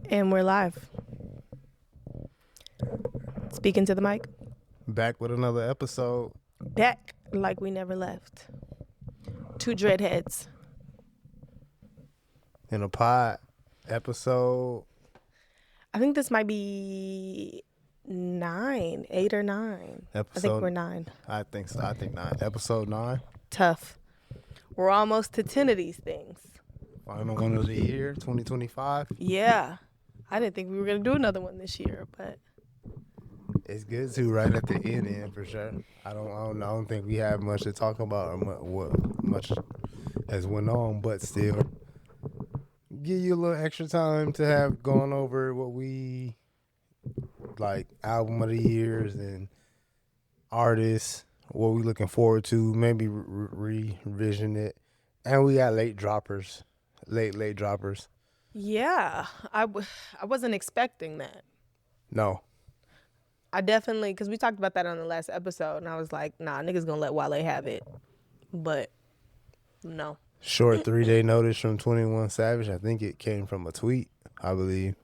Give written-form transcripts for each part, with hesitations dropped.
And we're live. Speaking to the mic. Back with another episode. Back like we never left. Two dreadheads. In a pod episode. I think this might be 8 or 9. I think we're 9. I think so. I think 9. Episode 9. Tough. We're almost to 10 of these things. Final one of the year, 2025. Yeah. I didn't think we were going to do another one this year, but it's good to right at the end for sure. I don't think we have much to talk about or much has went on, but still give you a little extra time to have gone over what we like, album of the years and artists, what we looking forward to, maybe revision it. And we got late droppers. Yeah, I wasn't expecting that. No. I definitely, because we talked about that on the last episode, and I was like, nah, niggas gonna let Wale have it. But no. Short 3-day notice from 21 Savage. I think it came from a tweet, I believe.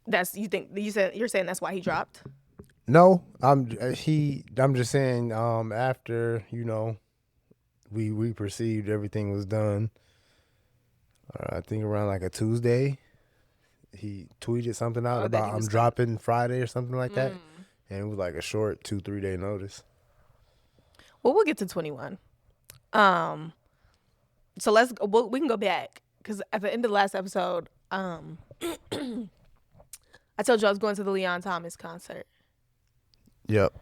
You're saying that's why he dropped? No, I'm just saying after, we perceived everything was done. I think around like a Tuesday, he tweeted something out about I'm dropping Friday or something like that. And it was like a short 2-3 day notice. Well, we'll get to 21. So we can go back because at the end of the last episode, I told you I was going to the Leon Thomas concert. Yep.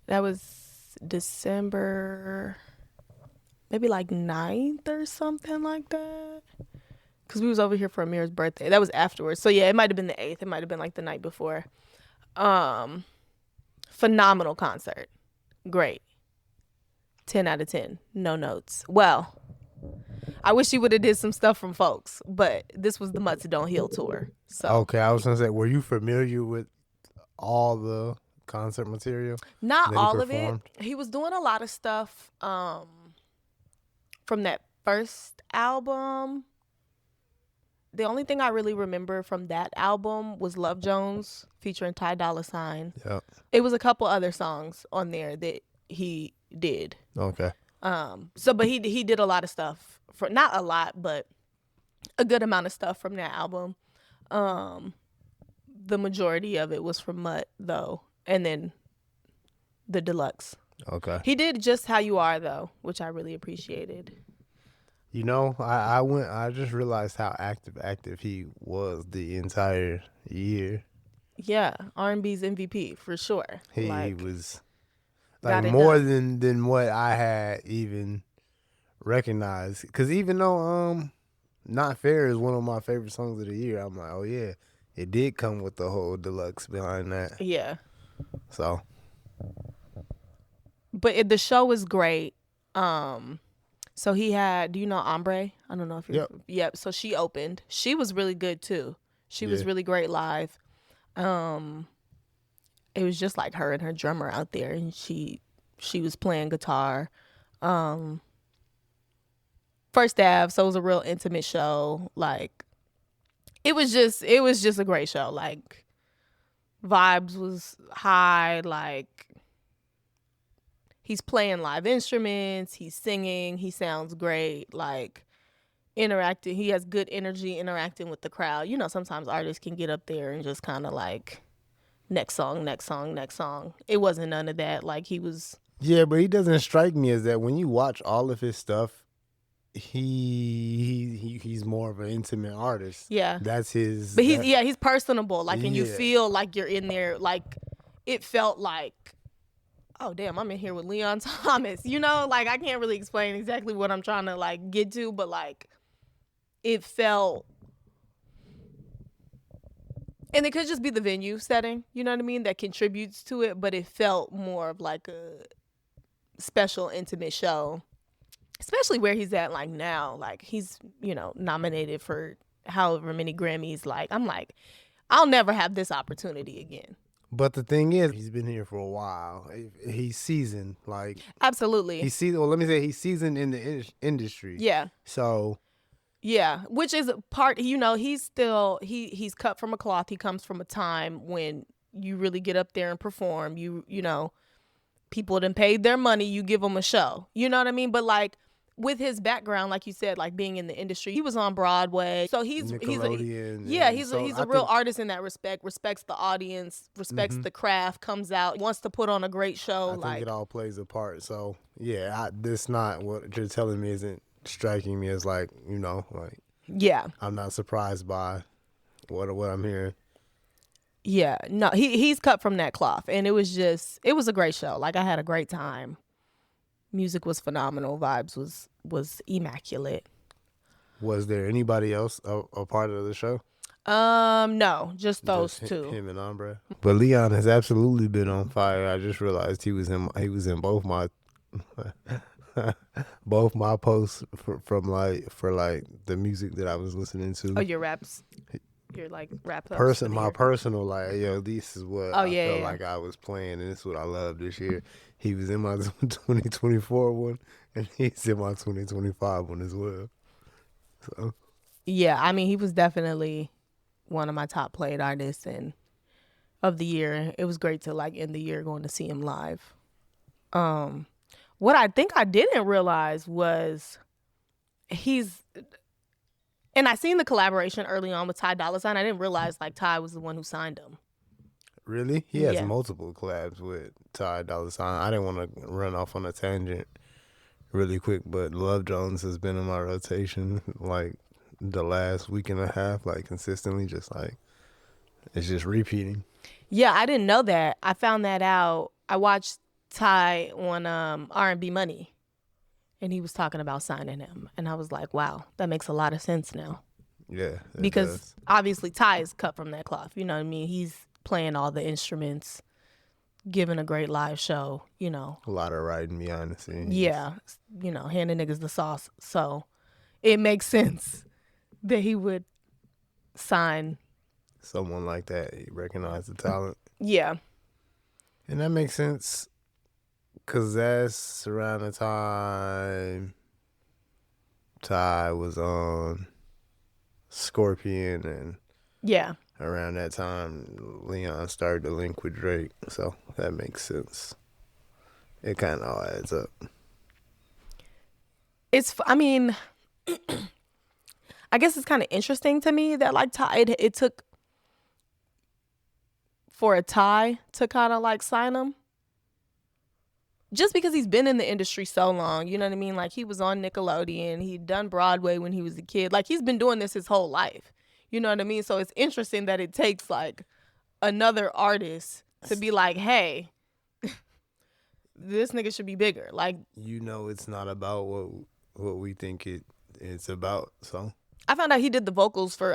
That was December, maybe like 9th or something like that. Because we was over here for Amir's birthday. That was afterwards. So yeah, it might have been the 8th. It might have been like the night before. Phenomenal concert. Great. 10 out of 10. No notes. Well, I wish you would have did some stuff from folks, but this was the Mutts Don't Heal tour. So okay, I was gonna say, were you familiar with all the concert material? Not all of it. He was doing a lot of stuff from that first album. The only thing I really remember from that album was Love Jones featuring Ty Dolla $ign. Yep. It was a couple other songs on there that he did. Okay. But he did a lot of stuff for, not a lot, but a good amount of stuff from that album. The majority of it was from Mutt though, and then the deluxe. Okay. He did Just How You Are though, which I really appreciated. I just realized how active he was the entire year. Yeah, R&B's MVP for sure. He was like more than what I had even recognized. Because even though Not Fair is one of my favorite songs of the year, I'm like, oh yeah, it did come with the whole deluxe behind that. Yeah. So. But the show was great. So he had, do you know Ombre? I don't know if you're... Yep. So she opened. She was really good too. She was really great live. It was just like her and her drummer out there, and she was playing guitar. First Ave, so it was a real intimate show. Like, it was just a great show. Like, vibes was high. Like, he's playing live instruments. He's singing. He sounds great. Like, interacting. He has good energy interacting with the crowd. You know, sometimes artists can get up there and just kind of like, next song. It wasn't none of that. Like, he was... Yeah, but he doesn't strike me as that. When you watch all of his stuff, he's more of an intimate artist. Yeah. That's his... But he's personable. Like, and you feel like you're in there. Like, it felt like, oh, damn, I'm in here with Leon Thomas. You know, like, I can't really explain exactly what I'm trying to, like, get to, but, like, it felt... And it could just be the venue setting, you know what I mean, that contributes to it, but it felt more of, like, a special, intimate show, especially where he's at, like, now. Like, he's, nominated for however many Grammys. Like, I'm like, I'll never have this opportunity again. But the thing is, he's been here for a while. He's seasoned, like... Absolutely. He's seasoned in the industry. Yeah. So Yeah, which is part, he's cut from a cloth. He comes from a time when you really get up there and perform. People done paid their money, you give them a show. You know what I mean? But like with his background, like you said, like being in the industry, he was on Broadway. So he's a real artist in that respect, respects the audience, respects the craft, comes out, wants to put on a great show. I think it all plays a part. So yeah, this not what you're telling me isn't striking me as like, yeah, I'm not surprised by what I'm hearing. Yeah, no, he's cut from that cloth, and it was a great show. Like I had a great time. Music was phenomenal. Vibes was immaculate. Was there anybody else a part of the show? No, just those two. Him and Ombre. But Leon has absolutely been on fire. I just realized he was in both my both my posts for the music that I was listening to. Oh, your raps. Your like rap. My personal this is what I felt like I was playing, and this is what I love this year. He was in my 2024 one, and he's in my 2025 one as well. So yeah, I mean, he was definitely one of my top played artists of the year. It was great to like end the year going to see him live. What I think I didn't realize was and I seen the collaboration early on with Ty Dolla $ign. I didn't realize like Ty was the one who signed him. Really? He has multiple collabs with Ty Dolla $ign. I didn't want to run off on a tangent really quick, but Love Jones has been in my rotation like the last week and a half, like consistently, just like it's just repeating. Yeah, I didn't know that. I found that out. I watched Ty on R&B Money, and he was talking about signing him, and I was like, wow, that makes a lot of sense now. Yeah, because obviously Ty is cut from that cloth. You know what I mean? He's playing all the instruments, giving a great live show. A lot of writing behind the scenes. Yeah, handing niggas the sauce. So it makes sense that he would sign someone like that. He recognized the talent. Yeah, and that makes sense. Because that's around the time Ty was on Scorpion, and around that time Leon started to link with Drake. So that makes sense. It kind of all adds up. I guess it's kind of interesting to me that like Ty, it took for a Ty to kind of like sign him. Just because he's been in the industry so long, you know what I mean? Like he was on Nickelodeon, he'd done Broadway when he was a kid. Like he's been doing this his whole life. You know what I mean? So it's interesting that it takes like another artist to be like, hey, this nigga should be bigger. Like, it's not about what we think it's about. So I found out he did the vocals for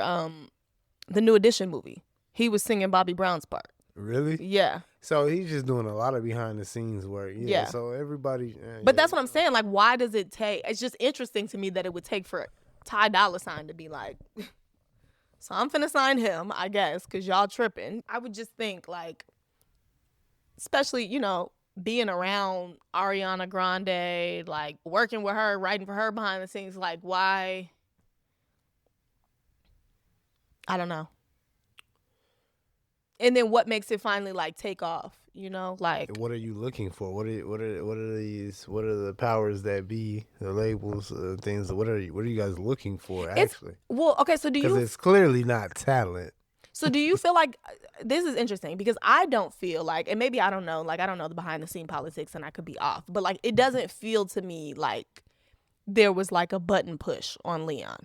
the New Edition movie. He was singing Bobby Brown's part. Really? Yeah. So he's just doing a lot of behind the scenes work. Yeah. So everybody. But that's what I'm saying. Like, why does it take? It's just interesting to me that it would take for Ty Dolla $ign to be like, so I'm finna sign him, I guess, because y'all tripping. I would just think like, especially, being around Ariana Grande, like working with her, writing for her behind the scenes, like why? I don't know. And then what makes it finally like take off? Like what are you looking for? What are the powers that be, the labels, things? What are you guys looking for actually? So do you? Because it's clearly not talent. So do you feel like this is interesting because I don't feel like, and maybe I don't know, like I don't know the behind the scene politics and I could be off, but like it doesn't feel to me like there was like a button push on Leon.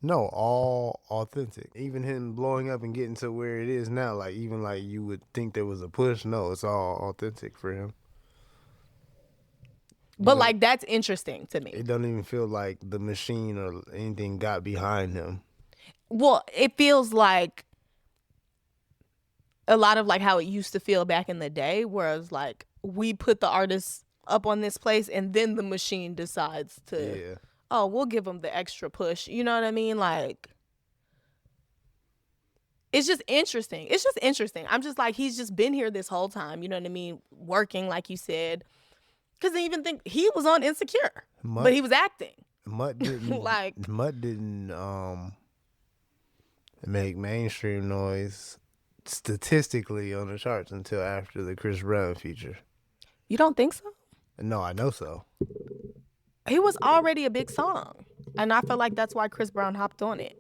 No, all authentic. Even him blowing up and getting to where it is now, like even like you would think there was a push. No, it's all authentic for him. But like that's interesting to me. It doesn't even feel like the machine or anything got behind him. Well, it feels like a lot of like how it used to feel back in the day, whereas like we put the artists up on this place and then the machine decides to, we'll give them the extra push. You know what I mean? Like, it's just interesting. I'm just like, he's just been here this whole time. You know what I mean? Working, like you said. Because I even think he was on Insecure, but he was acting. Mutt didn't Like, Mutt didn't make mainstream noise statistically on the charts until after the Chris Brown feature. you don't think so? No, I know so. It was already a big song, and I feel like that's why Chris Brown hopped on it.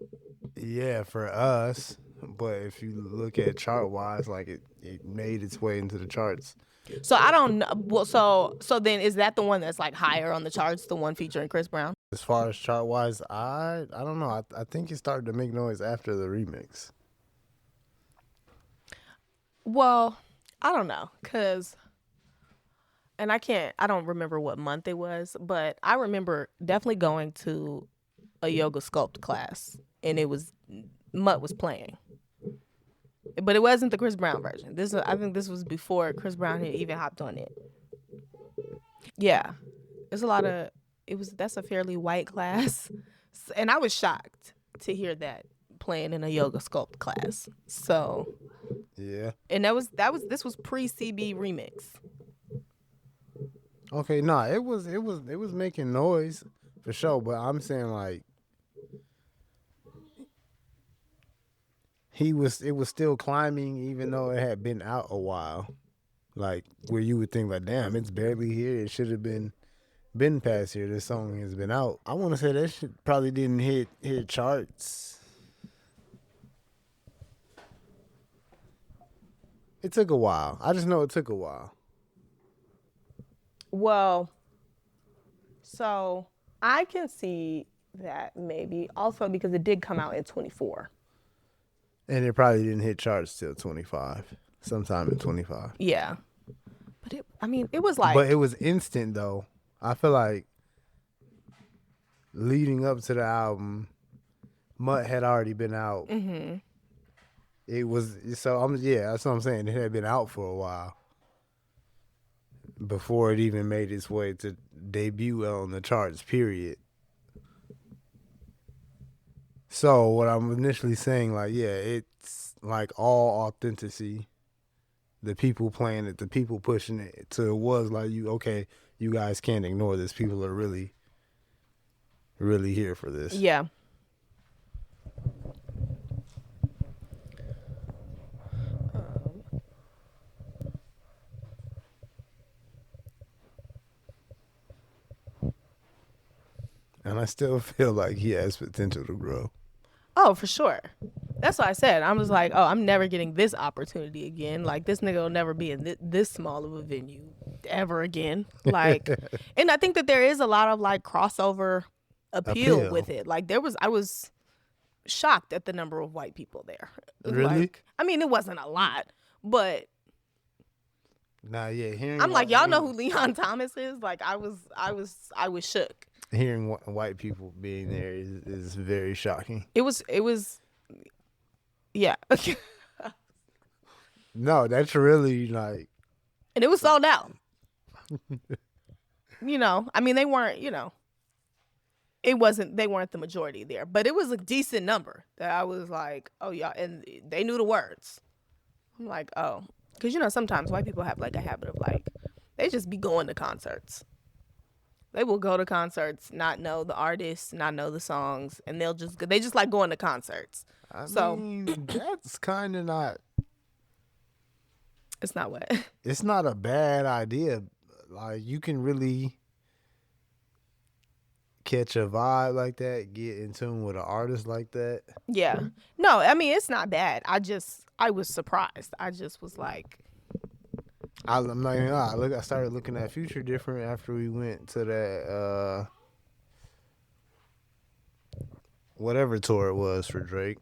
Yeah, for us. But if you look at chart wise, like it made its way into the charts. So I don't know. Well, so then is that the one that's like higher on the charts, the one featuring Chris Brown? As far as chart wise, I don't know. I think it started to make noise after the remix. Well, I don't know, and I don't remember what month it was, but I remember definitely going to a yoga sculpt class, and Mutt was playing. But it wasn't the Chris Brown version. I think this was before Chris Brown had even hopped on it. Yeah. That's a fairly white class. And I was shocked to hear that playing in a yoga sculpt class. So yeah. And this was pre-CB remix. Okay, nah, it was making noise for sure, but I'm saying like it was still climbing even though it had been out a while. Like where you would think like, damn, it's barely here. It should have been past here. This song has been out. I want to say that shit probably didn't hit charts. It took a while. I just know it took a while. Well, so I can see that maybe also because it did come out in 24. And it probably didn't hit charts till 25, sometime in 25. Yeah. But it was like... But it was instant, though. I feel like leading up to the album, Mutt had already been out. Mm-hmm. It was, that's what I'm saying. It had been out for a while before it even made its way to debut on the charts, period. So what I'm initially saying, like, yeah, it's like all authenticity. The people playing it, the people pushing it. So it was like, you guys can't ignore this. People are really, really here for this. Yeah. And I still feel like he has potential to grow. Oh, for sure. That's what I said. I'm just like, I'm never getting this opportunity again. Like, this nigga will never be in this small of a venue ever again. Like, and I think that there is a lot of like crossover appeal with it. Like, I was shocked at the number of white people there. Really? Like, I mean, it wasn't a lot, but nah, yeah. I'm like, y'all know who Leon Thomas is? Like, I was shook. Hearing white people being there is very shocking. It was, yeah. No, that's really like... And it was sold out. I mean, they weren't, they weren't the majority there. But it was a decent number that I was like, oh, yeah. And they knew the words. I'm like, oh. Because, sometimes white people have like a habit of like, they just be going to concerts. They will go to concerts, not know the artists, not know the songs, and they just like going to concerts. I mean, that's kind of not... It's not what? It's not a bad idea. Like, you can really catch a vibe like that, get in tune with an artist like that. Yeah. No, I mean, it's not bad. I was surprised. I just was like... I'm not even lie. I started looking at Future different after we went to that whatever tour it was for Drake.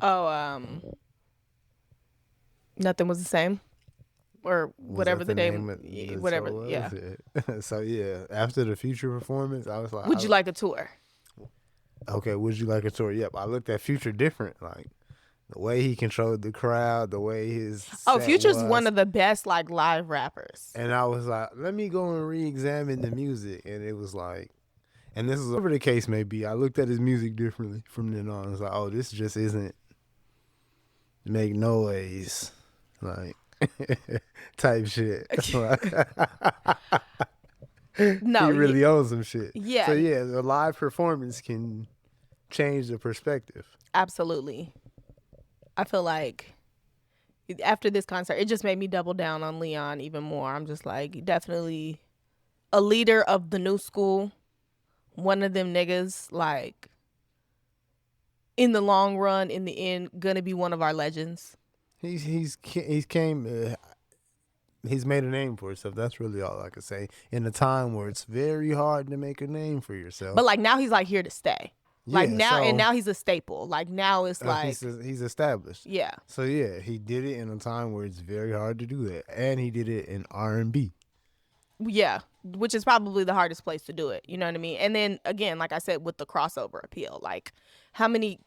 Oh, Nothing Was the Same, or whatever the name, whatever. Yeah. So yeah, after the Future performance, I was like, "Would you like a tour?" Okay, would you like a tour? Yep. I looked at Future different, like. The way he controlled the crowd, the way his Future's one of the best like live rappers. And I was like, let me go and re-examine the music, and it was like, and this is whatever the case may be. I looked at his music differently from then on. I was like, oh, this just isn't make noise, like type shit. No, he really owns some shit. yeah. So yeah, the live performance can change the perspective. Absolutely. I feel like after this concert, it just made me double down on Leon even more. I'm just like, definitely a leader of the new school. One of them niggas, like, in the long run, in the end, gonna be one of our legends. He's made a name for himself. That's really all I could say. In a time where it's very hard to make a name for yourself. But like now he's like here to stay. Like Yeah, now, so- and now he's a staple. Like now it's like he's established. yeah, So yeah, he did it in a time where it's very hard to do that, and he did it in R&B. yeah, which is probably the hardest place to do it. You know what I mean? And then again, like I said, with the crossover appeal, like how many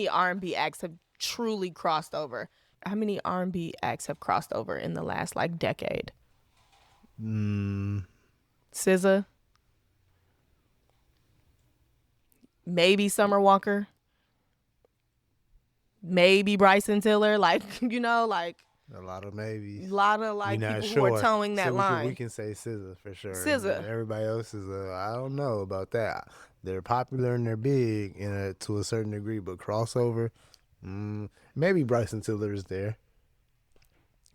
R&B acts have truly crossed over? How many R&B acts have crossed over in the last like decade? SZA, maybe Summer Walker, maybe Bryson Tiller. Like you know, like A lot of maybes. a lot of like You're not people sure. who are towing that So line. We can say SZA for sure. SZA. And everybody else is I don't know about that. They're popular and they're big to a certain degree, but crossover, maybe Bryson Tiller is there.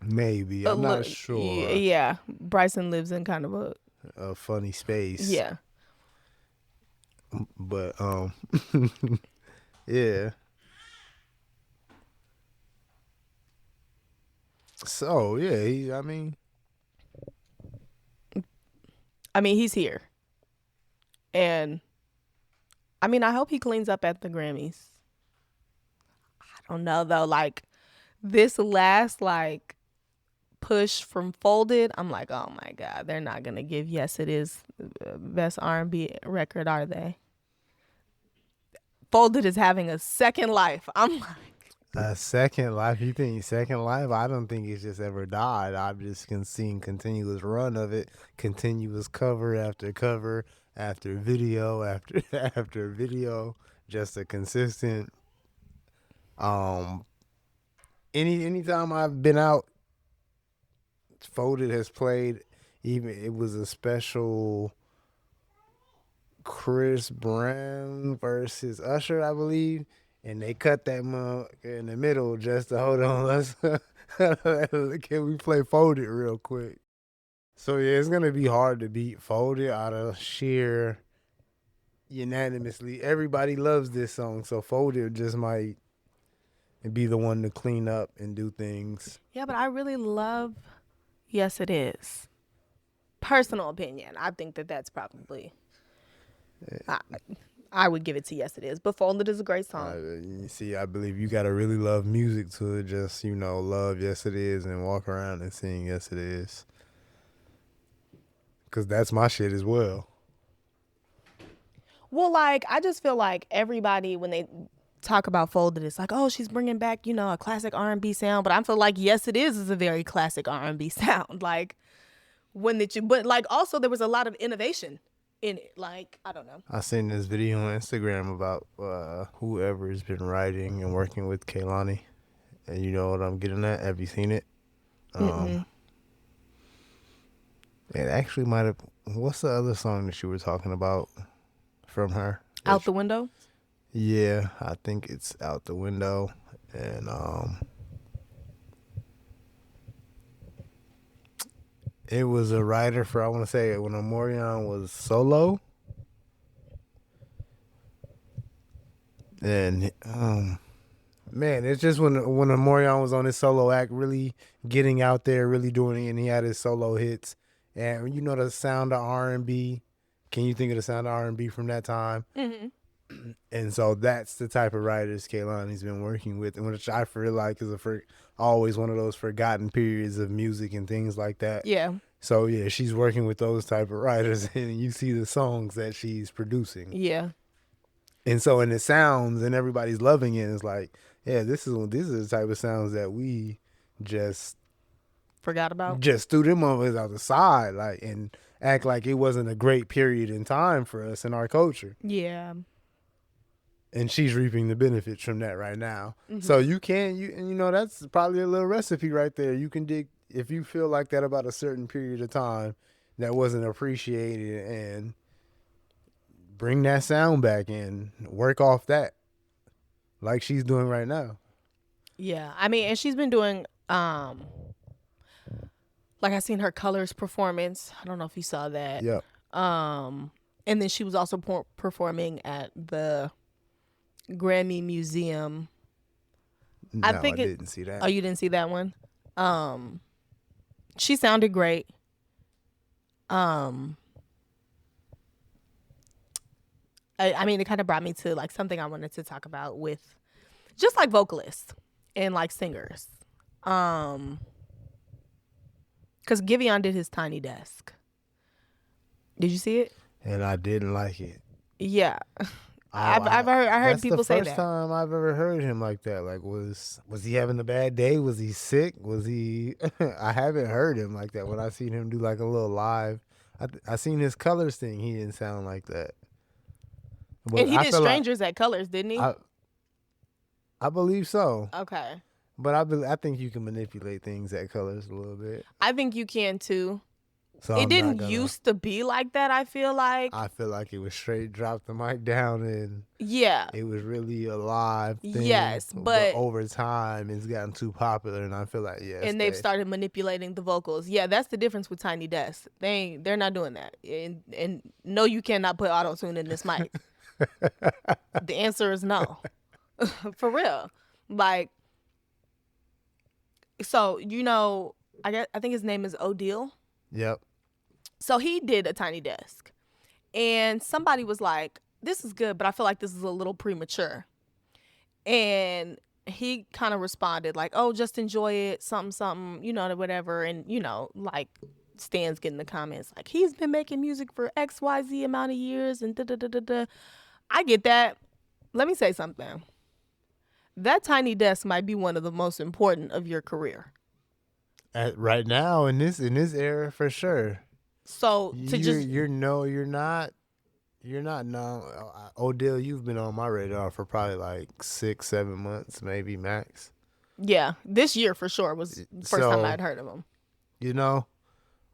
Maybe. I'm not sure. Yeah, Bryson lives in kind of A funny space. yeah. But yeah. So yeah, I mean, he's here, and I mean, I hope he cleans up at the Grammys. I don't know though. Like this last like push from Folded, I'm like, oh my god, they're not gonna give Yes It Is best R&B record, are they? Folded is having a second life. I'm like, a second life. You think second life? I don't think it's just ever died. I've just seen continuous run of it, continuous cover after cover, after video after after video, just a consistent. Anytime I've been out, Folded has played. Even it was a special Chris Brown versus Usher, I believe, and they cut that mug in the middle just to hold on. Let's can we play Folded real quick? So yeah, it's gonna be hard to beat Folded out of sheer unanimously. Everybody loves this song, so Folded just might be the one to clean up and do things. yeah, but I really love Yes It Is. Personal opinion, I think that's probably. I would give it to Yes It Is, but Folded is a great song. You see, I believe you gotta really love music to just love Yes It Is and walk around and sing Yes It Is. Cause that's my shit as well. Well, like I just feel like everybody when they talk about Folded, it's like, oh, she's bringing back a classic R&B sound. But I feel like Yes It Is a very classic R&B sound. Like but like also there was a lot of innovation in it. Like I don't know. I seen this video on Instagram about whoever's been writing and working with Kehlani, and you know what I'm getting at. Have you seen it? It actually might have. What's the other song that you were talking about from her? Out the Window? Yeah, I think it's Out the Window. And it was a writer for, I want to say, when Omarion was solo. And man, it's just when Omarion was on his solo act, really getting out there, really doing it, and he had his solo hits. And the sound of R&B. Can you think of the sound of R&B from that time? Mm-hmm. And so that's the type of writers Kehlani's been working with, and which I feel like is always one of those forgotten periods of music and things like that. Yeah. So yeah, she's working with those type of writers, and you see the songs that she's producing. Yeah. And so, and it sounds, and everybody's loving it. It's like, yeah, these are the type of sounds that we just forgot about. Just threw them motherfuckers out the side, like, and act like it wasn't a great period in time for us in our culture. Yeah. And she's reaping the benefits from that right now. Mm-hmm. So that's probably a little recipe right there. You can dig, if you feel like that about a certain period of time, that wasn't appreciated, and bring that sound back and work off that like she's doing right now. Yeah. I mean, and she's been doing like I seen her Colors performance. I don't know if you saw that. Yep. And then she was also performing at the Grammy Museum. No, I didn't see that. Oh, you didn't see that one? She sounded great. I mean, it kind of brought me to like something I wanted to talk about with just like vocalists and like singers. Because Givon did his Tiny Desk. Did you see it? And I didn't like it. Yeah. I heard people say that. That's the first time I've ever heard him like that. Like, was he having a bad day? Was he sick? Was he? I haven't heard him like that. When I seen him do like a little live, I seen his Colors thing. He didn't sound like that. But and he did Strangers at Colors, didn't he? I believe so. Okay. But I think you can manipulate things at Colors a little bit. I think you can too. So it didn't used to be like that, I feel like. I feel like it was straight drop the mic down and yeah, it was really a live thing. Yes, but over time it's gotten too popular and I feel like and they've started manipulating the vocals. Yeah, that's the difference with Tiny Desk. They're not doing that. And no, you cannot put auto-tune in this mic. The answer is no. For real. Like, so I think his name is Odile. Yep. So he did a Tiny Desk. And somebody was like, this is good, but I feel like this is a little premature. And he kind of responded like, oh, just enjoy it, something, whatever. And, like Stan's getting the comments like, he's been making music for XYZ amount of years and da-da-da-da-da. I get that. Let me say something. That Tiny Desk might be one of the most important of your career. Right now in this era, for sure. So you're not. No, Odile, you've been on my radar for probably like 6-7 months, maybe max. Yeah, this year for sure was the first time I'd heard of him.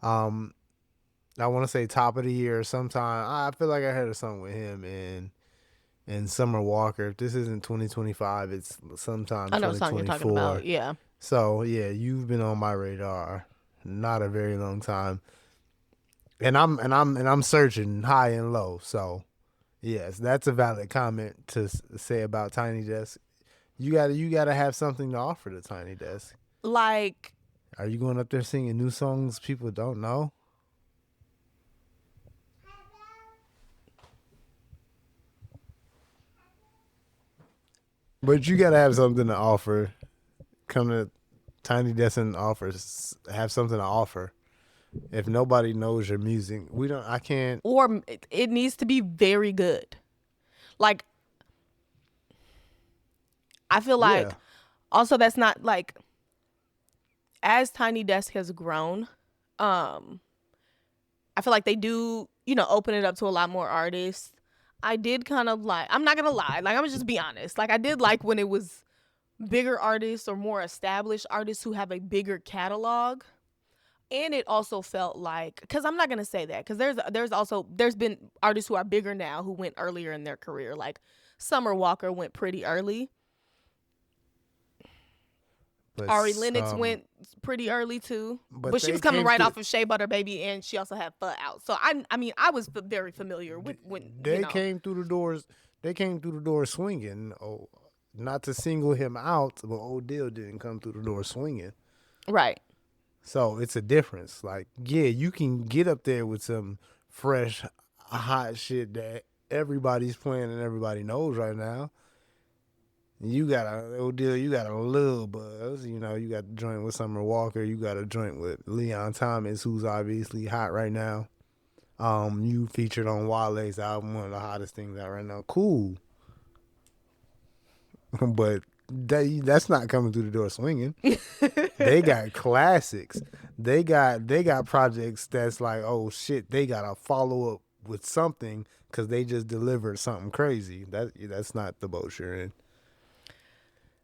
I want to say top of the year sometime. I feel like I heard of something with him and Summer Walker. If this isn't 2025, it's sometime 2024. I know the song you're talking about. Yeah. So yeah, you've been on my radar, not a very long time, and I'm searching high and low. So yes, that's a valid comment to say about Tiny Desk. You gotta have something to offer the Tiny Desk. Like, are you going up there singing new songs people don't know? But you gotta have something to offer. Come to Tiny Desk and have something to offer. If nobody knows your music, I can't. Or it needs to be very good. Like, I feel like, also that's not like, as Tiny Desk has grown, I feel like they do, open it up to a lot more artists. I did kind of like, I'm not gonna lie, like I'm gonna just be honest. Like I did like when it was bigger artists or more established artists who have a bigger catalog. And it also felt like, because I'm not going to say that, because there's been artists who are bigger now who went earlier in their career. Like Summer Walker went pretty early. But Ari Lennox went pretty early too. But she was coming right off of Shea Butter Baby, and she also had Put Out. So I was very familiar with when they came through the doors. They came through the door swinging. Oh, not to single him out, but Odile didn't come through the door swinging. Right. So it's a difference. Like, yeah, you can get up there with some fresh, hot shit that everybody's playing and everybody knows right now. You got Odile, you got a little buzz. You got the joint with Summer Walker. You got a joint with Leon Thomas, who's obviously hot right now. You featured on Wale's album, one of the hottest things out right now. Cool. But that's not coming through the door swinging. They got classics. They got projects that's like, oh shit, they got to follow up with something because they just delivered something crazy. That's not the boat you're in.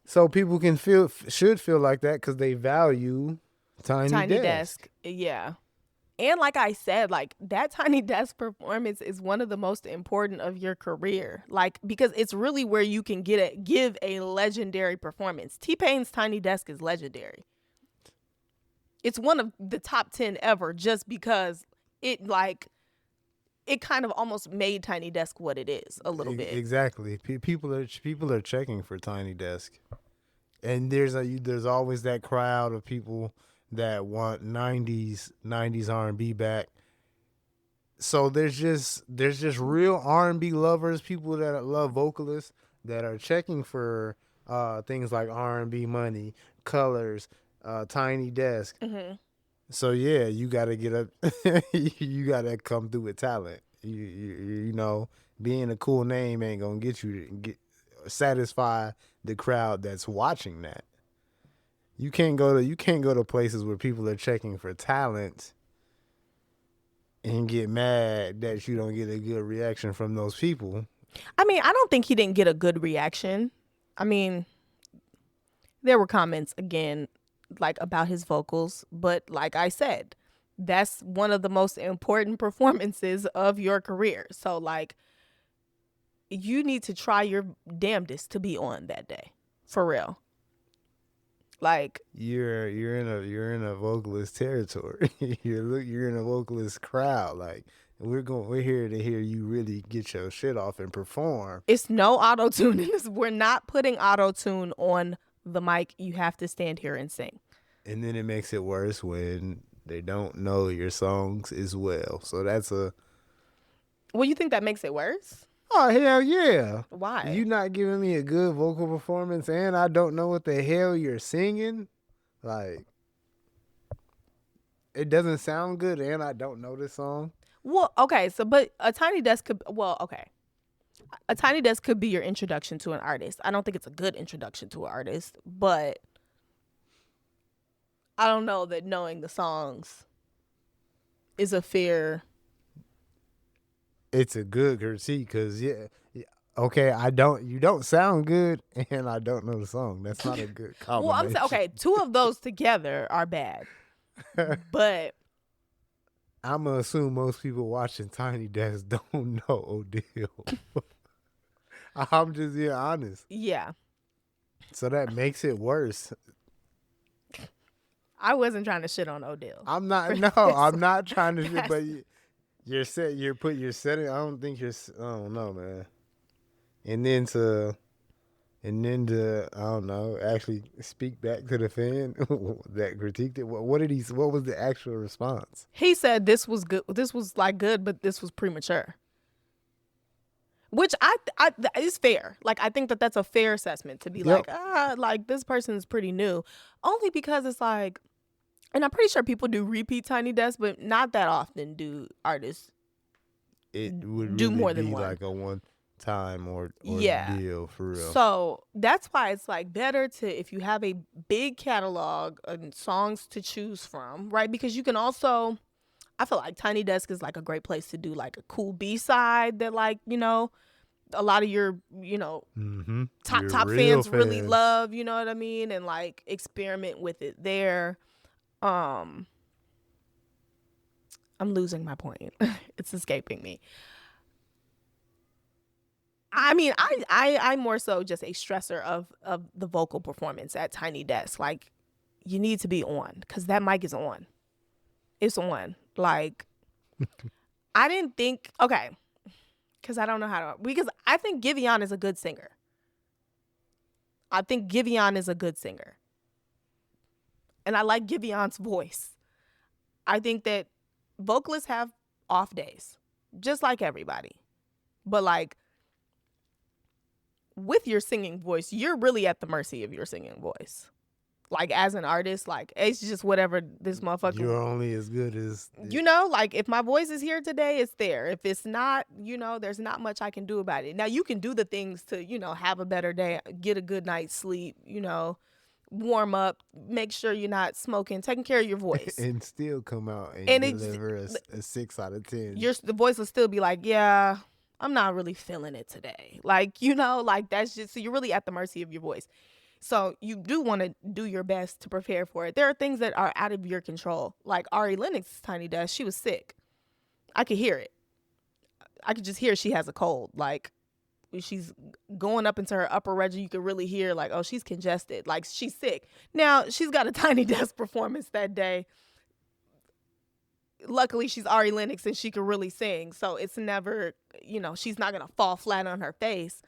So people should feel like that because they value Tiny Desk. Yeah. And like I said, like that Tiny Desk performance is one of the most important of your career. Like, because it's really where you can give a legendary performance. T-Pain's Tiny Desk is legendary. It's one of the top 10 ever just because it kind of almost made Tiny Desk what it is a little bit. Exactly. People are checking for Tiny Desk. And there's always that crowd of people that want 90s R&B back. So there's just real R&B lovers, people that love vocalists that are checking for things like R&B Money, Colors, Tiny Desk. Mm-hmm. So yeah, you got to get up. You got to come through with talent. You know, being a cool name ain't gonna get you to satisfy the crowd that's watching that. You can't go to places where people are checking for talent and get mad that you don't get a good reaction from those people. I mean, I don't think he didn't get a good reaction. I mean, there were comments again, like about his vocals, but like I said, that's one of the most important performances of your career. So like, you need to try your damnedest to be on that day, for real. Like, you're in a vocalist territory. you're in a vocalist crowd. Like, we're here to hear you really get your shit off and perform. It's no auto-tune in this. We're not putting auto-tune on the mic. You have to stand here and sing. And then it makes it worse when they don't know your songs as well. So that's a... Well, you think that makes it worse? Oh, hell yeah. Why? You not giving me a good vocal performance and I don't know what the hell you're singing? Like, it doesn't sound good and I don't know this song? Well, okay, so, but a Tiny Desk could, a Tiny Desk could be your introduction to an artist. I don't think it's a good introduction to an artist, but I don't know that knowing the songs is a fair... It's a good critique because, okay, you don't sound good and I don't know the song. That's not a good combination. Well, I'm saying, okay, two of those together are bad, but... I'm going to assume most people watching Tiny Desk don't know Odell. I'm just being honest. Yeah. So that makes it worse. I wasn't trying to shit on Odell. I'm not trying to shit, but you're setting, I don't know, man. And then to, I don't know, actually speak back to the fan that critiqued it. What was the actual response? He said this was good. This was like good, but this was premature. Which I is fair. Like, I think that's a fair assessment to be like this person's pretty new. Only because it's like, and I'm pretty sure people do repeat Tiny Desk, but not that often do artists it would do really more than be one. Like a one time or deal for real. So that's why it's like better to, if you have a big catalog and songs to choose from, right? Because you can also, I feel like Tiny Desk is like a great place to do like a cool B-side that, like, you know, a lot of your, you know, top fans really love, you know what I mean? And like experiment with it there. I'm losing my point. It's escaping me. I mean, I'm more so just a stressor of the vocal performance at Tiny Desk. Like, you need to be on because that mic is on. It's on. Like, I didn't think, okay, because I don't know because I think Givon is a good singer. And I like Givon's voice. I think that vocalists have off days, just like everybody. But like, with your singing voice, you're really at the mercy of your singing voice. Like, as an artist, like, it's just whatever this motherfucker... You're only as good as... You know, like, if my voice is here today, it's there. If it's not, you know, there's not much I can do about it. Now, you can do the things to, you know, have a better day, get a good night's sleep, you know, warm up, make sure you're not smoking, taking care of your voice. And still come out and deliver a 6 out of 10. The voice will still be like, yeah, I'm not really feeling it today. Like, you know, like, that's just... So you're really at the mercy of your voice. So you do want to do your best to prepare for it. There are things that are out of your control. Like Ari Lennox's Tiny Desk, she was sick. I could hear it. I could just hear she has a cold. Like she's going up into her upper register, you could really hear like, oh, she's congested. Like she's sick. Now she's got a Tiny Desk performance that day. Luckily, she's Ari Lennox and she can really sing. So it's never, she's not going to fall flat on her face.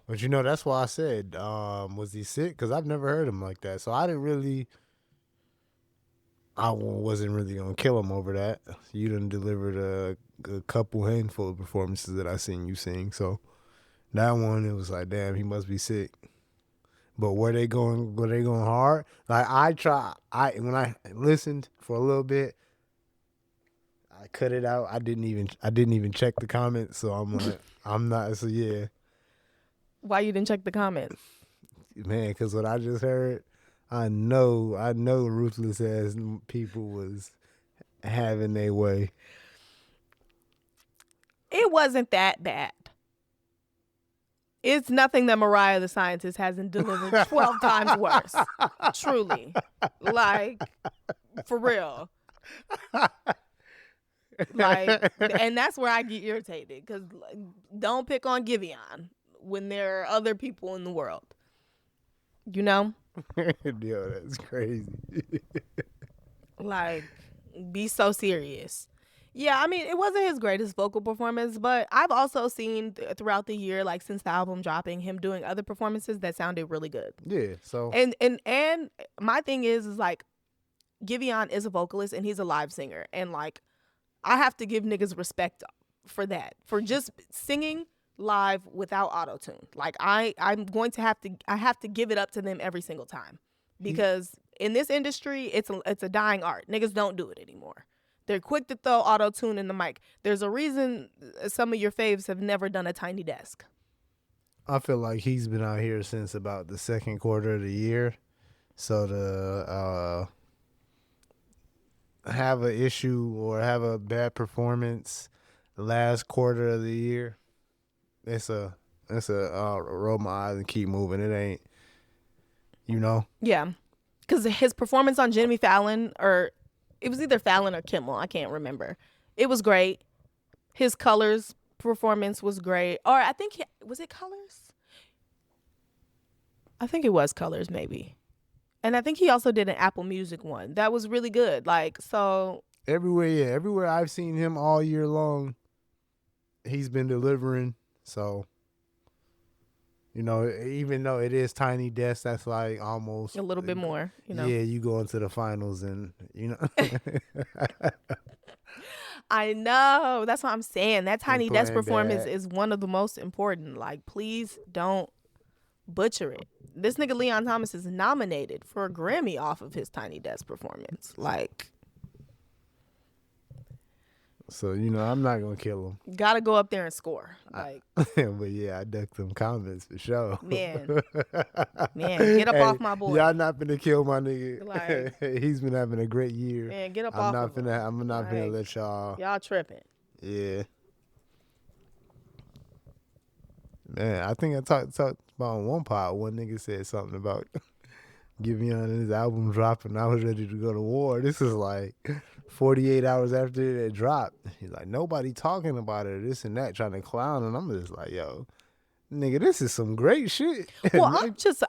But that's why I said, was he sick? Because I've never heard him like that. So I wasn't really going to kill him over that. You done delivered a couple handful of performances that I seen you sing. So that one, it was like, damn, he must be sick. But were they going hard? Like when I listened for a little bit, I cut it out. I didn't even check the comments. So I'm like, I'm not. So yeah. Why you didn't check the comments? Man, because what I just heard, I know ruthless ass people was having their way. It wasn't that bad. It's nothing that Mariah the Scientist hasn't delivered 12 times worse. Truly. Like, for real. Like, and that's where I get irritated. Because don't pick on Givon when there are other people in the world. Yo, that's crazy. Like, be so serious. Yeah, I mean, it wasn't his greatest vocal performance, but I've also seen throughout the year, like since the album dropping, him doing other performances that sounded really good. Yeah, so and my thing is like, Givon is a vocalist and he's a live singer, and like, I have to give niggas respect for that, for just singing live without auto-tune. Like I have to give it up to them every single time, because in this industry, it's a dying art. Niggas don't do it anymore. They're quick to throw auto-tune in the mic. There's a reason some of your faves have never done a Tiny Desk. I feel like he's been out here since about the second quarter of the year. So to have an issue or have a bad performance the last quarter of the year, it's a roll my eyes and keep moving. It ain't, Yeah. Because his performance on Jimmy Fallon, or it was either Fallon or Kimmel, I can't remember. It was great. His Colors performance was great. Or I think, was it Colors? I think it was Colors, maybe. And I think he also did an Apple Music one. That was really good. Like, so. Everywhere I've seen him all year long, he's been delivering. So, even though it is Tiny Desk, that's like almost a little bit more, Yeah, you go into the finals and, I know. That's what I'm saying. That Tiny Desk performance is one of the most important. Like, please don't butcher it. This nigga Leon Thomas is nominated for a Grammy off of his Tiny Desk performance. Like, so, I'm not going to kill him. Gotta go up there and score. Like, but yeah, I ducked them comments for sure. Man, get up off my boy. Y'all not finna kill my nigga. Like, he's been having a great year. Man, get up off of him. I'm not finna let y'all tripping. Yeah. Man, I think I talked about on one part. One nigga said something about Givon his album dropping. I was ready to go to war. This is like 48 hours after it dropped. He's like, nobody talking about it, this and that, trying to clown. And I'm just like, yo, nigga, this is some great shit. Well,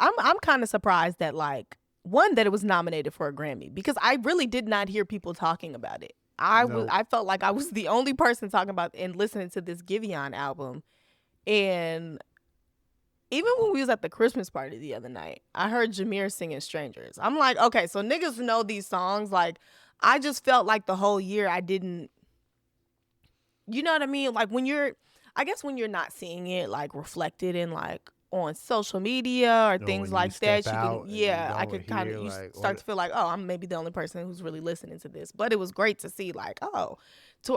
I'm kind of surprised that, like, one, that it was nominated for a Grammy, because I really did not hear people talking about it. I felt like I was the only person talking about and listening to this Givon album. And even when we was at the Christmas party the other night, I heard Jameer singing Strangers. I'm like, okay, so niggas know these songs. Like, I just felt like the whole year I didn't, you know what I mean? Like, when you're not seeing it, like, reflected in, like, on social media or things like that, I could kind of, start to feel like, oh, I'm maybe the only person who's really listening to this. But it was great to see, like,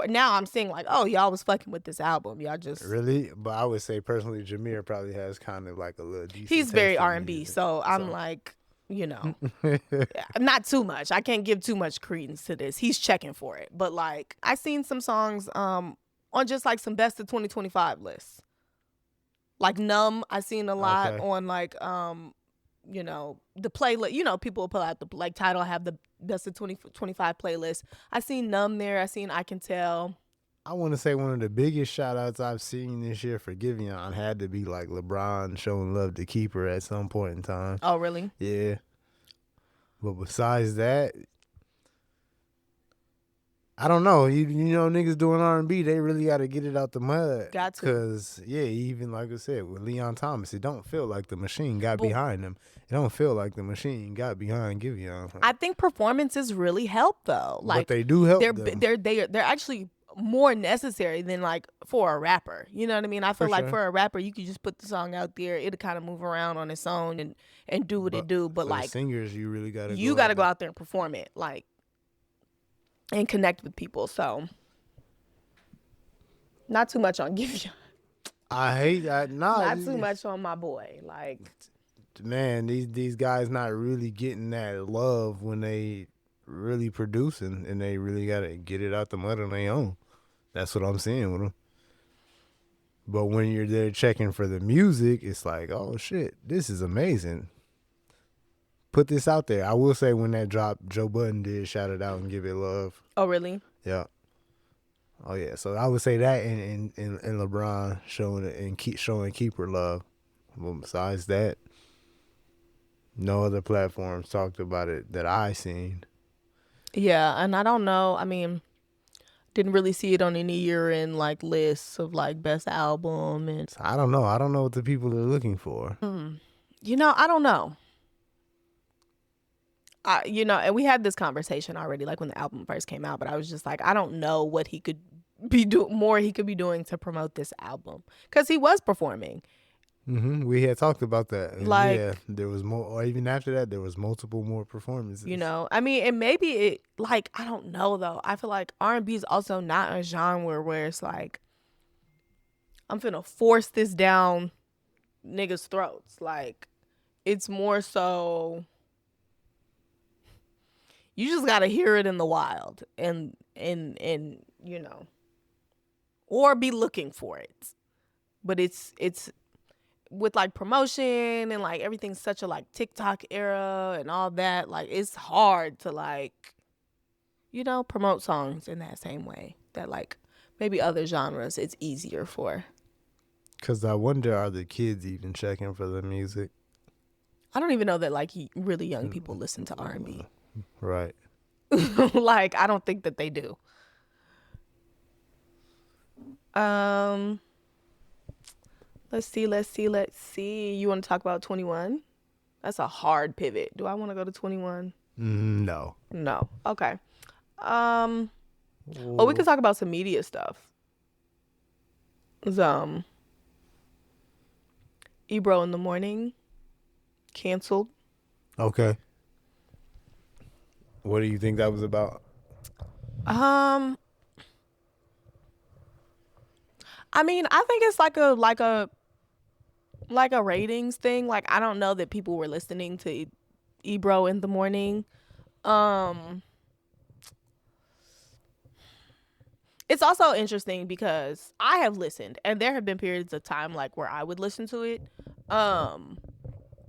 now I'm seeing, like, oh, y'all was fucking with this album. Y'all just really. But I would say personally, Jameer probably has kind of like a little decent. He's very R&B, so I'm like, not too much. I can't give too much credence to this. He's checking for it, but like, I seen some songs on just like some best of 2025 lists. Like Numb, I seen a lot Okay. on like you know, the playlist. You know, people will pull out the like Tidal have the best of 2025 playlist. I seen Numb there. I seen I Can Tell. I want to say one of the biggest shout outs I've seen this year for Givon had to be like LeBron showing love to Keeper at some point in time. Oh, really? Yeah. But besides that, I don't know. You know, niggas doing R&B, they really got to get it out the mud. Got to. Because, yeah, even like I said, with Leon Thomas, it don't feel like the machine got But- behind him. It don't feel like the machine got behind Givon. I think performances really help though. Like but they do help they're them. they're actually more necessary than like for a rapper. You know what I mean? I feel For like sure. for a rapper, you could just put the song out there, it'll kind of move around on its own and do what it do. But for like the singers, you really got to you got to go out there and perform it, like, and connect with people. So not too much on Givon. I hate that. Not too much on my boy. Like, man, these guys not really getting that love when they really producing, and they really gotta get it out the mud on their own. That's what I'm seeing with them. But when you're there checking for the music, it's like, oh shit, this is amazing. Put this out there. I will say when that dropped, Joe Budden did shout it out and give it love. oh really? Yeah. Oh yeah. So I would say that and LeBron showing it and showing Keeper love. But besides that, no other platforms talked about it that I seen. Yeah, and I don't know. I mean, didn't really see it on any year-end like lists of like best album and. I don't know. I don't know what the people are looking for. You know, I don't know. You know, and we had this conversation already, like when the album first came out. But I was just like, I don't know what he could be he could be doing to promote this album, because he was performing. We had talked about that. And Like, yeah, there was more. Or even after that, there was multiple more performances. you know, I mean, and maybe it like I don't know though. I feel like R&B is also not a genre where it's like I'm finna force this down niggas' throats. Like, it's more so you just gotta hear it in the wild and you know, or be looking for it. But it's with like promotion and like everything's such a like TikTok era and all that, like it's hard to like, you know, promote songs in that same way that like maybe other genres it's easier for. Because I wonder, are the kids even checking for the music? I don't even know that like really young people listen to R&B. Right. Like, I don't think that they do. Let's see. You want to talk about 21? That's a hard pivot. Do I want to go to 21? No. No. Okay. Oh, we could talk about some media stuff. Ebro in the Morning canceled. Okay. What do you think that was about? I mean, I think it's like a ratings thing. Like, I don't know that people were listening to Ebro in the Morning. It's also interesting because I have listened, and there have been periods of time like where I would listen to it,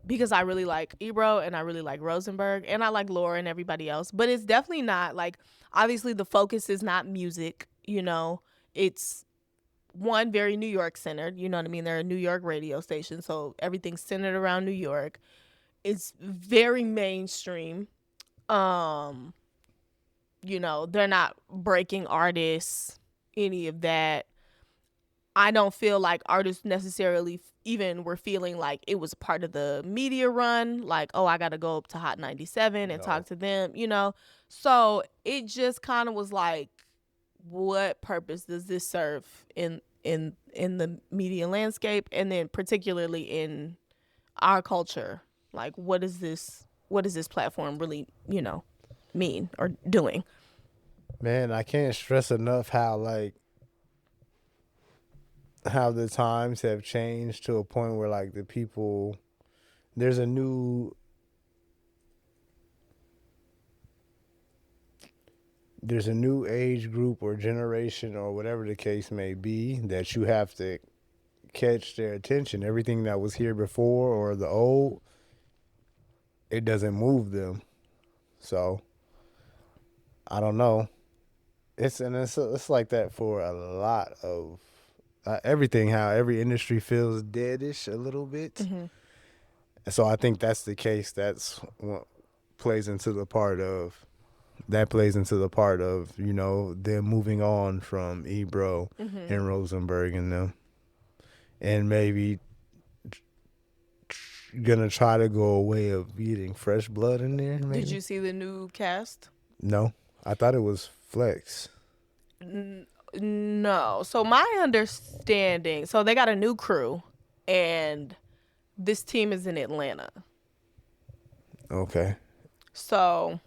because I really like Ebro and I really like Rosenberg and I like Laura and everybody else. But it's definitely not like, obviously the focus is not music, you know. It's one, very New York centered, you know what I mean? They're a New York radio station, so everything's centered around New York. It's very mainstream. You know, they're not breaking artists, any of that. I don't feel like artists necessarily even were feeling like it was part of the media run, like, oh, I got to go up to Hot 97 and talk to them, you know? So it just kind of was like, what purpose does this serve in the media landscape, and then particularly in our culture? Like, what is this platform really, you know, mean or doing? Man, I can't stress enough how the times have changed to a point where like the people, there's a new age group or generation or whatever the case may be that you have to catch their attention. Everything that was here before or the old, it doesn't move them. So I don't know. It's like that for a lot of everything. How every industry feels deadish a little bit. Mm-hmm. So I think that's the case. That's what plays into the part of you know, them moving on from Ebro and Rosenberg and them, and maybe gonna try to go a way of getting fresh blood in there. Maybe. Did you see the new cast? No, I thought it was Flex. No. So my understanding, so they got a new crew, and this team is in Atlanta. Okay. So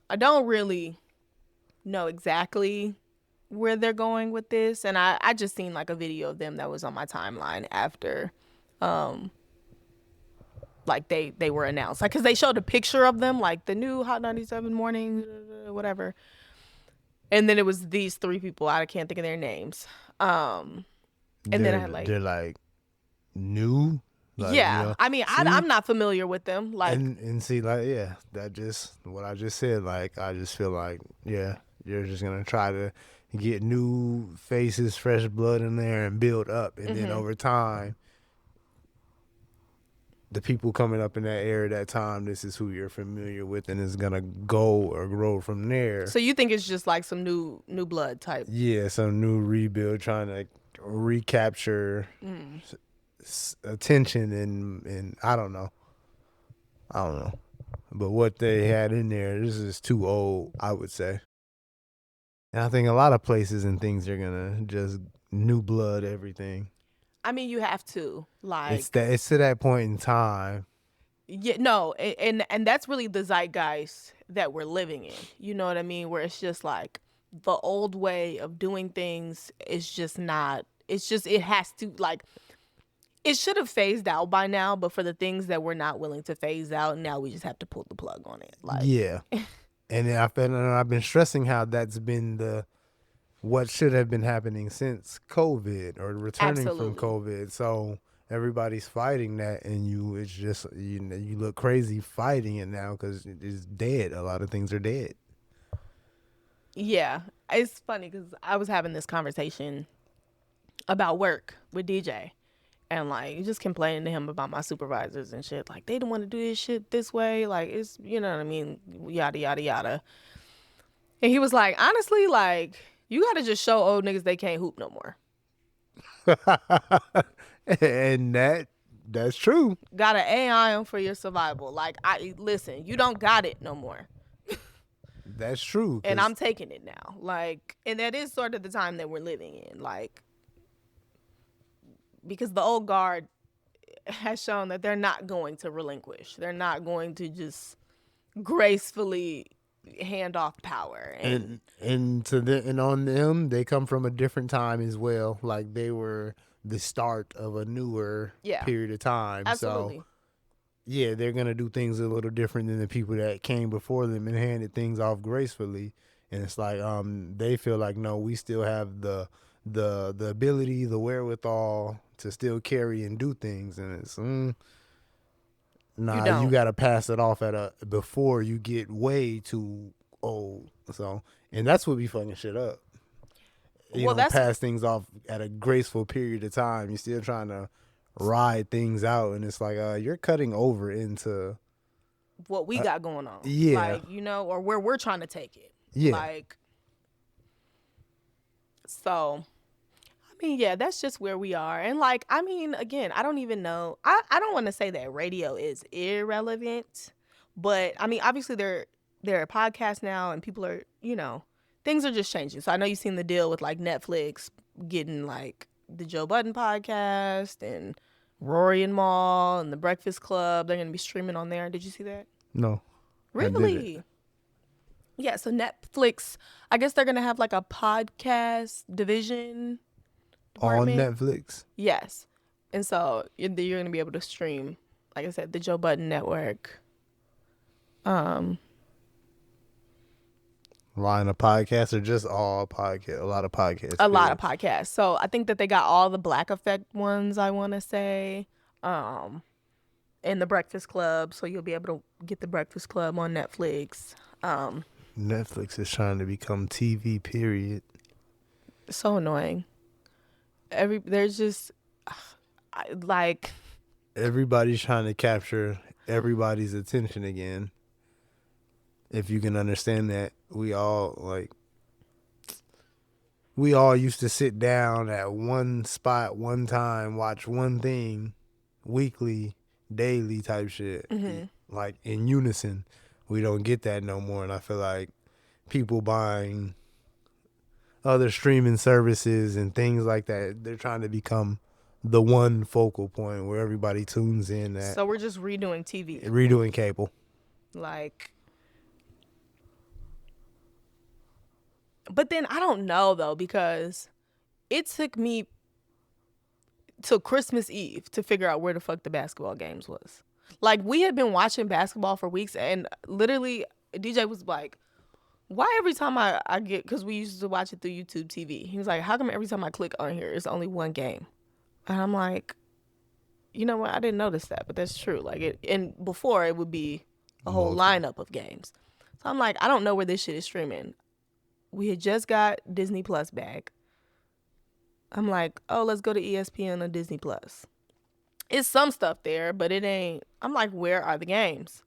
I don't really know exactly where they're going with this, and I just seen like a video of them that was on my timeline after like they were announced, like because they showed a picture of them, like the new Hot 97 morning whatever, and then it was these three people. I can't think of their names. And then I had like, they're like new. Like, yeah, you know, I mean, I'm not familiar with them. Like, and see, like, yeah, that just what I just said. Like, I just feel like, yeah, you're just gonna try to get new faces, fresh blood in there, and build up, and then over time, the people coming up in that area that time, this is who you're familiar with, and it's gonna go or grow from there. So you think it's just like some new blood type? Yeah, some new rebuild, trying to recapture attention and I don't know, but what they had in there, this is too old, I would say. And I think a lot of places and things are gonna just new blood everything. I mean, you have to, like, It's to that point in time. Yeah, no, and that's really the zeitgeist that we're living in. You know what I mean? Where it's just like the old way of doing things is just not. It's just it has to, like, it should have phased out by now. But for the things that we're not willing to phase out, now we just have to pull the plug on it. Like, Yeah, and I've been stressing how that's been what should have been happening since COVID or returning from COVID. So everybody's fighting that, and it's just you look crazy fighting it now because it's dead. A lot of things are dead. Yeah, it's funny because I was having this conversation about work with DJ, and like just complaining to him about my supervisors and shit. Like, they don't want to do this shit this way. Like, it's, you know what I mean, yada yada yada. And he was like, honestly, like, you gotta just show old niggas they can't hoop no more. And that's true. Gotta AI them for your survival. Like, listen, you don't got it no more. That's true. And I'm taking it now. Like, and that is sort of the time that we're living in. Like, because the old guard has shown that they're not going to relinquish. They're not going to just gracefully hand off power. And on them, they come from a different time as well. Like, they were the start of a newer period of time. Absolutely. So yeah, they're gonna do things a little different than the people that came before them and handed things off gracefully. And it's like they feel like, no, we still have the ability, the wherewithal to still carry and do things. And it's nah, you gotta pass it off before you get way too old. So, and that's what be fucking shit up. You know, pass things off at a graceful period of time. You're still trying to ride things out, and it's like you're cutting over into what we got going on. Yeah, like, you know, or where we're trying to take it. Yeah, like, so. I mean, yeah, that's just where we are. And like, I mean, again, I don't even know. I don't want to say that radio is irrelevant, but I mean, obviously there are podcasts now, and people are, you know, things are just changing. So I know you've seen the deal with like Netflix getting like the Joe Budden podcast and Rory and Maul and the Breakfast Club. They're going to be streaming on there. Did you see that? No. Really? Yeah. So Netflix, I guess they're going to have like a podcast division department. On Netflix? Yes. And so you're going to be able to stream, like I said, the Joe Budden network. Line of podcasts or just all podcast? A lot of podcasts. A lot of podcasts. So I think that they got all the Black Effect ones, I want to say, and the Breakfast Club. So you'll be able to get the Breakfast Club on Netflix. Netflix is trying to become TV, period. So annoying. There's just like everybody's trying to capture everybody's attention again. If you can understand that, we all used to sit down at one spot, one time, watch one thing, weekly, daily type shit, like in unison. We don't get that no more, and I feel like people buying other streaming services and things like that, they're trying to become the one focal point where everybody tunes in at. So we're just redoing TV. Redoing cable. Like, but then I don't know though, because it took me till Christmas Eve to figure out where the fuck the basketball games was. Like, we had been watching basketball for weeks, and literally DJ was like, why every time I get, because we used to watch it through YouTube TV. He was like, how come every time I click on here, it's only one game? And I'm like, you know what? I didn't notice that, but that's true. Like, and before it would be a whole lineup of games. So I'm like, I don't know where this shit is streaming. We had just got Disney Plus back. I'm like, oh, let's go to ESPN or Disney Plus. It's some stuff there, but it ain't. I'm like, where are the games?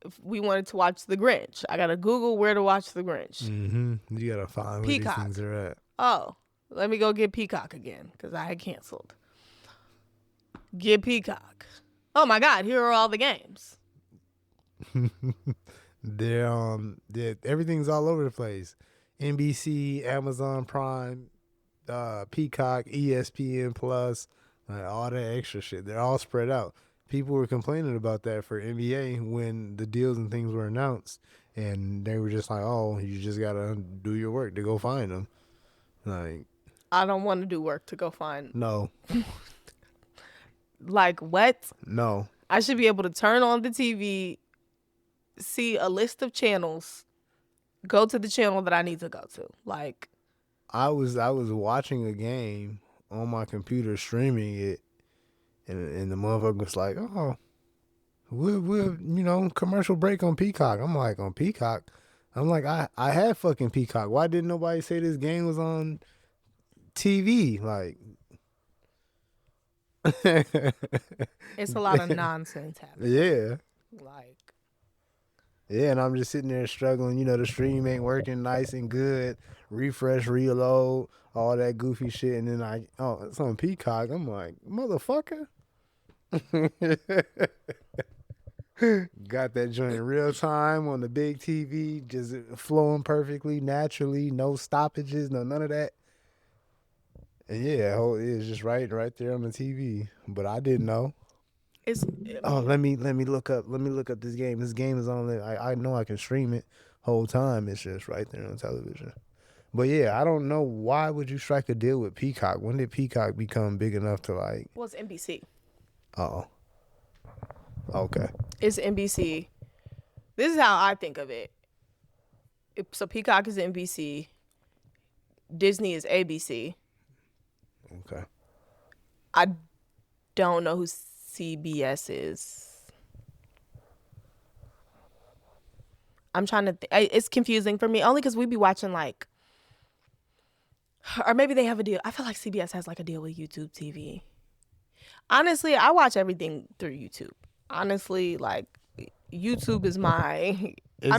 If we wanted to watch The Grinch, I gotta Google where to watch The Grinch. Mm-hmm. You gotta find where Peacock. these things are at. Oh, let me go get Peacock again because I had canceled. Get Peacock. Oh my God, here are all the games. They're everything's all over the place. NBC, Amazon Prime, Peacock, ESPN Plus, all that extra shit. They're all spread out. People were complaining about that for NBA when the deals and things were announced, and they were just like, "Oh, you just gotta do your work to go find them." Like, I don't want to do work to go find. No. Like, what? No. I should be able to turn on the TV, see a list of channels, go to the channel that I need to go to. Like, I was watching a game on my computer, streaming it, and the motherfucker was like, "Oh, we'll commercial break on Peacock." I'm like, on Peacock? I'm like, I had fucking Peacock. Why didn't nobody say this game was on TV? Like, it's a lot of nonsense happening. Yeah. Like, yeah, and I'm just sitting there struggling. The stream ain't working nice and good. Refresh, reload, all that goofy shit. And then it's on Peacock. I'm like, motherfucker. Got that joint in real time on the big TV, just flowing perfectly, naturally, no stoppages, none of that. And yeah, it's just right there on the TV. But I didn't know. Let me look up this game. This game is on there. I know I can stream it whole time. It's just right there on television. But yeah, I don't know, why would you strike a deal with Peacock? When did Peacock become big enough to like? Well, it's NBC. Oh. Okay. It's NBC. This is how I think of it. So Peacock is NBC. Disney is ABC. Okay. I don't know who CBS is. I'm trying to it's confusing for me only because we be watching like, or maybe they have a deal. I feel like CBS has like a deal with YouTube TV. Honestly, I watch everything through YouTube. Honestly, like, YouTube is my. I have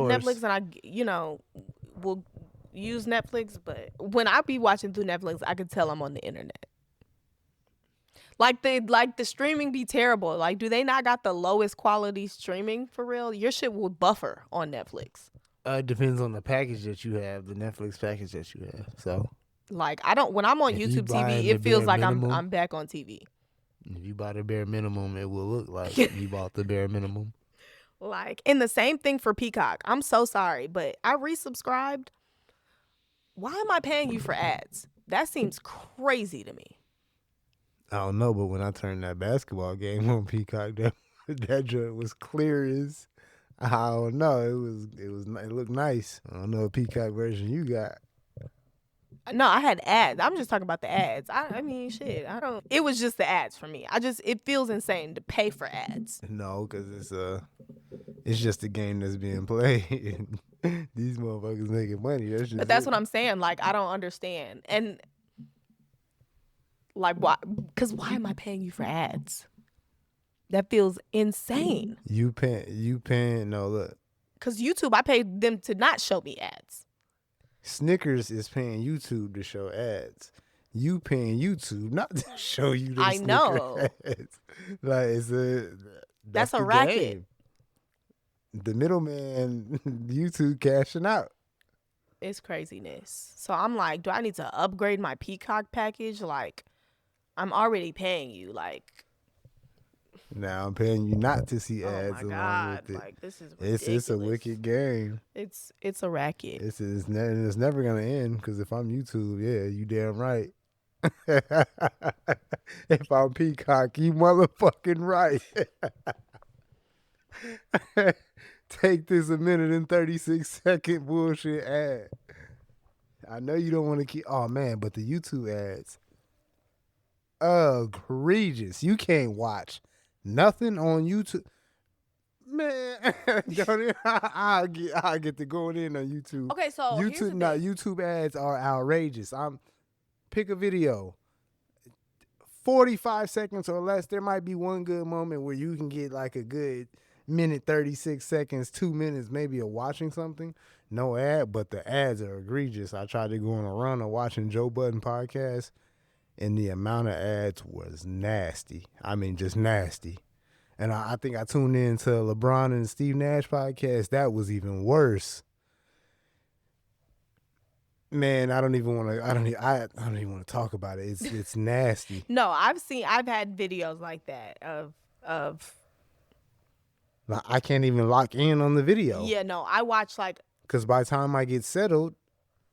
Netflix and I will use Netflix, but when I be watching through Netflix, I can tell I'm on the internet. Like the streaming be terrible. Like, do they not got the lowest quality streaming for real? Your shit will buffer on Netflix. It depends on the package that you have, the Netflix package that you have. So, like, when I'm on YouTube TV, it feels like I'm back on TV. If you buy the bare minimum, it will look like you bought the bare minimum. Like, and the same thing for Peacock. I'm so sorry, but I resubscribed. Why am I paying you for ads? That seems crazy to me. I don't know, but when I turned that basketball game on Peacock, that joint was clear as I don't know. It looked nice. I don't know what Peacock version you got. No, I had ads. I'm just talking about the ads. I mean, shit. I don't. It was just the ads for me. It feels insane to pay for ads. No, because it's just a game that's being played. These motherfuckers making money. But that's what I'm saying. Like, I don't understand. And like, why? Because why am I paying you for ads? That feels insane. You paying. No, look. Because YouTube, I paid them to not show me ads. Snickers is paying YouTube to show ads. You paying YouTube not to show you the Snickers know. ads. Like that's a racket. Game. The middleman, YouTube cashing out. It's craziness. So I'm like, do I need to upgrade my Peacock package? Like, I'm already paying you. Like, now I'm paying you not to see ads. Oh my God! Like, this is ridiculous. It's a wicked game. It's a racket. It's never gonna end because if I'm YouTube, yeah, you damn right. If I'm Peacock, you motherfucking right. Take this a minute and 36-second bullshit ad. I know you don't want to keep. Oh man, but the YouTube ads, egregious. You can't watch nothing on YouTube. Man, I'll get to going in on YouTube. Okay, so YouTube ads are outrageous. Pick a video, 45 seconds or less. There might be one good moment where you can get like a good minute, 36 seconds, 2 minutes maybe of watching something. No ad, but the ads are egregious. I tried to go on a run of watching Joe Budden podcast, and the amount of ads was nasty. I mean, just nasty. And I think I tuned in to LeBron and Steve Nash podcast. That was even worse. Man, I don't even want to talk about it. It's nasty. No, I've had videos like that of. I can't even lock in on the video. Yeah, no, I watch like. Because by the time I get settled,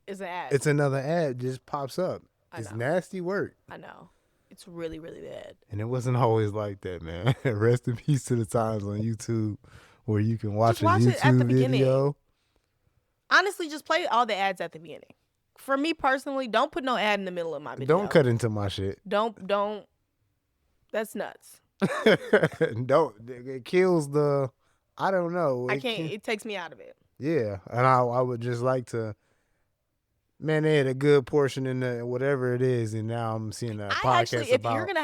it's an ad. It's another ad just pops up. It's nasty work. I know. It's really, really bad. And it wasn't always like that, man. Rest in peace to the times on YouTube where you can watch a YouTube video. Honestly, just play all the ads at the beginning. For me personally, don't put no ad in the middle of my video. Don't cut into my shit. Don't. That's nuts. Don't. It kills the. I don't know. I can't. It takes me out of it. Yeah, and I would just like to. Man, they had a good portion in the whatever it is, and now I'm seeing a podcast if you're gonna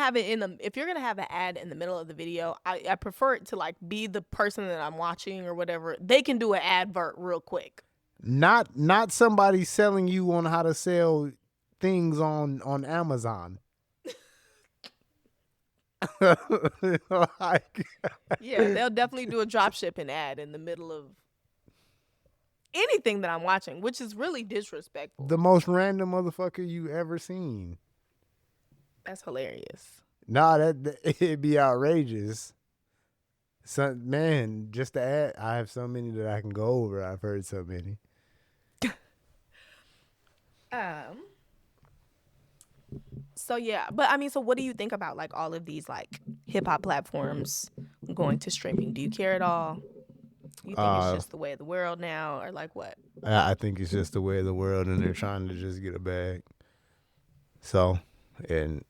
have an ad in the middle of the video, I prefer it to like be the person that I'm watching or whatever. They can do an advert real quick. Not somebody selling you on how to sell things on Amazon. Yeah, they'll definitely do a drop shipping ad in the middle of anything that I'm watching, which is really disrespectful. The most random motherfucker you ever seen. That's hilarious. Nah, that it'd be outrageous. Man, just the ad. I have so many that I can go over. I've heard so many. So yeah, but I mean, so what do you think about like all of these like hip hop platforms going to streaming? Do you care at all? You think it's just the way of the world now, or like what? I think it's just the way of the world, and they're trying to just get a bag. So, and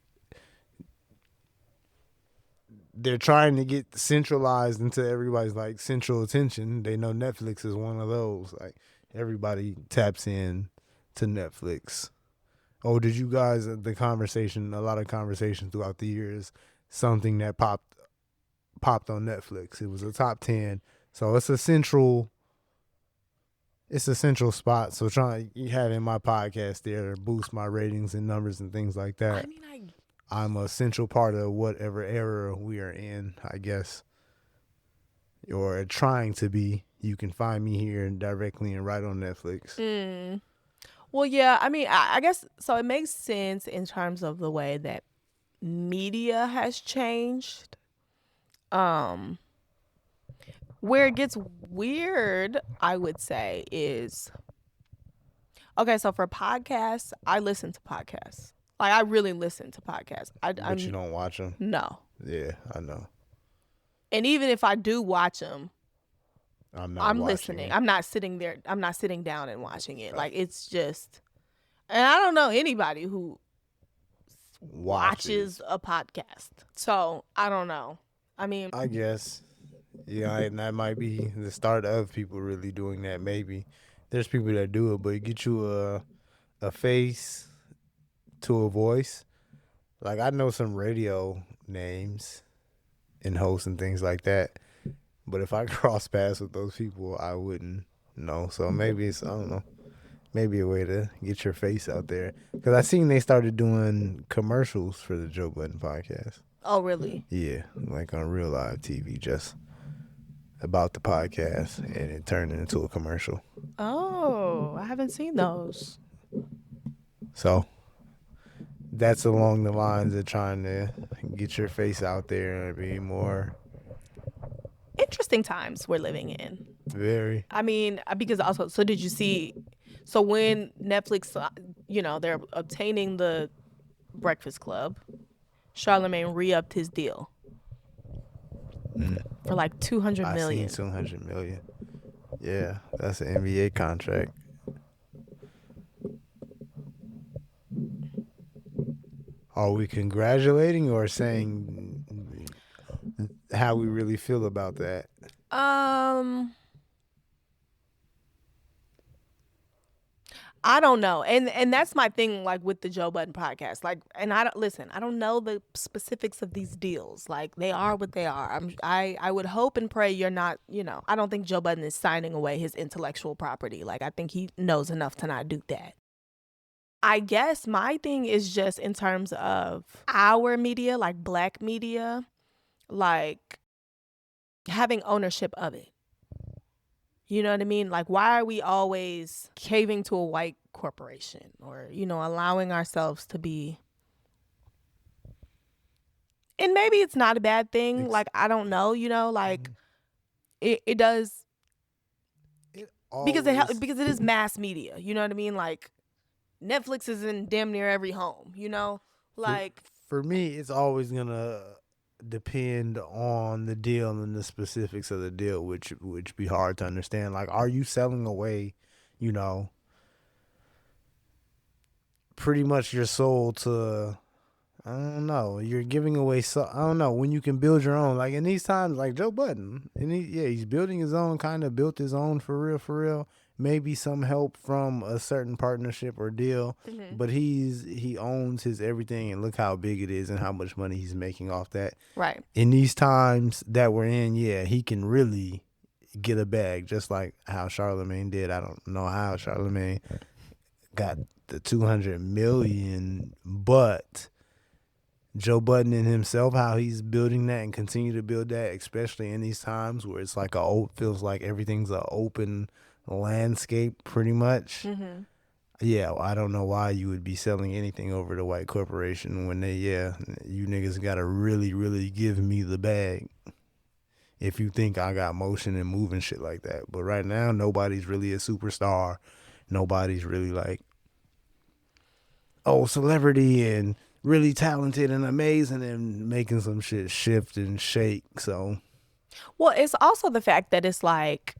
they're trying to get centralized into everybody's like central attention. They know Netflix is one of those. Like everybody taps in to Netflix. Oh, did you guys, a lot of conversation throughout the years, something that popped on Netflix. It was a top 10. So it's a central spot. So having my podcast there to boost my ratings and numbers and things like that. I mean, I'm a central part of whatever era we are in, I guess, or trying to be. You can find me here directly and right on Netflix. Well, yeah, I mean, I guess, so it makes sense in terms of the way that media has changed. Where it gets weird, I would say, is, okay, so for podcasts, I listen to podcasts. Like, I really listen to podcasts. But you don't watch them? No. Yeah, I know. And even if I do watch them, I'm listening. I'm not sitting there. I'm not sitting down and watching it. Like, it's just, and I don't know anybody who watches a podcast. So I don't know. I mean, I guess, yeah, and that might be the start of people really doing that. Maybe there's people that do it, but get you a face to a voice. Like, I know some radio names and hosts and things like that, but if I cross paths with those people, I wouldn't know. So maybe it's, I don't know, maybe a way to get your face out there. Because I seen they started doing commercials for the Joe Budden podcast. oh, really? Yeah, like on real live TV, just about the podcast, and it turned into a commercial. Oh, I haven't seen those. So that's along the lines of trying to get your face out there and be more. Interesting times we're living in. Very. I mean, because also, so did you see, so when Netflix, they're obtaining the Breakfast Club, Charlemagne re-upped his deal for like $200 million. I seen $200 million. Yeah, that's an NBA contract. Are we congratulating or saying how we really feel about that? I don't know. And that's my thing, like, with the Joe Budden podcast. Like, and I don't know the specifics of these deals. Like, they are what they are. I would hope and pray you're not, I don't think Joe Budden is signing away his intellectual property. Like, I think he knows enough to not do that. I guess my thing is just in terms of our media, like Black media, like having ownership of it. You know what I mean? Like, why are we always caving to a white corporation or, allowing ourselves to be? And maybe it's not a bad thing. Like, I don't know, like it does. Because it is mass media. You know what I mean? Like, Netflix is in damn near every home, like. For me, it's always going to depend on the deal and the specifics of the deal, which be hard to understand. Like, are you selling away, pretty much your soul to, I don't know, you're giving away, so I don't know, when you can build your own. Like, in these times, like Joe Budden, and he's building his own, kind of built his own for real. Maybe some help from a certain partnership or deal, but he owns his everything, and look how big it is and how much money he's making off that. Right. In these times that we're in, he can really get a bag, just like how Charlemagne did. I don't know how Charlemagne got the $200 million, but Joe Budden and himself, how he's building that and continue to build that, especially in these times where it's like feels like everything's an open landscape pretty much. I don't know why you would be selling anything over to white corporation when you niggas gotta really, really give me the bag if you think I got motion and moving shit like that. But right now, nobody's really a superstar. Nobody's really like, celebrity and really talented and amazing and making some shit shift and shake. So, well, it's also the fact that it's like,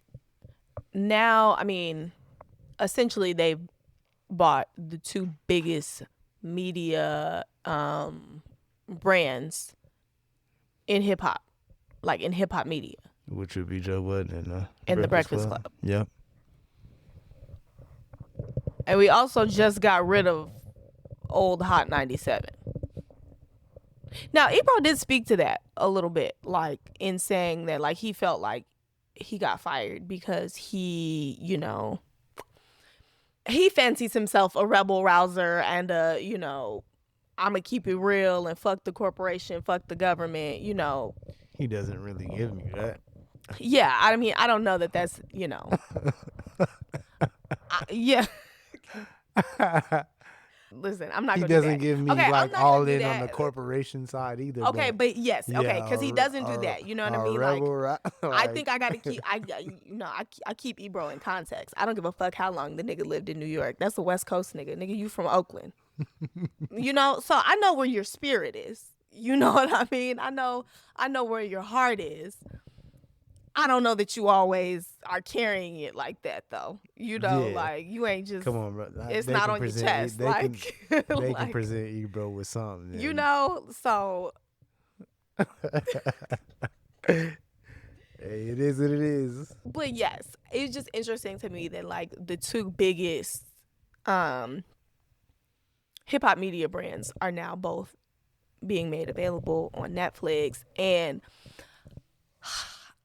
now, I mean, essentially they've bought the two biggest media brands in hip hop, like in hip hop media, which would be Joe Budden and the Breakfast Club. Yep. And we also just got rid of old Hot 97. Now, Ebro did speak to that a little bit, like in saying that, like, he felt like he got fired because he fancies himself a rebel rouser and I'ma keep it real and fuck the corporation, fuck the government, He doesn't really give me that. Yeah, I mean, I don't know that that's, yeah. Listen, I'm not going to do that. He doesn't give me all in on the corporation side either. Okay, but yes, okay, because he doesn't do that. You know what I mean? I think I got to keep, I keep Ebro in context. I don't give a fuck how long the nigga lived in New York. That's a West Coast nigga. Nigga, you from Oakland. So I know where your spirit is. You know what I mean? I know where your heart is. I don't know that you always are carrying it like that, though. You know, Yeah. like you ain't just. Come on, bro. It's They not can on your present chest, they can like they can like present Ebro with something. you know. So Hey, it is what it is. but yes, it's just interesting to me that like the two biggest hip hop media brands are now both being made available on Netflix, and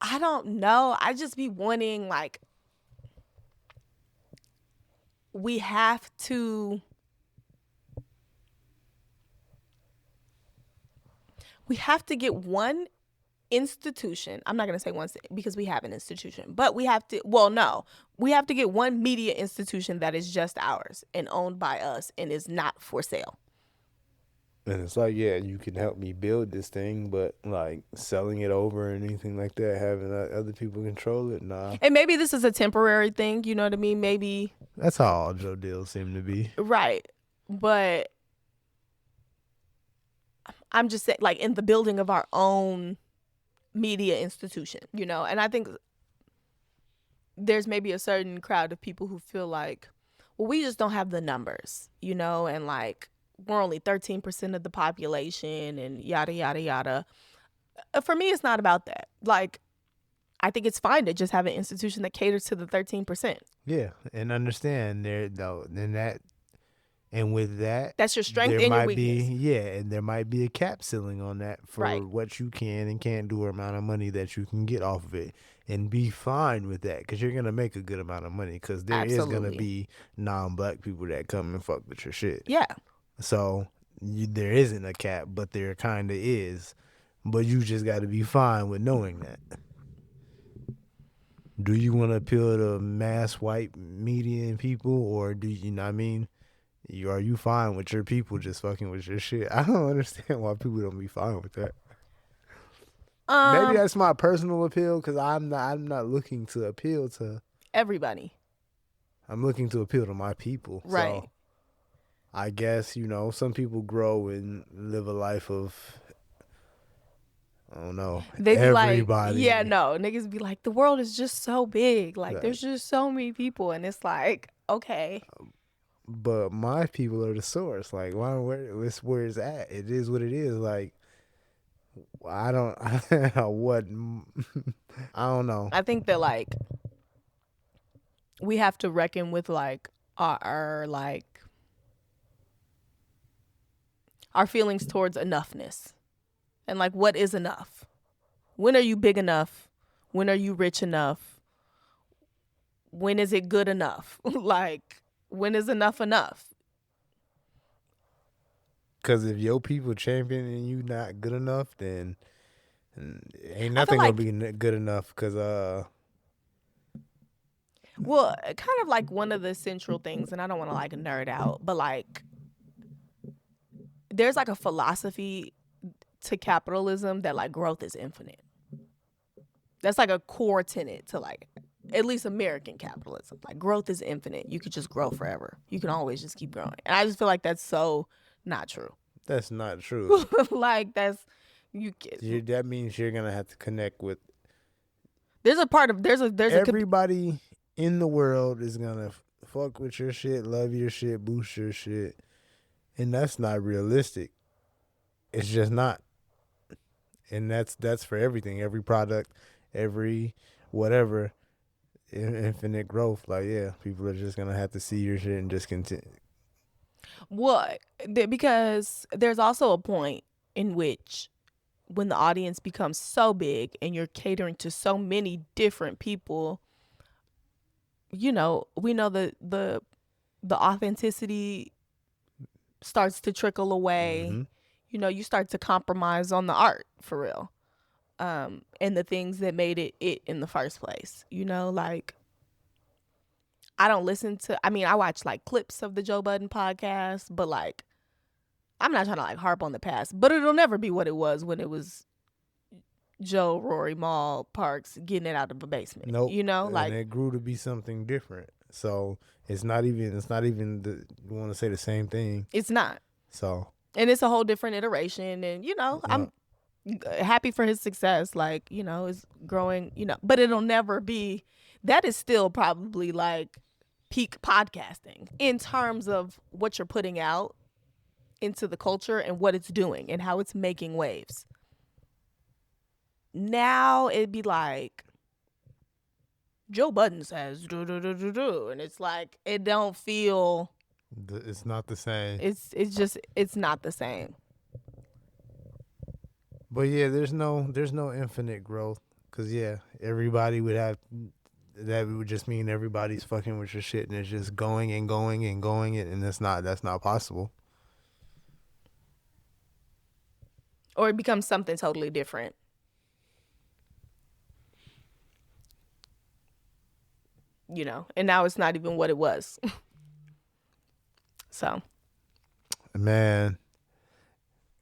I don't know. I just be wanting like we have to get one institution. I'm not going to say one because we have an institution, but we have to, well, no, we have to get one media institution that is just ours and owned by us and is not for sale. And it's like, yeah, you can help me build this thing, but like selling it over or anything like that, having other people control it, nah. And maybe this is a temporary thing, you know what I mean? Maybe. That's how all Joe deals seem to be. Right. But I'm just saying, like, in the building of our own media institution, you know? And I think there's maybe a certain crowd of people who feel like, well, we just don't have the numbers, you know? And, like, we're only 13% of the population and yada, yada, yada. For me, it's not about that. Like, I think it's fine to just have an institution that caters to the 13%. Yeah, and understand there though, then that, and with that, that's your strength there and your might weakness. And there might be a cap ceiling on that for what you can and can't do, or amount of money that you can get off of it, and be fine with that because you're gonna make a good amount of money because there is gonna be non-black people that come and fuck with your shit. Yeah. So there isn't a cap, but there kind of is. But you just got to be fine with knowing that. Do you want to appeal to mass white median people, or do you know what I mean? Are you fine with your people just fucking with your shit? I don't understand why people don't be fine with that. Maybe that's my personal appeal because I'm not looking to appeal to everybody. I'm looking to appeal to my people. Right. So I guess, you know, some people grow and live a life of, I don't know, they be everybody. Like, yeah, no, niggas be like, the world is just so big. Like, there's just so many people. And it's like, okay. But my people are the source. Like, where it's at. It is what it is. Like, I don't know. I think that, like, we have to reckon with, like, our feelings towards enoughness. And, like, what is enough? When are you big enough? When are you rich enough? When is it good enough? Like, when is enough enough? Because if your people champion and you not good enough, then ain't nothing going to be good enough because... Well, kind of like one of the central things, and I don't want to, like, nerd out, but, like, there's, like, a philosophy to capitalism that, like, growth is infinite. That's, like, a core tenet to, like, at least American capitalism. Like, growth is infinite. You could just grow forever. You can always just keep growing. And I just feel like that's so not true. That's not true. Like, that means you're going to have to connect with... There's everybody in the world is going to fuck with your shit, love your shit, boost your shit. And that's not realistic. It's just not. And that's for everything. Every product, every whatever, infinite growth. Like, yeah, people are just going to have to see your shit and just continue. Well, because there's also a point in which when the audience becomes so big and you're catering to so many different people, you know, we know that the authenticity starts to trickle away. Mm-hmm. You know, you start to compromise on the art for real. And the things that made it in the first place. You know, like, I don't listen to, I mean, I watch, like, clips of the Joe Budden podcast, but, like, I'm not trying to, like, harp on the past, but it'll never be what it was when it was Joe, Rory, Mal, Parks getting it out of a basement. Nope. You know, like, and it grew to be something different. So it's not even you want to say the same thing. It's not. So. And it's a whole different iteration. And, you know, happy for his success. Like, you know, is growing, you know, but it'll never be, that is still probably like peak podcasting in terms of what you're putting out into the culture and what it's doing and how it's making waves. Now it'd be like Joe Budden says do do do do do, and it's like it don't feel. It's not the same. It's not the same. But yeah, there's no infinite growth, cause yeah, everybody would have. That would just mean everybody's fucking with your shit, and it's just going and going and going, and that's not possible. Or it becomes something totally different. You know, and now it's not even what it was. So. Man,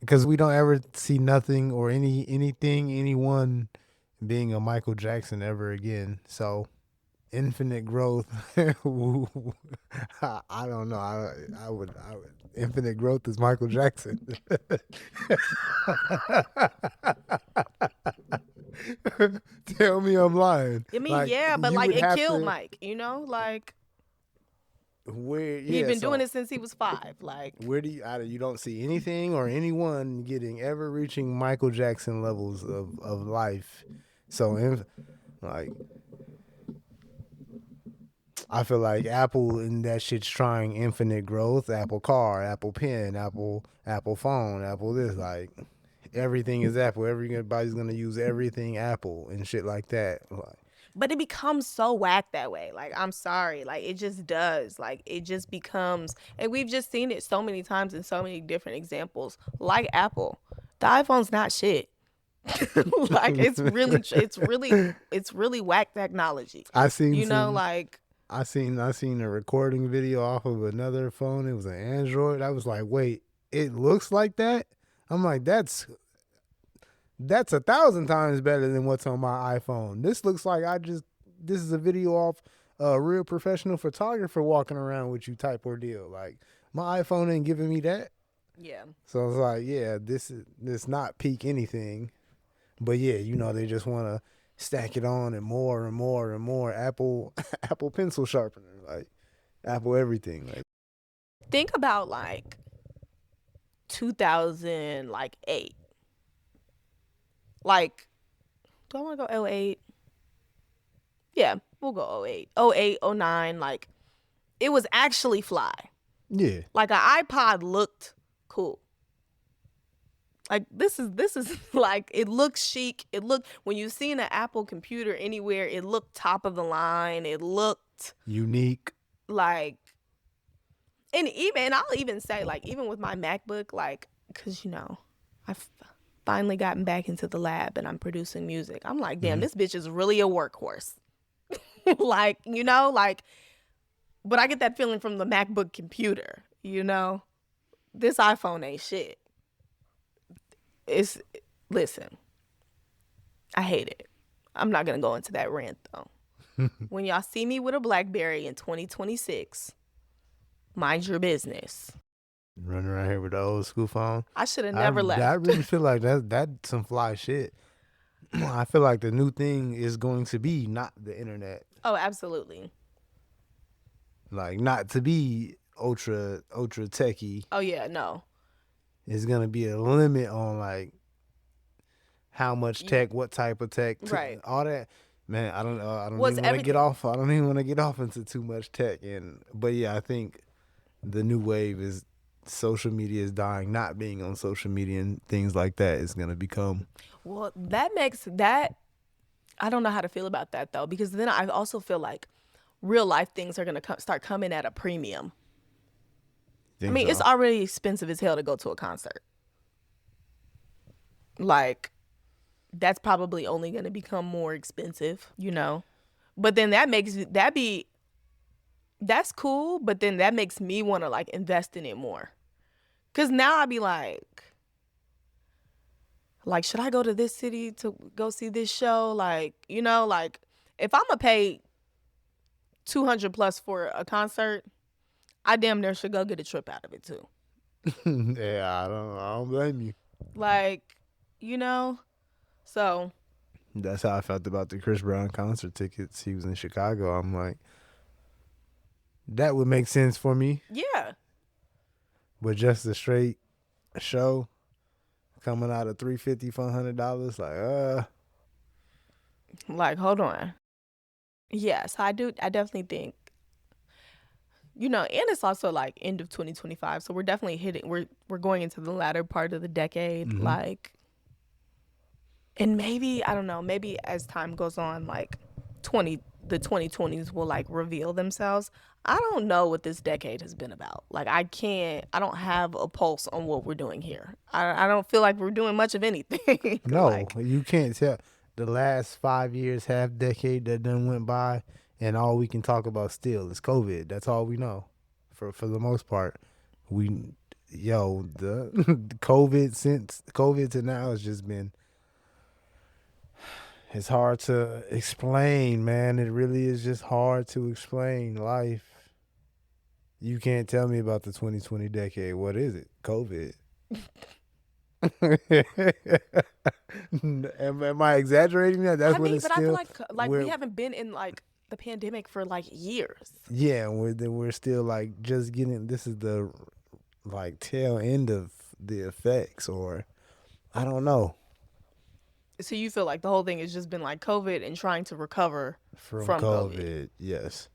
because we don't ever see nothing or anyone being a Michael Jackson ever again. So infinite growth. I don't know. I would infinite growth is Michael Jackson. Tell me I'm lying. I mean, like, yeah, but like it killed Mike, you know, like he's been doing it since he was 5. Like, where do you don't see anything or anyone ever reaching Michael Jackson levels of life. So like, I feel like Apple and that shit's trying infinite growth. Apple Car, Apple Pen, Apple Phone, Apple this. Like, everything is Apple. Everybody's gonna use everything Apple and shit like that. Like, but it becomes so whack that way. Like, I'm sorry. Like, it just does. Like, it just becomes, and we've just seen it so many times in so many different examples. Like Apple, the iPhone's not shit. Like, it's really whack technology. I seen a recording video off of another phone. It was an Android. I was like, wait, it looks like that? I'm like, that's 1,000 times better than what's on my iPhone. This looks like this is a video off a real professional photographer walking around with you type ordeal. Like, my iPhone ain't giving me that. Yeah. So I was like, yeah, this not peak anything. But yeah, you know, they just want to stack it on and more and more and more. Apple pencil sharpener, like Apple everything. Like, think about like 2008. Like, do I want to go 08? Yeah, we'll go 08. 08, 09, like, it was actually fly. Yeah. Like, an iPod looked cool. Like, this is like, it looks chic. It looked, when you seen an Apple computer anywhere, it looked top of the line. It looked unique. Like, and I'll even say, like, even with my MacBook, like, because, you know, I've finally gotten back into the lab and I'm producing music. I'm like, damn, this bitch is really a workhorse. Like, you know, like, but I get that feeling from the MacBook computer, you know? This iPhone ain't shit. Listen, I hate it. I'm not going to go into that rant, though. When y'all see me with a BlackBerry in 2026, mind your business. Running around here with the old school phone. I should have never left. I really feel like that's some fly shit. I feel like the new thing is going to be not the internet. Oh, absolutely. Like, not to be ultra techie. Oh, yeah, no. It's going to be a limit on, like, how much tech, what type of tech, right? All that. Man, I don't even want to get off. I don't even want to get off into too much tech. But yeah, I think the new wave is social media is dying. Not being on social media and things like that is going to become. Well, that makes that. I don't know how to feel about that though, because then I also feel like real life things are going to start coming at a premium. I mean, it's already expensive as hell to go to a concert. Like, that's probably only going to become more expensive, you know? But then that's cool, but then that makes me want to, like, invest in it more. Because now I'd be like, should I go to this city to go see this show? Like, you know, like, if I'm going to pay $200 plus for a concert, I damn near should go get a trip out of it too. Yeah, I don't blame you. Like, you know? So, That's how I felt about the Chris Brown concert tickets. He was in Chicago. I'm like, that would make sense for me. yeah. But just a straight show coming out of $350, $400, Like, hold on. Yes, I do. I definitely think, and it's also like end of 2025. So we're definitely we're going into the latter part of the decade. Mhm. Like, and maybe, I don't know, maybe as time goes on, like the 2020s will like reveal themselves. I don't know what this decade has been about. Like, I don't have a pulse on what we're doing here. I don't feel like we're doing much of anything. no, Like, you can't tell. The last 5 years, half decade that done went by, and all we can talk about still is COVID. That's all we know, for the most part. The COVID, since COVID to now, has just been. It's hard to explain, man. It really is just hard to explain life. You can't tell me about the 2020 decade. What is it? COVID. am I exaggerating that? That's I what mean, it's but I feel still. like we We're, haven't been in like the pandemic for like years. yeah, we're still like just getting. This is the like tail end of the effects, or I don't know, So you feel like the whole thing has just been like COVID and trying to recover from from COVID. COVID. Yes,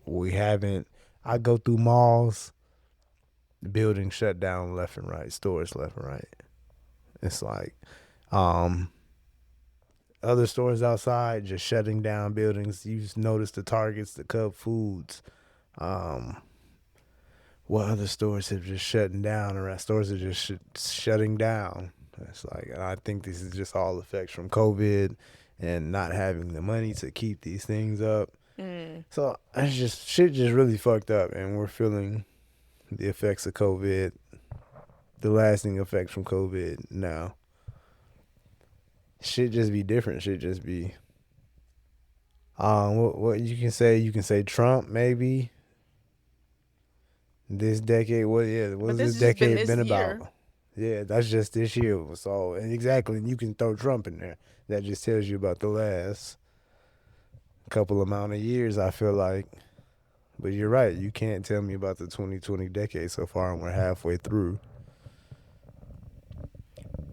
we haven't. I go through malls, buildings shut down left and right, stores left and right. It's like, other stores outside just shutting down buildings. You just notice the Targets, the Cub Foods. What other stores have just shutting down? Or stores are just shutting down. It's like, I think this is just all effects from COVID and not having the money to keep these things up. So it's just shit just really fucked up, and we're feeling the effects of COVID, the lasting effects from COVID now. Shit just be different. Shit just be. What you can say? You can say Trump maybe. This decade, what's This this has just been decade this been year. about? Yeah, that's just this year. So, and exactly, and you can throw Trump in there. That just tells you about the last couple amount of years, I feel like. But you're right. You can't tell me about the 2020 decade so far, and we're halfway through.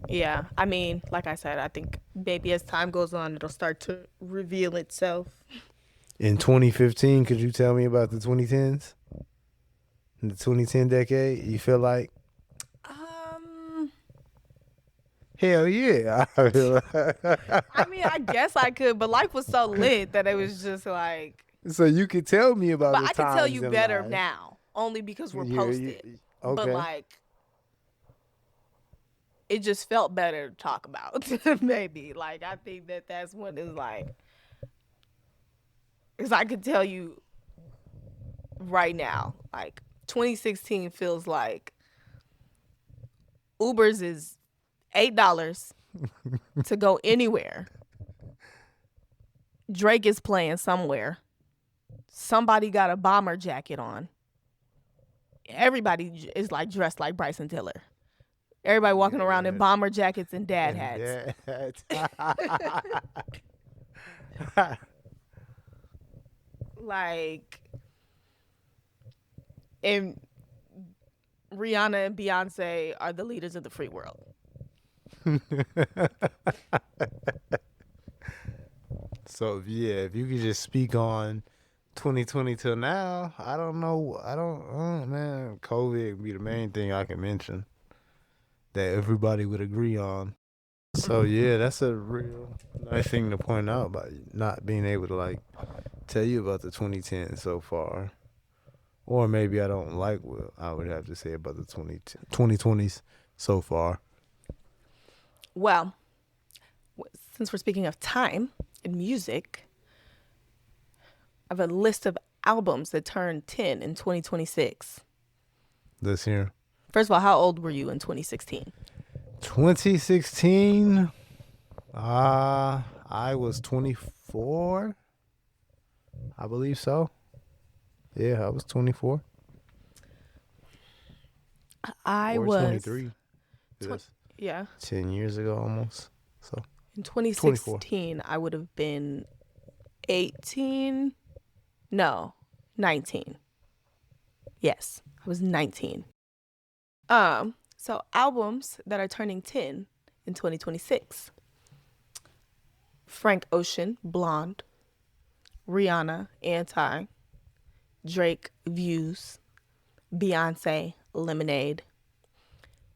Yeah, I mean, like I said, I think maybe as time goes on, it'll start to reveal itself. In 2015, could you tell me about the 2010s? The 2010 decade? You feel like? Um, Hell yeah. I mean, I guess I could, but life was so lit that it was just like. So you could tell me about But the I can tell times you in better life. now, only because we're You- posted. But okay. like, it just felt better to talk about. Maybe like I think that's what it's like. Because I could tell you right now, like 2016 feels like Uber's is $8 to go anywhere. Drake is playing somewhere. Somebody got a bomber jacket on. Everybody is like dressed like Bryson Tiller. Everybody walking around in bomber jackets and dad hats. Like, and Rihanna and Beyonce are the leaders of the free world. So yeah, if you could just speak on 2020 till now, I don't know. Man, COVID would be the main thing I can mention that everybody would agree on. So yeah, that's a real nice thing to point out about not being able to like tell you about the 2010 so far. Or maybe I don't like what I would have to say about the 2020s so far. Well, since we're speaking of time and music, I have a list of albums that turned 10 in 2026. This year. First of all, how old were you in 2016? 2016, I was 24. I believe so. Yeah, I was 24. I or was 23. Yeah. 10 years ago almost. So In 24. 2016, I would have been 18. No, 19. Yes, I was 19. So albums that are turning 10 in 2026. Frank Ocean, Blonde. Rihanna, Anti. Drake, Views. Beyonce, Lemonade.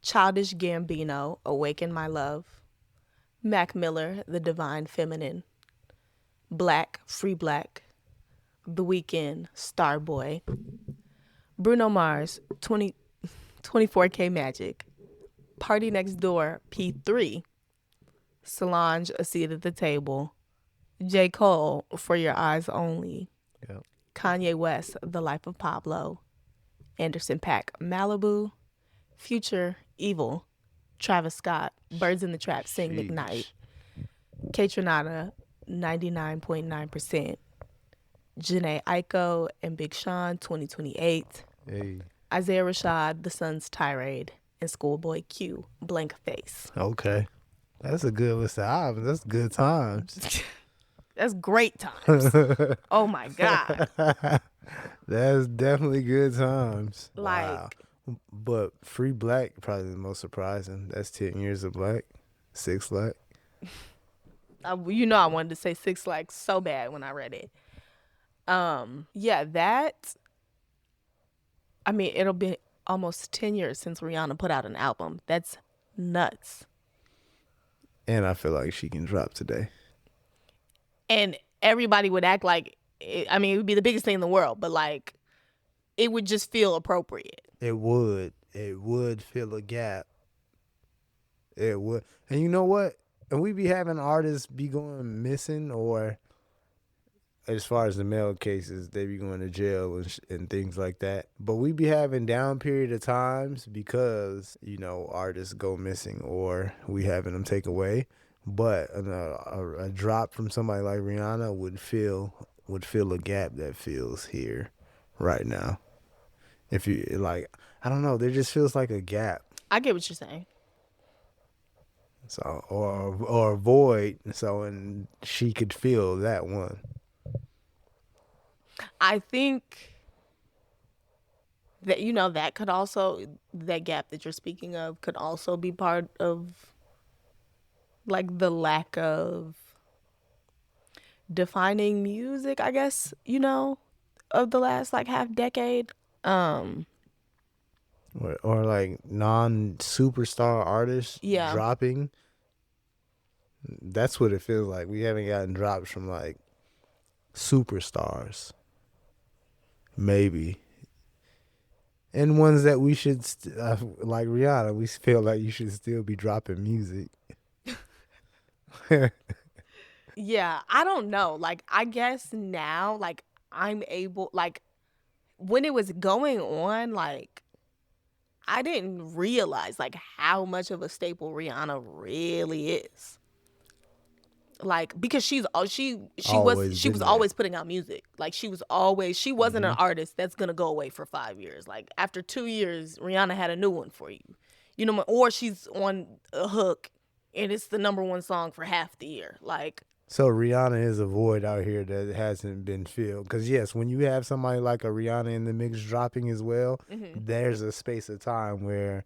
Childish Gambino, Awaken My Love. Mac Miller, The Divine Feminine. Black, Free Black. The Weeknd, Starboy. Bruno Mars, 24K Magic. Party Next Door, P3. Solange, A Seat at the Table. J. Cole, For Your Eyes Only. Yep. Kanye West, The Life of Pablo. Anderson .Paak, Malibu. Future, Evil. Travis Scott, Birds in the Trap, Sing Sheesh. McKnight. Kaytranada, 99.9%. Jhené Aiko and Big Sean, 2028. Hey. Isaiah Rashad, The Sun's Tirade. And Schoolboy Q, Blank Face. Okay. That's a good list of albums. That's good times. That's great times. Oh my God. That's definitely good times. Like, wow. But Free Black, probably the most surprising. That's 10 years of Black. 6 Black. you know, I wanted to say 6 Flags so bad when I read it. Yeah, that, I mean, it'll be almost 10 years since Rihanna put out an album. That's nuts. And I feel like she can drop today. And everybody would act like, it would be the biggest thing in the world, but like, it would just feel appropriate. It would. It would fill a gap. It would. And you know what? And we be having artists be going missing, or as far as the male cases, they be going to jail and things like that. But we be having down period of times because, you know, artists go missing or we having them take away. But a drop from somebody like Rihanna would fill a gap that feels here right now. If you like, I don't know, there just feels like a gap. I get what you're saying. So or a void. So and she could fill that one. I think that, you know, that could also, that gap that you're speaking of could also be part of like the lack of defining music, I guess, you know, of the last like half decade. Or like non-superstar artists dropping. That's what it feels like. We haven't gotten drops from like superstars. Maybe. And ones that we should, like Rihanna, we feel like you should still be dropping music. Yeah, I don't know. Like, I guess now, like, I'm able, like, when it was going on, like, I didn't realize, like, how much of a staple Rihanna really is. Like, because she was always putting out music. Like, she wasn't an artist that's gonna go away for 5 years. Like, after 2 years, Rihanna had a new one for you. You know, or she's on a hook and it's the #1 song for half the year. Like, so Rihanna is a void out here that hasn't been filled. Because yes, when you have somebody like a Rihanna in the mix dropping as well, there's a space of time where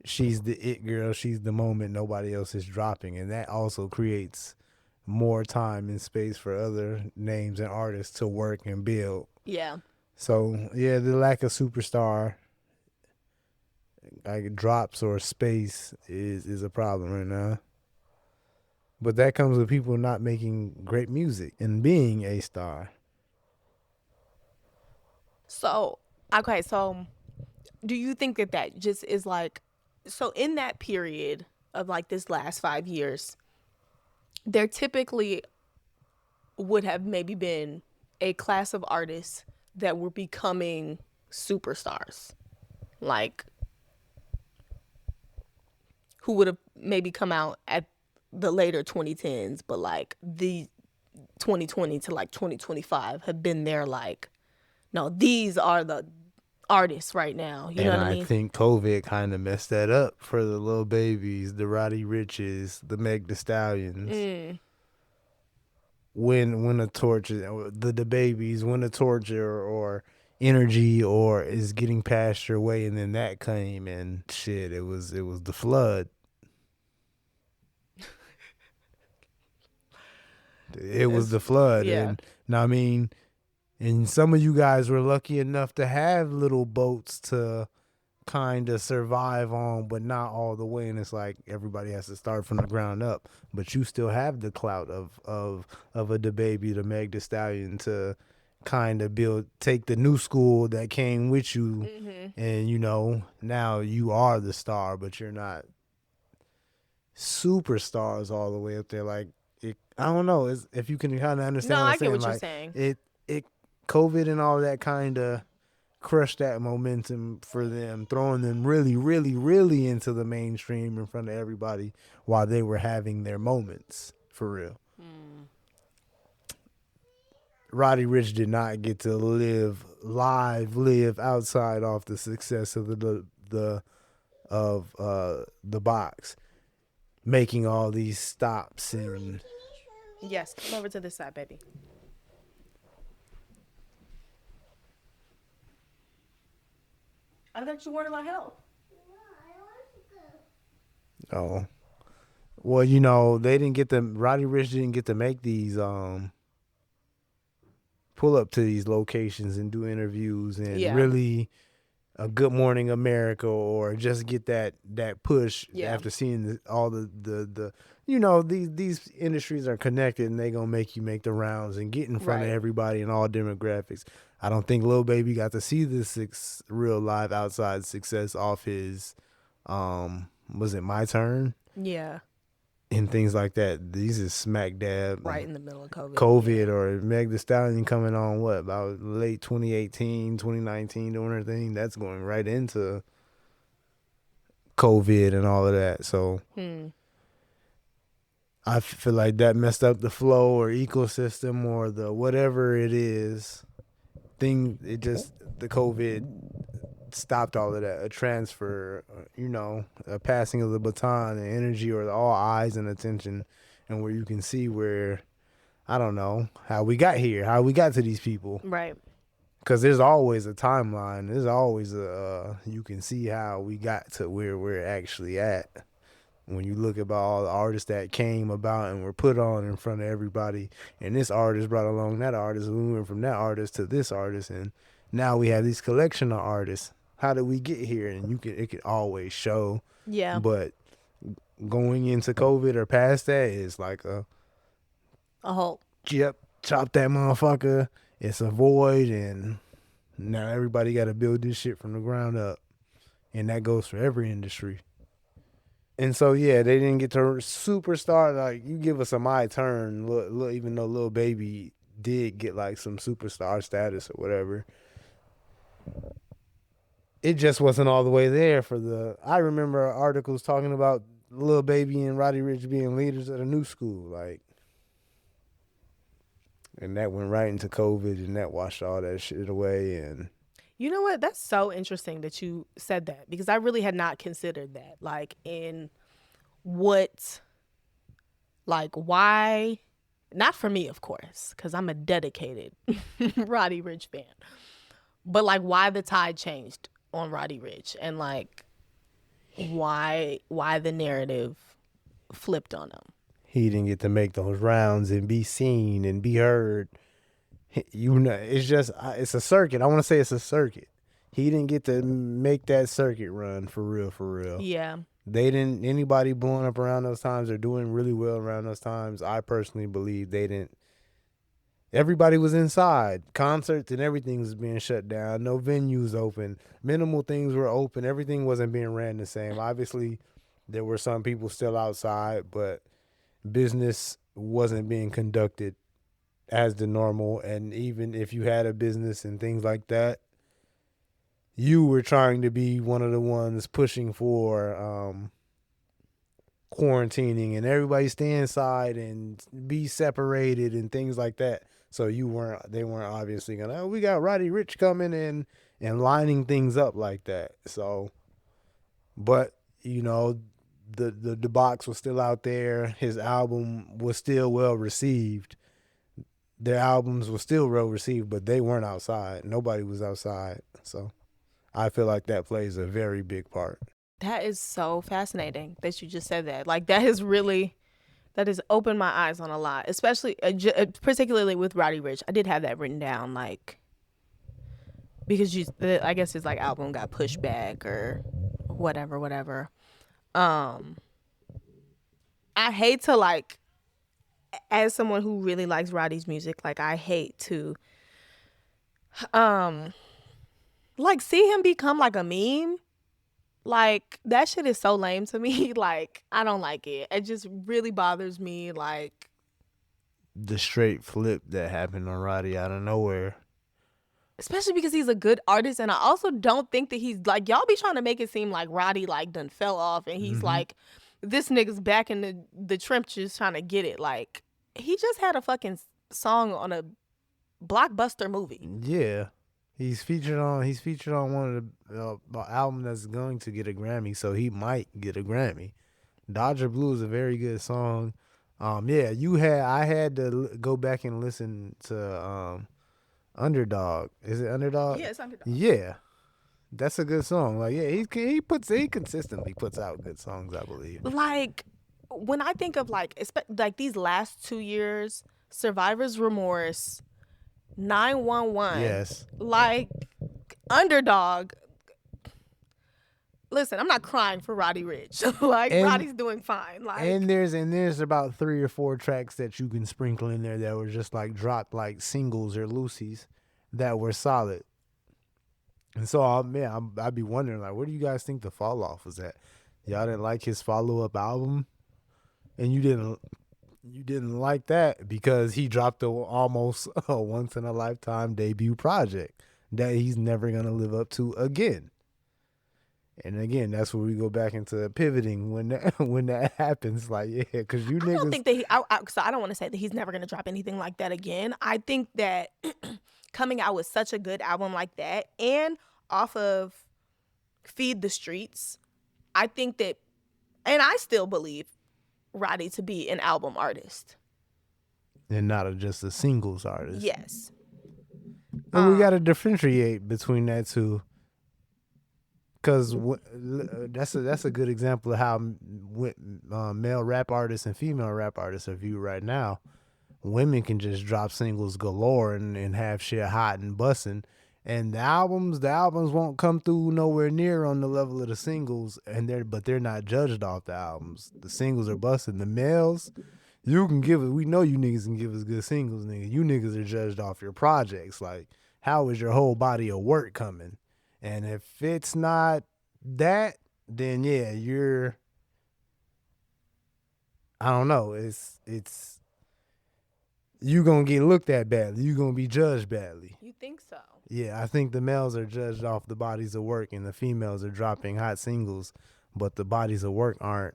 she's the it girl, she's the moment nobody else is dropping, and that also creates more time and space for other names and artists to work and build. Yeah. So yeah, the lack of superstar like drops or space is a problem right now. But that comes with people not making great music and being a star. So, okay, so do you think that just is like, so in that period of like this last 5 years, there typically would have maybe been a class of artists that were becoming superstars, like who would have maybe come out at the later 2010s, but like the 2020 to like 2025 have been there, like, no, these are the artists right now. You know what I mean? I think COVID kind of messed that up for the little babies, the Roddy Ricches, the Meg Thee Stallions. When a torture, the babies, when a torture or energy or is getting past your way, and then that came and shit. It was the flood. It was the flood, yeah. and now I mean, and some of you guys were lucky enough to have little boats to kind of survive on, but not all the way. And it's like everybody has to start from the ground up. But you still have the clout of a the baby, the Meg Thee Stallion, to kind of take the new school that came with you, and you know now you are the star, but you're not superstars all the way up there. Like I don't know if you can kind of understand. No, what I'm I get saying. what like, you're saying. It COVID and all that kind of crushed that momentum for them, throwing them really, really, really into the mainstream in front of everybody while they were having their moments for real. Roddy Ricch did not get to live outside off the success of the box, making all these stops and. Yes, come over to this side, baby. I thought you wanted my help. Oh, well, you know Roddy Ricch didn't get to make these pull up to these locations and do interviews and really a Good Morning America, or just get that push after seeing all the you know, these industries are connected, and they gonna make you make the rounds and get in front of everybody in all demographics. I don't think Lil Baby got to see this real live outside success off his was it My Turn? Yeah. And things like that. These is smack dab right in the middle of COVID or Meg Thee Stallion coming on about late 2018, 2019 doing her thing. That's going right into COVID and all of that. So I feel like that messed up the flow or ecosystem or the whatever it is thing. The COVID stopped all of that. A transfer, you know, a passing of the baton and energy, or all eyes and attention, and where you can see where, I don't know, how we got here, how we got to these people. Right. Because there's always a timeline. There's always you can see how we got to where we're actually at. When you look about all the artists that came about and were put on in front of everybody, and this artist brought along that artist, we went from that artist to this artist, and now we have this collection of artists. How did we get here? And it could always show. Yeah. But going into COVID or past that is like a halt. Yep, chop that motherfucker. It's a void, and now everybody got to build this shit from the ground up, and that goes for every industry. And so yeah, they didn't get to superstar. Like, you give us a My Turn, look, even though Lil Baby did get like some superstar status or whatever, it just wasn't all the way there for the. I remember articles talking about Lil Baby and Roddy Ricch being leaders of the new school, like, and that went right into COVID, and that washed all that shit away. And you know what? That's so interesting that you said that, because I really had not considered that. Like, in what, like, why, not for me, of course, because I'm a dedicated Roddy Ricch fan, but like, why the tide changed on Roddy Ricch, and like, why the narrative flipped on him. He didn't get to make those rounds and be seen and be heard. You know, it's a circuit. I want to say it's a circuit. He didn't get to make that circuit run for real. Yeah. Anybody blowing up around those times or doing really well around those times, I personally believe they didn't. Everybody was inside. Concerts and everything was being shut down. No venues open. Minimal things were open. Everything wasn't being ran the same. Obviously, there were some people still outside, but business wasn't being conducted as the normal. And even if you had a business and things like that, you were trying to be one of the ones pushing for quarantining and everybody stay inside and be separated and things like that. So they weren't obviously gonna, we got Roddy Ricch coming and and lining things up like that. So, but you know, the box was still out there. His album was still well received. Their albums were still well received, but they weren't outside. Nobody was outside. So I feel like that plays a very big part. That is so fascinating that you just said that. Like that has opened my eyes on a lot, especially particularly with Roddy Ricch. I did have that written down, like because I guess his like album got pushed back or whatever. I hate to like, as someone who really likes Roddy's music, like I hate to like see him become like a meme. Like that shit is so lame to me. Like I don't like it. It just really bothers me. Like The straight flip that happened on Roddy out of nowhere. especially because he's a good artist, and I also don't think that he's like, y'all be trying to make it seem like Roddy like done fell off and he's like, this nigga's back in the trenches trying to get it. Like he just had a fucking song on a blockbuster movie. Yeah. He's featured on one of the album that's going to get a Grammy, so he might get a Grammy. Dodger Blue is a very good song. I had to go back and listen to Underdog. Is it Underdog? Yeah, it's Underdog. Yeah, that's a good song. Like, yeah, he consistently puts out good songs, I believe. Like when I think of like these last 2 years, Survivor's Remorse, 911. Yes. Like Underdog. Listen, I'm not crying for Roddy Ricch. Like Roddy's doing fine. Like and there's about 3 or 4 tracks that you can sprinkle in there that were just like dropped like singles or loosies that were solid. And so I'd be wondering like, where do you guys think the fall off was at? Y'all didn't like his follow-up album, and you didn't like that because he dropped almost a once in a lifetime debut project that he's never gonna live up to again. And again, that's where we go back into pivoting when that happens. Like, yeah, because you niggas. I don't think that so I don't want to say that he's never gonna drop anything like that again. I think that coming out with such a good album like that and off of Feed the Streets, I think that, and I still believe Roddy to be an album artist and not just a singles artist. Yes. And we got to differentiate between that two, because that's a good example of how male rap artists and female rap artists are viewed right now. Women can just drop singles galore and have shit hot and busting, and the albums won't come through nowhere near on the level of the singles, but they're not judged off the albums. The singles are busting. The males, you can give it. We know you niggas can give us good singles, nigga. You niggas are judged off your projects. Like, how is your whole body of work coming? And if it's not that, then yeah, you're. I don't know. It's. You gonna get looked at badly. You gonna be judged badly. You think so? Yeah, I think the males are judged off the bodies of work, and the females are dropping hot singles, but the bodies of work aren't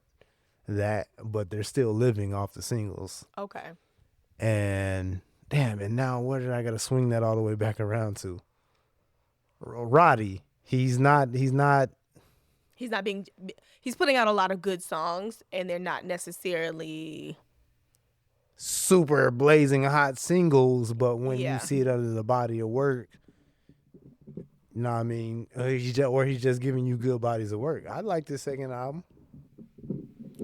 that. But they're still living off the singles. Okay. And damn, and now where did I gotta swing that all the way back around to? Roddy, he's putting out a lot of good songs, and they're not necessarily super blazing hot singles, but when you see it under the body of work, you know what I mean? He's just giving you good bodies of work. I like this second album.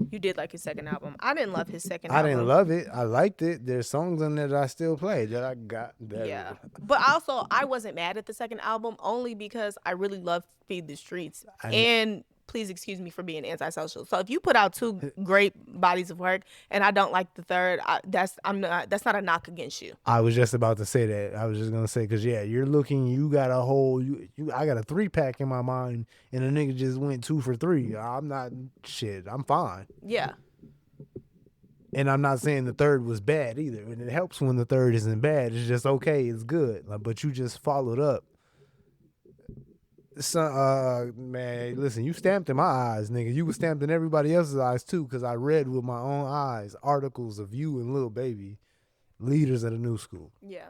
You did like his second album. I didn't love his second album. I didn't love it. I liked it. There's songs on there that I still play that I got. Yeah. But also, I wasn't mad at the second album only because I really loved Feed the Streets. And please excuse me for being antisocial. So if you put out 2 great bodies of work and I don't like the third, that's not a knock against you. I was just about to say that. I was just gonna say, because you got a whole I got a 3-pack in my mind, and a nigga just went 2 for 3. I'm fine. Yeah. And I'm not saying the third was bad either, and it helps when the third isn't bad. It's just okay, it's good. But you just followed up. Man, listen, you stamped in my eyes, nigga. You was stamped in everybody else's eyes too, because I read with my own eyes articles of you and Lil Baby, leaders of the new school. Yeah.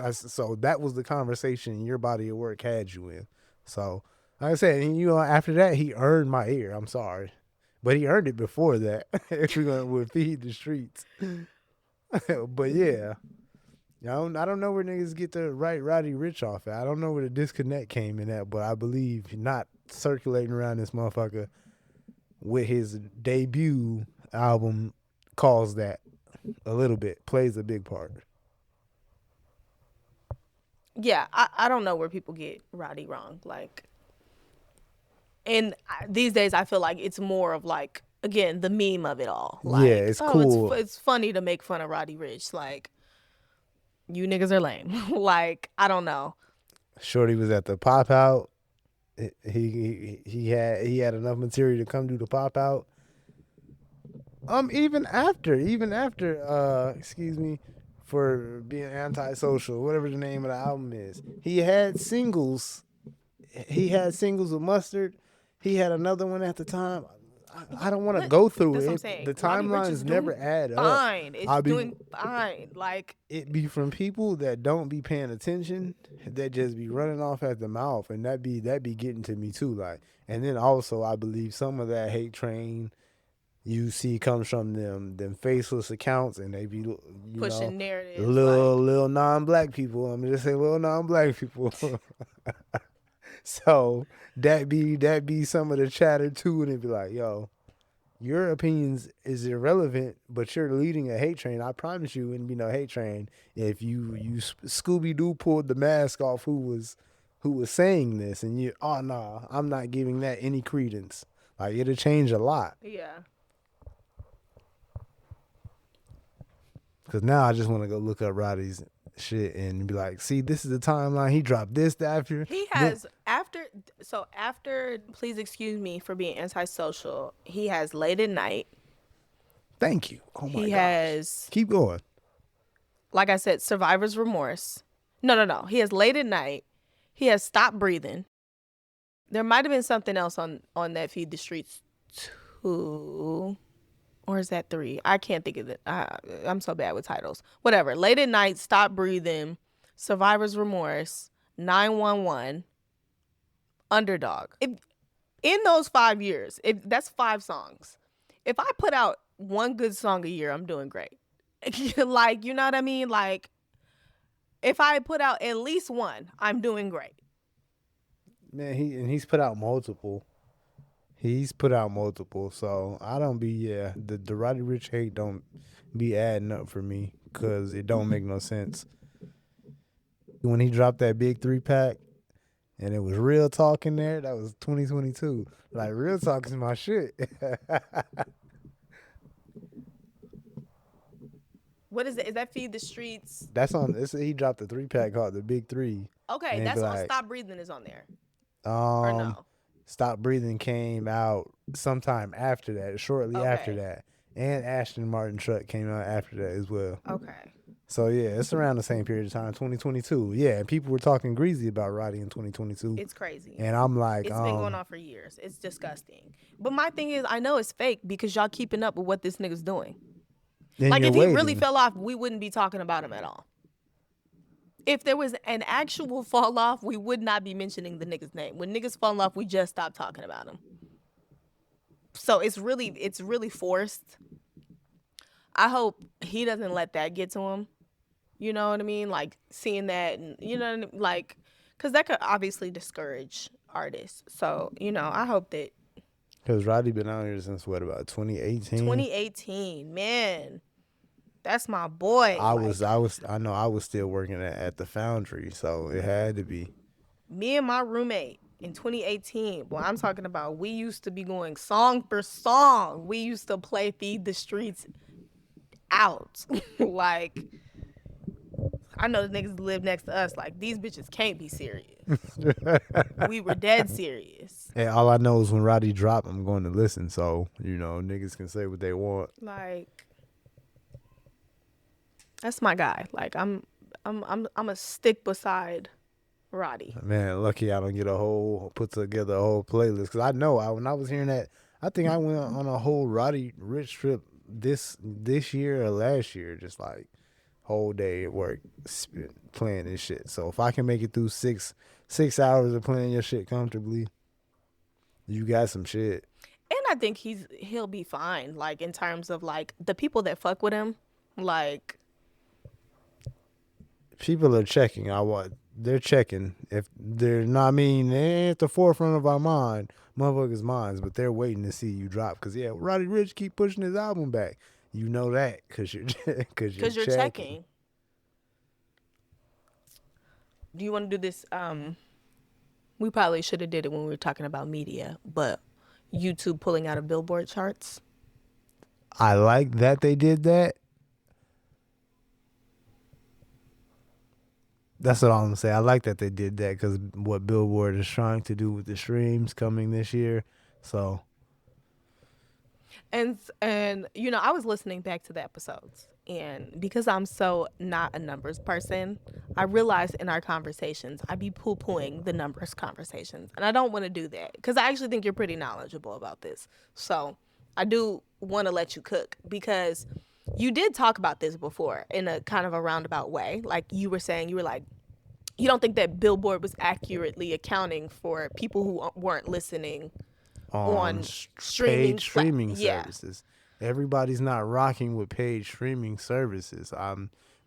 So that was the conversation your body of work had you in. So like I said, and, after that he earned my ear. I'm sorry, but he earned it before that. If we're gonna would feed the streets, but yeah. I don't know where niggas get the right Roddy Ricch off at. I don't know where the disconnect came in at, but I believe not circulating around this motherfucker with his debut album caused that a little bit, plays a big part. Yeah, I don't know where people get Roddy wrong. Like, and these days I feel like it's more of like, again, the meme of it all. Like, Yeah, it's cool. It's funny to make fun of Roddy Ricch. Like, you niggas are lame. Like, I don't know. Shorty was at the pop out. He had enough material to come do the pop out. Even after, excuse me, for being antisocial, whatever the name of the album is, he had singles. He had singles with Mustard. He had another one at the time. I don't want to go through it. The timelines never add up. Fine, it's doing fine. Like, it be from people that don't be paying attention, that just be running off at the mouth, and that be getting to me too. Like, and then also I believe some of that hate train you see comes from them faceless accounts, and they be pushing narratives. Little non-black people. I'm just saying little non-black people. So that be some of the chatter too, and it be like, yo, your opinions is irrelevant, but you're leading a hate train. I promise you, wouldn't be no hate train if you Scooby Doo pulled the mask off who was saying this, and you, oh nah, I'm not giving that any credence. Like, it'll change a lot. Yeah. Cause now I just want to go look up Roddy's shit and be like, see, this is the timeline. He dropped this after. He has after Please Excuse Me for Being Antisocial. He has Late at Night. Thank you. Oh my god. He has, keep going. Like I said, Survivor's Remorse. No. He has Late at Night. He has Stop Breathing. There might have been something else on that Feed the Streets 2. Or is that 3? I can't think of it. I'm so bad with titles. Whatever. Late at Night, Stop Breathing, Survivor's Remorse, 911, Underdog. In those 5 years, that's 5 songs. If I put out one good song a year, I'm doing great. Like, you know what I mean? Like, if I put out at least one, I'm doing great. Man, he's put out multiple. So I don't be, the Roddy Ricch hate don't be adding up for me, because it don't make no sense. When he dropped that big 3-pack and it was Real Talk in there, that was 2022. Like, Real Talk is my shit. What is it? Is that Feed the Streets? That's on, he dropped a 3-pack called the Big 3. Okay, that's on Stop Breathing is on there. Or no? Stop Breathing came out sometime after that, shortly after that. And Ashton Martin Truck came out after that as well. Okay. So, yeah, it's around the same period of time, 2022. Yeah, and people were talking greasy about Roddy in 2022. It's crazy. And I'm like, it's been going on for years. It's disgusting. But my thing is, I know it's fake because y'all keeping up with what this nigga's doing. Like, if he really fell off, we wouldn't be talking about him at all. If there was an actual fall off, we would not be mentioning the nigga's name. When niggas fall off, we just stop talking about him. So it's really forced. I hope he doesn't let that get to him. You know what I mean? Like, seeing that, and you know what I mean? Like, because that could obviously discourage artists. So, I hope that. Because Roddy been out here since what, about 2018? 2018, man. That's my boy. I know I was still working at the Foundry, so it had to be. Me and my roommate in 2018, well, I'm talking about, we used to be going song for song. We used to play Feed the Streets out. Like, I know the niggas live next to us. Like, these bitches can't be serious. We were dead serious. And all I know is when Roddy drop, I'm going to listen. So, niggas can say what they want. Like, that's my guy. Like, I'm a stick beside Roddy. Man, lucky I don't put together a whole playlist. Because I know when I was hearing that, I think I went on a whole Roddy Ricch trip this year or last year. Just like, whole day at work playing this shit. So if I can make it through 6 hours of playing your shit comfortably, you got some shit. And I think he'll be fine. Like in terms of like the people that fuck with him, like People are checking. They're checking. If they're not, I mean, they're at the forefront of our motherfuckers' minds, but they're waiting to see you drop. Cause yeah, Roddy Ricch keep pushing his album back. You know that because you're you're checking. Do you want to do this? We probably should have did it when we were talking about media, but YouTube pulling out of Billboard charts. I like that they did that. That's what I'm gonna say. I like that they did that because what Billboard is trying to do with the streams coming this year. So, and I was listening back to the episodes, and because I'm so not a numbers person, I realized in our conversations I be poo-pooing the numbers conversations, and I don't want to do that because I actually think you're pretty knowledgeable about this. So I do want to let you cook because you did talk about this before in a kind of a roundabout way. Like you were saying, you were like, you don't think that Billboard was accurately accounting for people who weren't listening on paid streaming services. Everybody's not rocking with paid streaming services.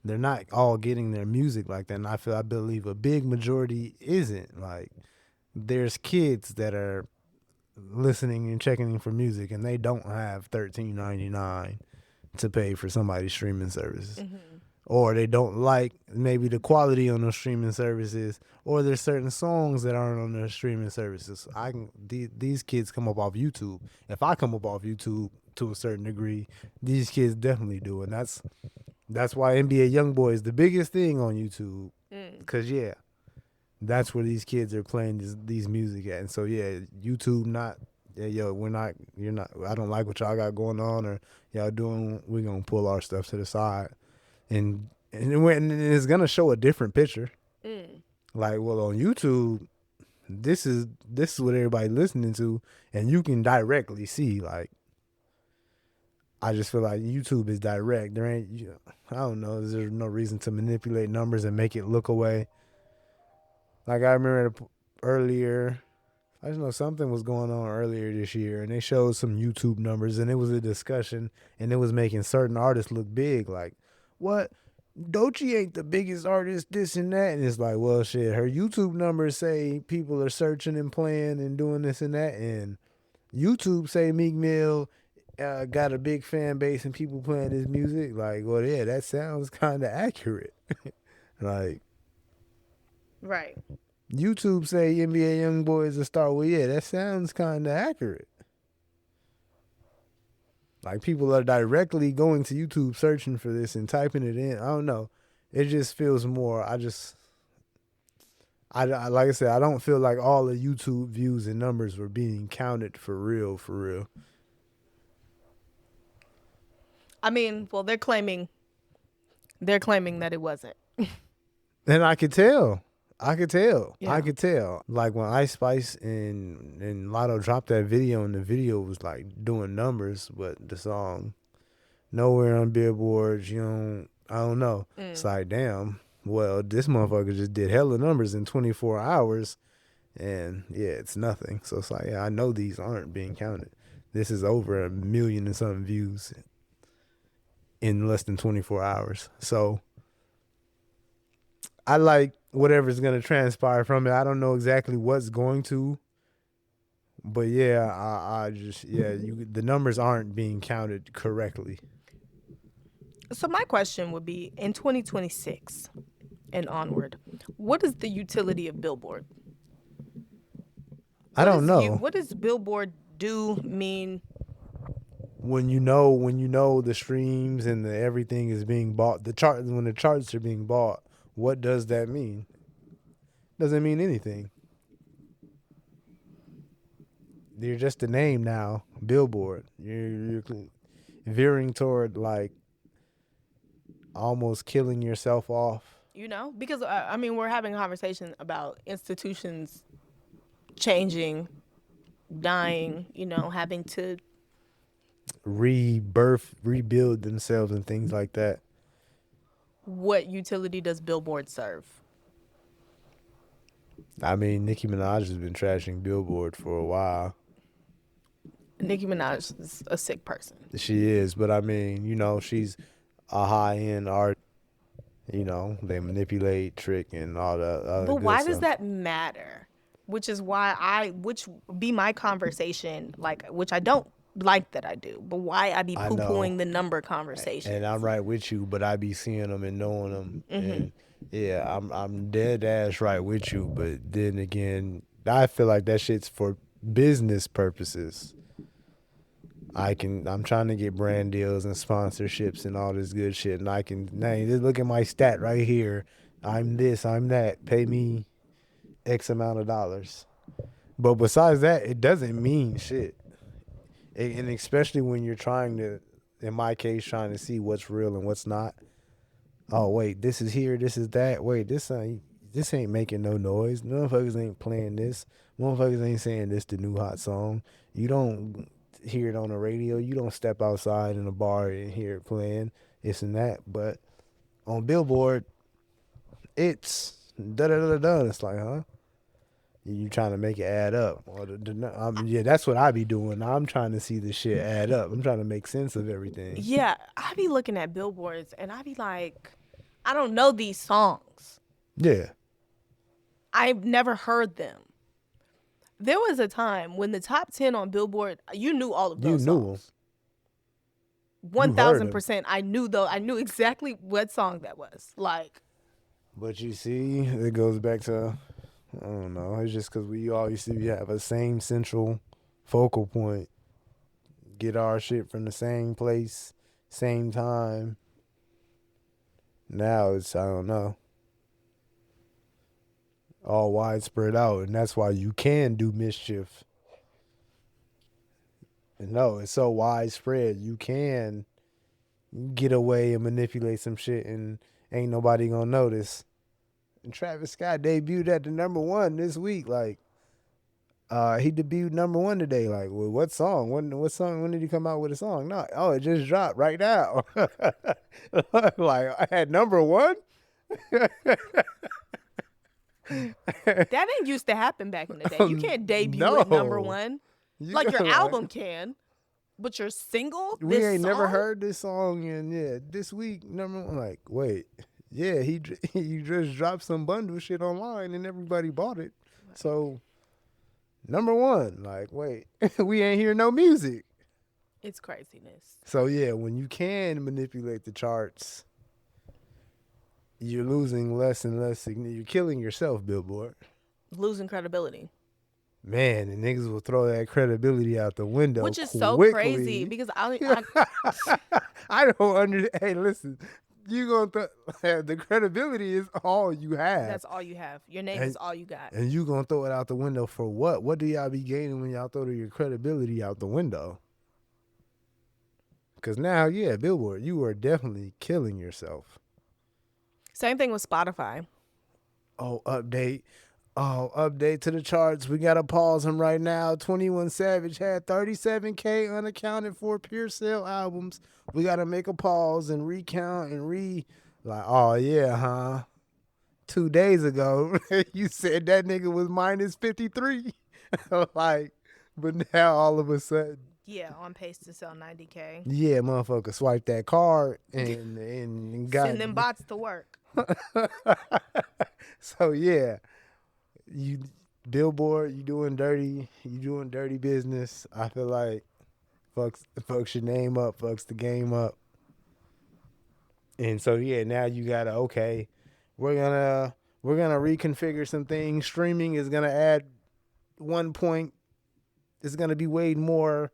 They're not all getting their music like that. And I believe a big majority isn't. Like, there's kids that are listening and checking for music, and they don't have $13.99 to pay for somebody's streaming services. Mm-hmm. Or they don't like maybe the quality on those streaming services, or there's certain songs that aren't on their streaming services. These kids come up off YouTube. If I come up off YouTube to a certain degree, these kids definitely do, and that's why NBA YoungBoy is the biggest thing on YouTube. Cause yeah, that's where these kids are playing these music at, and so yeah, YouTube you're not. I don't like what y'all got going on or y'all doing. We're gonna pull our stuff to the side. And it's gonna show a different picture. Like, well, on YouTube, this is what everybody's listening to, and you can directly see. Like, I just feel like YouTube is direct. There ain't, I don't know. There's no reason to manipulate numbers and make it look away. Like I remember earlier, I just know something was going on earlier this year, and they showed some YouTube numbers, and it was a discussion, and it was making certain artists look big. Like, what? Doechii ain't the biggest artist, this and that. And it's like, well, shit, her YouTube numbers say people are searching and playing and doing this and that. And YouTube say Meek Mill got a big fan base and people playing his music. Like, well, yeah, that sounds kind of accurate. Like, right. YouTube say NBA YoungBoy is a star. Well, yeah, that sounds kind of accurate. Like, people are directly going to YouTube searching for this and typing it in. I don't know. It just feels more. I like I said, I don't feel like all the YouTube views and numbers were being counted for real. I mean, well, they're claiming that it wasn't. And I could tell. Yeah. I could tell. Like when Ice Spice and Lotto dropped that video, and the video was like doing numbers, but the song nowhere on Billboard, I don't know. It's like, damn, well, this motherfucker just did hella numbers in 24 hours, and yeah, it's nothing. So it's like, yeah, I know these aren't being counted. This is over 1 million and something views in less than 24 hours. So I like whatever's going to transpire from it. I don't know exactly what's going to, but yeah, I just, the numbers aren't being counted correctly. So my question would be, in 2026 and onward, what is the utility of Billboard? I don't know. What does Billboard mean? When you know the streams and the everything is being bought, when the charts are being bought, what does that mean? Doesn't mean anything. You're just a name now, Billboard. You're veering toward like almost killing yourself off. Because I mean, we're having a conversation about institutions changing, dying, having to rebuild themselves and things like that. what utility does Billboard serve? I mean, Nicki Minaj has been trashing Billboard for a while. Nicki Minaj is a sick person. She is, but I mean, you know, she's a high-end artist. You know, they manipulate, trick, and all that other But good why stuff. does that matter? Which is why which be my conversation, like, which I don't like that I do, but why I be I know. poo-pooing the number conversation. And I'm right with you, but I be seeing them and knowing them, and yeah, I'm dead ass right with you. But then again, I feel like that shit's for business purposes. I'm trying to get brand deals and sponsorships and all this good shit, and just look at my stat right here. I'm this, I'm that. Pay me X amount of dollars. But besides that, it doesn't mean shit. And especially when you're trying to, in my case, trying to see what's real and what's not. Oh wait, this is here, this is that. Wait, this ain't making no noise. Motherfuckers ain't playing this. Motherfuckers ain't saying this the new hot song. You don't hear it on the radio. You don't step outside in a bar and hear it playing. This and that. But on Billboard, it's da da da da. It's like, huh? You trying to make it add up? Yeah, that's what I be doing. I'm trying to see the shit add up. I'm trying to make sense of everything. Yeah, I be looking at billboards and I be like, I don't know these songs. Yeah. I've never heard them. There was a time when the top 10 on Billboard, you knew all of those songs. 1,000%. I knew though. I knew exactly what song that was. Like. But you see, it goes back to, I don't know. It's just because we all used to have a same central focal point. Get our shit from the same place, same time. Now it's, I don't know, all widespread out, and that's why you can do mischief. And no, it's so widespread. You can get away and manipulate some shit, and ain't nobody gonna notice. And Travis Scott debuted at the #1 this week. Like, he debuted #1 today. Like, well, what song? What song? When did he come out with a song? No, it just dropped right now. Like, I had #1. That didn't used to happen back in the day. You can't debut at #1. Like, your album can, but your single, we ain't song? never heard this song, and yeah, this week #1. Like, wait, yeah, he just dropped some bundle shit online, and everybody bought it. So #1, like, wait, we ain't hear no music. It's craziness. So yeah, when you can manipulate the charts, you're losing less and less. You're killing yourself, Billboard. Losing credibility. Man, the niggas will throw that credibility out the window. Which is quickly. so crazy because I don't understand. Hey, listen, you gonna the credibility is all you have. That's all you have. Your name is all you got. And you gonna throw it out the window for what? What do y'all be gaining when y'all throw your credibility out the window? Because now, yeah, Billboard, you are definitely killing yourself. Same thing with Spotify. Oh, update to the charts. We got to pause them right now. 21 Savage had 37K unaccounted for pure sale albums. We got to make a pause and recount and like, oh, yeah, huh? 2 days ago, you said that nigga was minus 53. Like, but now all of a sudden. Yeah, on pace to sell 90K. Yeah, motherfucker, swipe that card and got send them bots to work. So yeah, you Billboard, you doing dirty business. I feel like fucks your name up, fucks the game up. And so yeah, now you gotta we're gonna reconfigure some things. Streaming is gonna add 1 point. It's gonna be way more,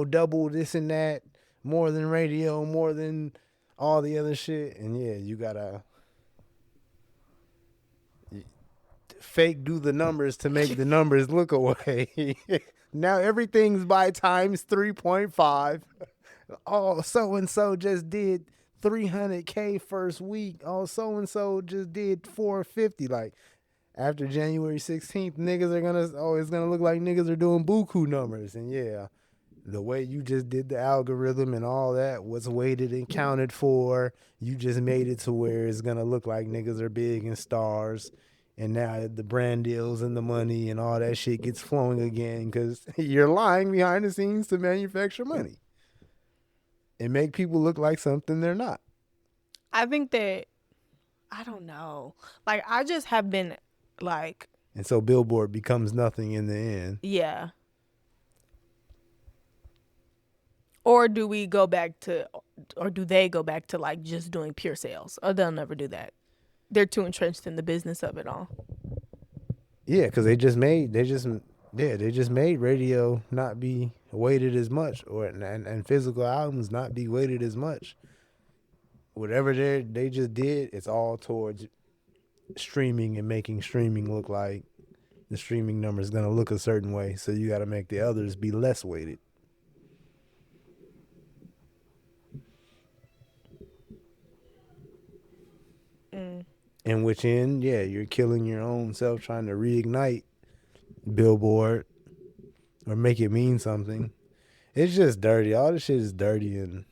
double this and that, more than radio, more than all the other shit. And yeah, you gotta fake do the numbers to make the numbers look away. Now everything's by times 3.5. Oh, so-and-so just did 300K first week. Oh, so-and-so just did 450. Like, after January 16th, niggas are it's gonna look like niggas are doing buku numbers. And yeah, The way you just did the algorithm and all that, what's weighted and counted for, you just made it to where it's gonna look like niggas are big and stars. And now the brand deals and the money and all that shit gets flowing again because you're lying behind the scenes to manufacture money and make people look like something they're not. I think that, I don't know. Like, I just have been like. And so Billboard becomes nothing in the end. Yeah. Or do we go back to, or do they go back to like just doing pure sales? Or they'll never do that. They're too entrenched in the business of it all. Yeah, because they just made radio not be weighted as much, or and physical albums not be weighted as much. Whatever they just did, it's all towards streaming and making streaming look like the streaming number is gonna look a certain way. So you got to make the others be less weighted. In which end, yeah, you're killing your own self trying to reignite Billboard or make it mean something. It's just dirty. All this shit is dirty and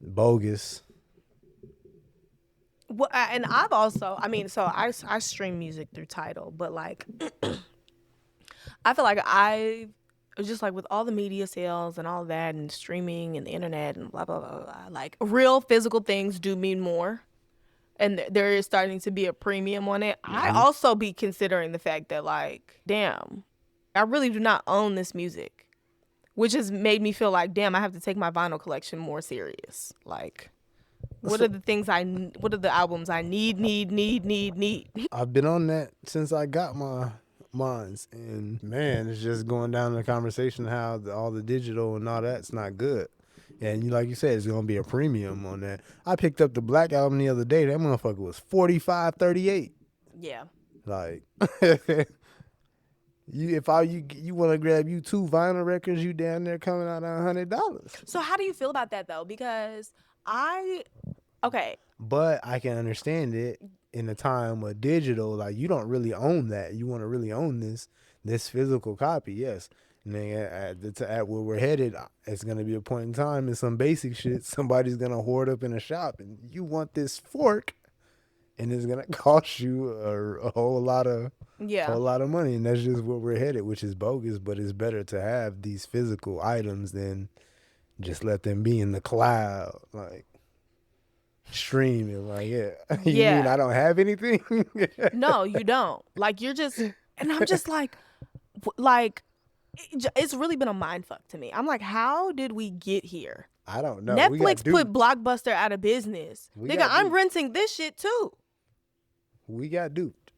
bogus. Well, and I've also, I mean, so I stream music through Tidal, but like, I feel like just like with all the media sales and all that and streaming and the internet and blah, blah, blah, blah, like real physical things do mean more. And there is starting to be a premium on it. I also be considering the fact that, like, damn, I really do not own this music, which has made me feel like, damn, I have to take my vinyl collection more serious. Like, what are the albums I need? I've been on that since I got my mines, and man, it's just going down the conversation how all the digital and all that's not good. And like you said, it's gonna be a premium on that. I picked up the Black album the other day. That motherfucker was $45.38. Yeah. Like, you want to grab you 2 vinyl records, you down there coming out $100. So how do you feel about that though? Because but I can understand it in the time of digital. Like, you don't really own that. You want to really own this physical copy, yes. And then at where we're headed, it's going to be a point in time in some basic shit, somebody's going to hoard up in a shop and you want this fork and it's going to cost you a whole lot of money. And that's just where we're headed, which is bogus, but it's better to have these physical items than just let them be in the cloud, like streaming. Like, you mean I don't have anything? No, you don't. Like, you're just, and I'm just like, it's really been a mind fuck to me. I'm like, how did we get here? I don't know. Netflix put Blockbuster out of business. Nigga, I'm renting this shit too. We got duped.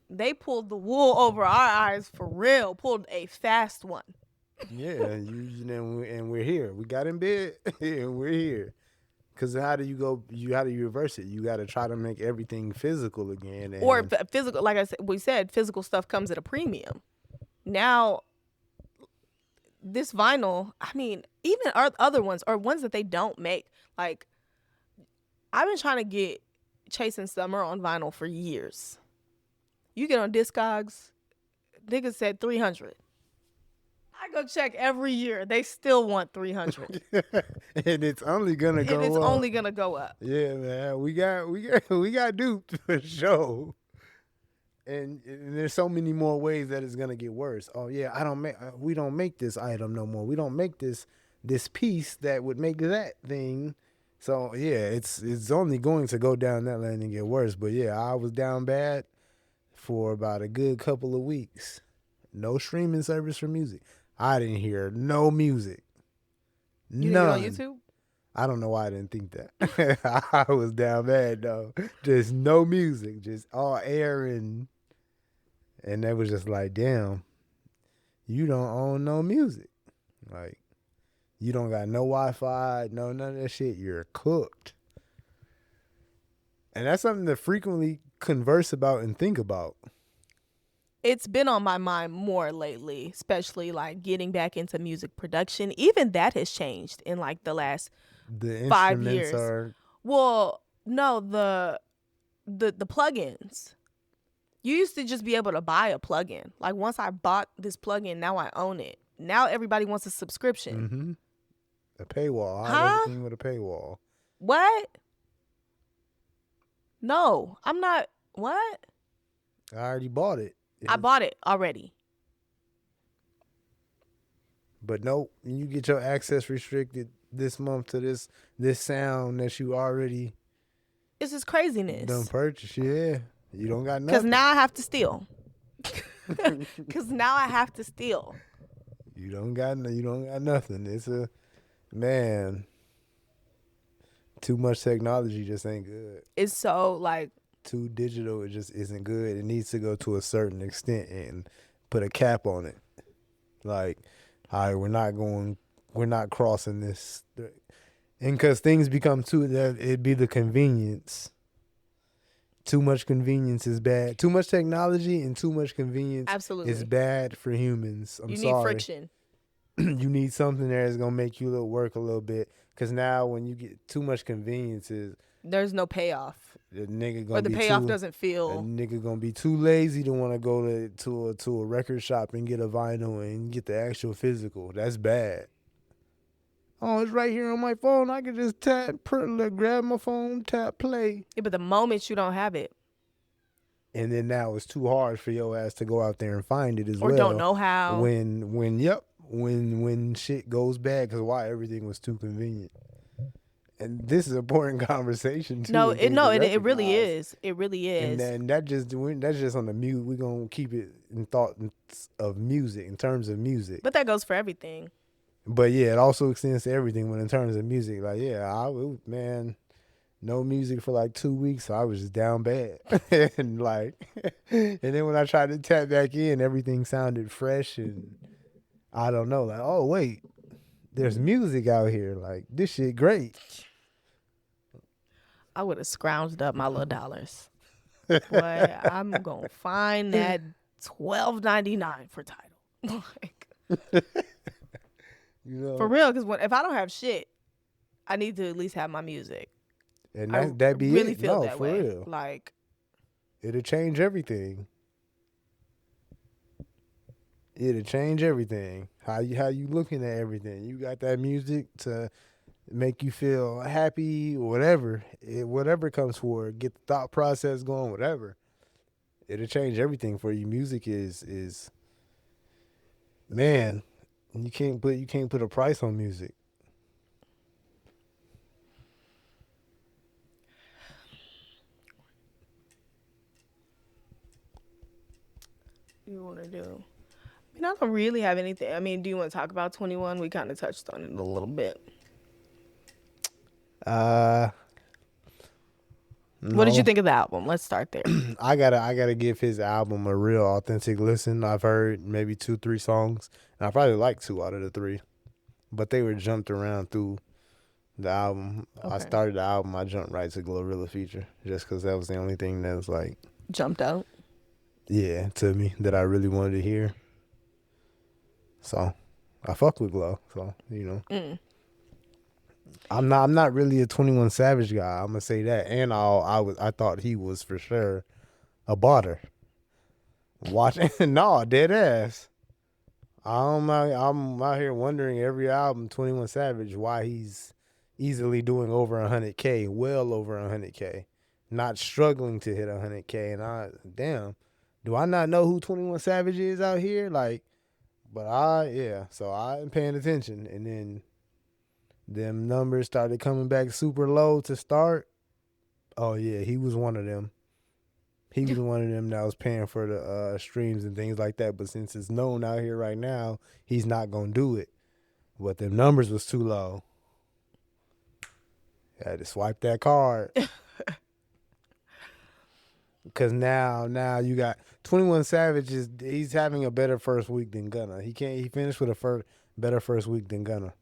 They pulled the wool over our eyes for real. Pulled a fast one. Yeah, and we're here. We got in bed and we're here. Because how do you reverse it? You got to try to make everything physical again. Or physical, like we said, physical stuff comes at a premium. Now, this vinyl, I mean, even other ones or ones that they don't make. Like, I've been trying to get Chasing Summer on vinyl for years. You get on Discogs, niggas said 300. I go check every year. They still want 300. And it's only gonna go up. It's only gonna go up. Yeah, man. We got duped for sure. And there's so many more ways that it's gonna get worse. Oh yeah, we don't make this item no more. We don't make this piece that would make that thing. So yeah, it's only going to go down that lane and get worse. But yeah, I was down bad for about a good couple of weeks. No streaming service for music. I didn't hear no music. You didn't get on YouTube? I don't know why I didn't think that. I was down bad though. Just no music, just all air and that was just like, damn, you don't own no music. Like, you don't got no Wi-Fi, none of that shit. You're cooked. And that's something to frequently converse about and think about. It's been on my mind more lately, especially like getting back into music production. Even that has changed in like the last 5 years. Well, no, the plugins. You used to just be able to buy a plugin. Like, once I bought this plugin, now I own it. now everybody wants a subscription. Mm-hmm. A paywall. Everything with a paywall. What? No, I'm not. What? I already bought it. I bought it already. But nope, you get your access restricted this month to this sound that you already It's just craziness. done purchased. Yeah, you don't got nothing. Because now I have to steal. Because now I have to steal. You don't got nothing. It's a man. Too much technology just ain't good. It's so like too digital. It just isn't good. It needs to go to a certain extent and put a cap on it. Like, all right, we're not crossing this. And because things become it'd be the convenience. Too much convenience is bad. Too much technology and too much convenience is bad for humans. You need friction. You need something there that's going to make you work a little bit. Because now when you get too much conveniences, there's no payoff. The nigga gonna or the payoff doesn't feel. The nigga gonna be too lazy to want to go to a record shop and get a vinyl and get the actual physical. That's bad. Oh, it's right here on my phone. I can just grab my phone, tap play. Yeah, but the moment you don't have it. And then now it's too hard for your ass to go out there and find it as well. Or don't know how. When shit goes bad, because everything was too convenient. And this is an important conversation too. It really is. It really is. And that's just on the mute. We're gonna keep it in thought of music, in terms of music. But that goes for everything. But yeah, it also extends to everything when in terms of music. Like, no music for like 2 weeks, so I was just down bad. and then when I tried to tap back in, everything sounded fresh and I don't know, like, oh wait, there's music out here. Like, this shit great. I would have scrounged up my little dollars. Boy, I'm gonna find that $12.99 for Tidal. For real, because if I don't have shit, I need to at least have my music. And that be really it. Feel that for way. Real. Like, it'll change everything. It'll change everything. How you looking at everything. You got that music to make you feel happy or whatever. Whatever comes forward, get the thought process going, whatever. It'll change everything for you. Music is man, you can't put a price on music. You want to do? I don't really have anything. I mean, do you want to talk about 21? We kind of touched on it a little bit. No. What did you think of the album? Let's start there. I gotta give his album a real authentic listen. I've heard maybe 2-3 songs, and I probably like 2 out of the 3, but they were jumped around through the album. Okay. I started the album. I jumped right to Glorilla feature just because that was the only thing that was like jumped out. Yeah, to me that I really wanted to hear. So I fuck with Glow. So I'm not really a 21 Savage guy. I'm gonna say that. And I thought he was for sure a botter. Watching dead ass. I'm out here wondering every album 21 Savage why he's easily doing over 100K, well over 100K, not struggling to hit 100K. And do I not know who 21 Savage is out here? Like, but so I'm paying attention, and then them numbers started coming back super low to start. Oh yeah, he was one of them. He was one of them that was paying for the streams and things like that. But since it's known out here right now, he's not gonna do it. But them numbers was too low. Had to swipe that card. Because now you got 21 Savage he's having a better first week than Gunna. He finished with a better first week than Gunna.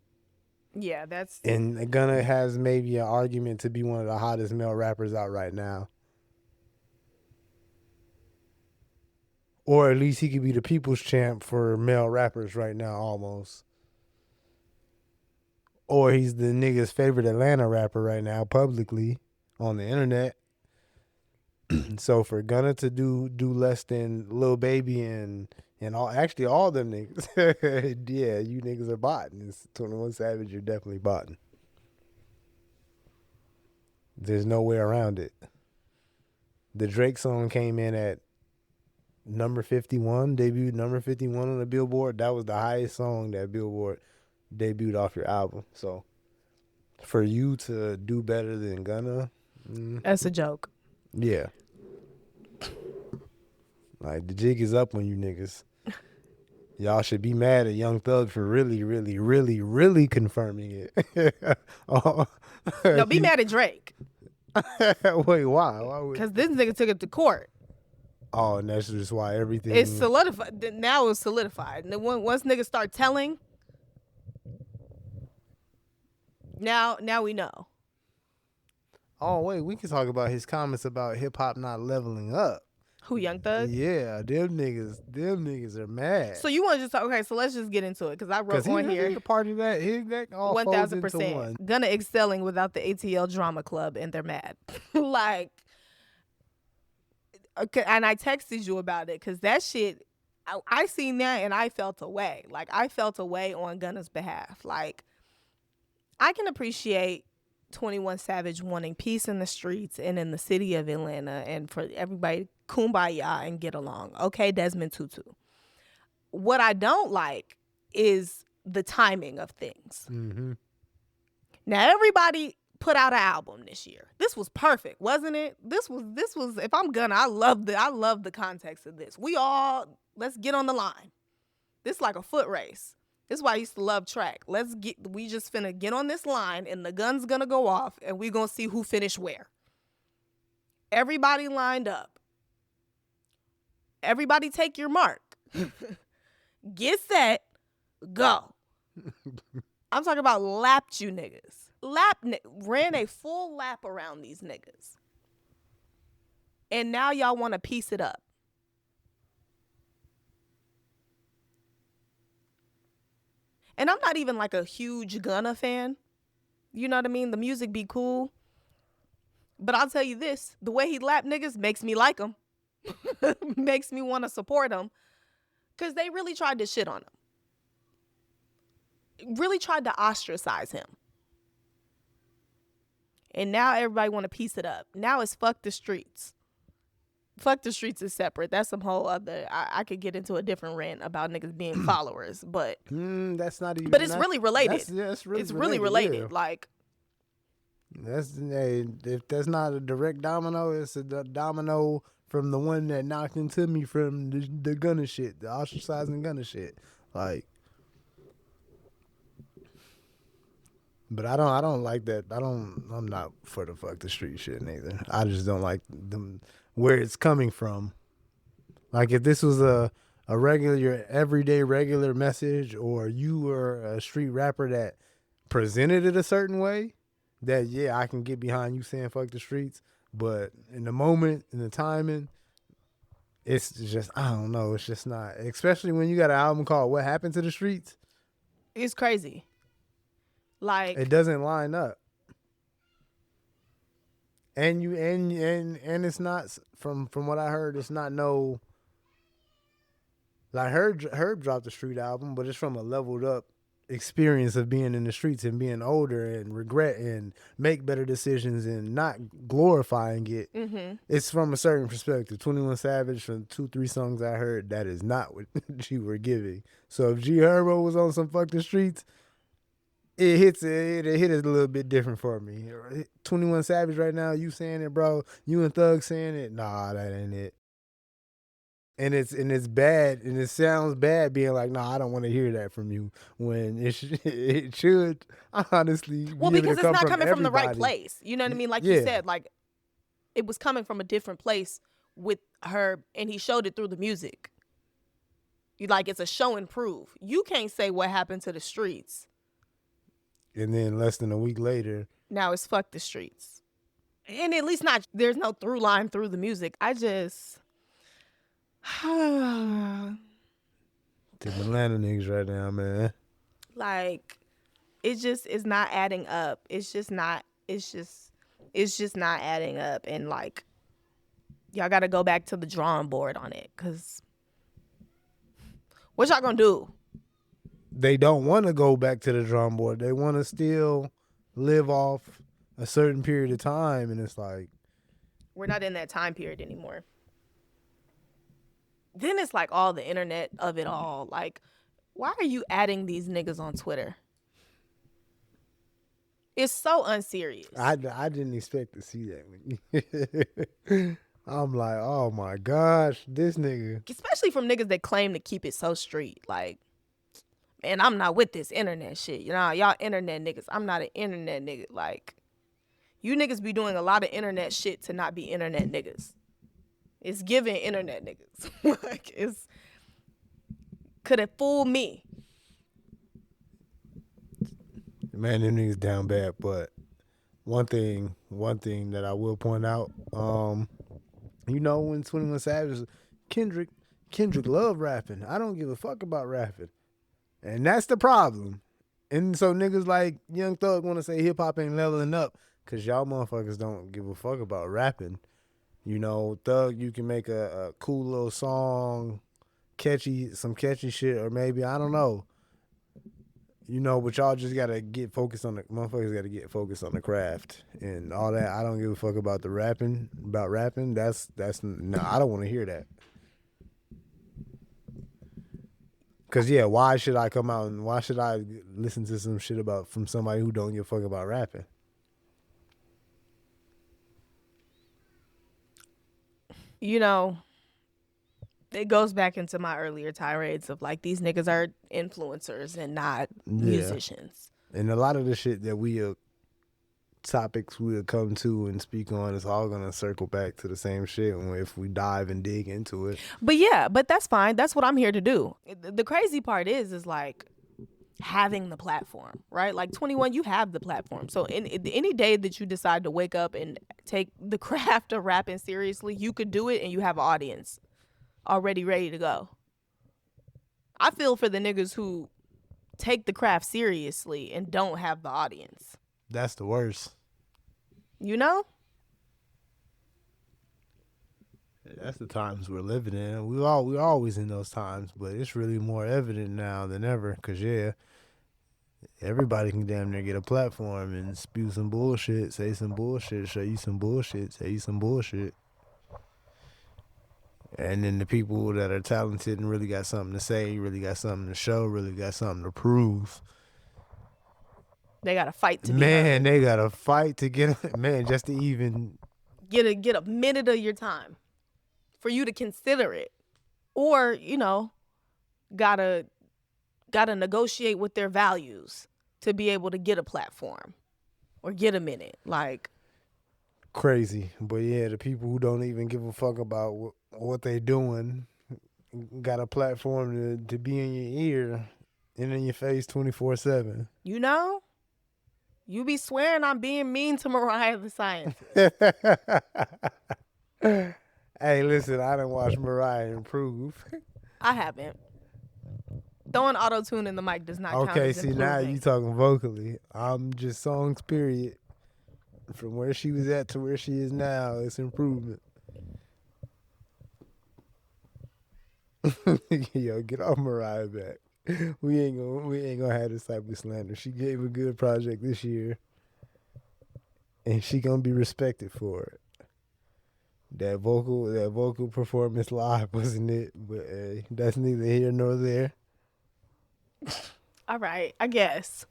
Yeah, that's... And Gunna has maybe an argument to be one of the hottest male rappers out right now. Or at least he could be the people's champ for male rappers right now, almost. Or he's the nigga's favorite Atlanta rapper right now, publicly, on the internet. So for Gunna to do less than Lil Baby and all them niggas, yeah, you niggas are botting. It's 21 Savage, you're definitely botting. There's no way around it. The Drake song came in at number 51, debuted number 51 on the Billboard. That was the highest song that Billboard debuted off your album. So for you to do better than Gunna, That's a joke. yeah. Like, the jig is up on you niggas. Y'all should be mad at Young Thug for really, really, really, really confirming it. No, be mad at Drake. Wait, why? Why would... Because this nigga took it to court. Oh, and that's just why everything... It's solidified. Now it's solidified. And then once niggas start telling, now we know. Oh, wait, we can talk about his comments about hip-hop not leveling up. Who, Young Thug? Yeah, them niggas are mad. So you want to just talk, okay, so let's just get into it. Because I wrote on here. The part of that, that all 1,000%. Gunna excelling without the ATL Drama Club, and they're mad. Like, okay, and I texted you about it because that shit, I seen that and I felt away. Like, I felt away on Gunna's behalf. Like, I can appreciate 21 Savage wanting peace in the streets and in the city of Atlanta and for everybody kumbaya and get along. Okay, Desmond Tutu. What I don't like is the timing of things. Mm-hmm. Now, everybody put out an album this year. This was perfect, wasn't it? This was. If I'm Gunna, I love the context of this. Let's get on the line. This is like a foot race. This is why I used to love track. We just finna get on this line and the gun's gonna go off and we gonna see who finished where. Everybody lined up. Everybody take your mark. Get set, go. I'm talking about lapped you niggas. Ran a full lap around these niggas. And now y'all want to piece it up. And I'm not even like a huge Gunna fan. You know what I mean? The music be cool. But I'll tell you this. The way he lap niggas makes me like him. Makes me want to support him. Because they really tried to shit on him. Really tried to ostracize him. And now everybody want to piece it up. Now it's fuck the streets. Fuck the streets is separate. That's some whole other. I could get into a different rant about niggas being followers, but that's not even. But it's really related. It's really related. Yeah. Like, if that's not a direct domino, it's a domino from the one that knocked into me from the Gunna shit, the ostracizing Gunna shit. Like, but I don't like that. I'm not for the fuck the street shit neither. I just don't like them. Where it's coming from. Like, if this was a regular, your everyday regular message, or you were a street rapper that presented it a certain way, that, yeah, I can get behind you saying fuck the streets. But in the moment, in the timing, it's just, I don't know, it's just not. Especially when you got an album called What Happened to the Streets. it's crazy. Like, It doesn't line up. And it's not, from what I heard, it's not no, like, Herb dropped the street album, but it's from a leveled up experience of being in the streets and being older and regret and make better decisions and not glorifying it. mm-hmm. It's from a certain perspective. 21 Savage, from 2-3 songs I heard, that is not what you were giving. So if G Herbo was on some fuck the streets, it hit it a little bit different for me. 21 Savage right now, you saying it, bro. You and Thug saying it. Nah, that ain't it. And it's bad, and it sounds bad being like, nah, I don't want to hear that from you. When it should honestly. Well, be because able to it's not come coming from the right everybody. place. You know what I mean? Like Yeah. you said, like, it was coming from a different place with Herb, and he showed it through the music. Like, it's a show and prove. You can't say what happened to the streets. And then less than a week later, Now it's fuck the streets. And at least there's no through line through the music. I just. to the Atlanta niggas right now, man. Like, it just is not adding up. It's just not adding up. And, like, y'all got to go back to the drawing board on it. Because what y'all going to do? They don't want to go back to the drawing board. They want to still live off a certain period of time. And it's like, we're not in that time period anymore. Then it's like all the internet of it all. Like, why are you adding these niggas on Twitter? It's so unserious. I didn't expect to see that. I'm like, oh my gosh, this nigga. Especially from niggas that claim to keep it so street. Like, man, I'm not with this internet shit. You know, y'all internet niggas. I'm not an internet nigga. Like, you niggas be doing a lot of internet shit to not be internet niggas. It's giving internet niggas. Like, it's could have fooled me. Man, them niggas down bad. But one thing that I will point out, you know, when 21 Savage, Kendrick love rapping. I don't give a fuck about rapping, and that's the problem. And so niggas like Young Thug want to say hip hop ain't leveling up because y'all motherfuckers don't give a fuck about rapping. You know, Thug, you can make a cool little song, some catchy shit, or maybe, I don't know. You know, but y'all just gotta get focused on motherfuckers gotta get focused on the craft and all that. I don't give a fuck about the rapping, That's no, I don't want to hear that. Cause yeah, why should I come out and why should I listen to some shit from somebody who don't give a fuck about rapping? You know, it goes back into my earlier tirades of like, these niggas are influencers and not musicians. And a lot of the shit that topics we'll come to and speak on is all gonna circle back to the same shit if we dive and dig into it. But that's fine. That's what I'm here to do. The crazy part is like having the platform, right? Like 21, you have the platform. So any day that you decide to wake up and take the craft of rapping seriously, you could do it and you have an audience already ready to go. I feel for the niggas who take the craft seriously and don't have the audience. That's the worst. You know? That's the times we're living in. We're always in those times, but it's really more evident now than ever. Cause everybody can damn near get a platform and spew some bullshit, say some bullshit, show you some bullshit, say you some bullshit. And then the people that are talented and really got something to say, really got something to show, really got something to prove. They got to fight to Man, they got to fight to just to even get a minute of your time for you to consider it. Or, you know, gotta negotiate with their values to be able to get a platform or get a minute. Like, crazy. But yeah, the people who don't even give a fuck about what they doing got a platform to be in your ear and in your face 24/7. You know? You be swearing I'm being mean to Mariah the Scientist. Hey, listen, I done watched Mariah improve. I haven't. Throwing auto-tune in the mic does not count as see, improving. now you talking vocally. I'm just songs, period. From where she was at to where she is now, it's improvement. Yo, get off Mariah back. We ain't gonna have this type of slander. She gave a good project this year, and she gonna be respected for it. That vocal performance live wasn't it, but that's neither here nor there. All right, I guess.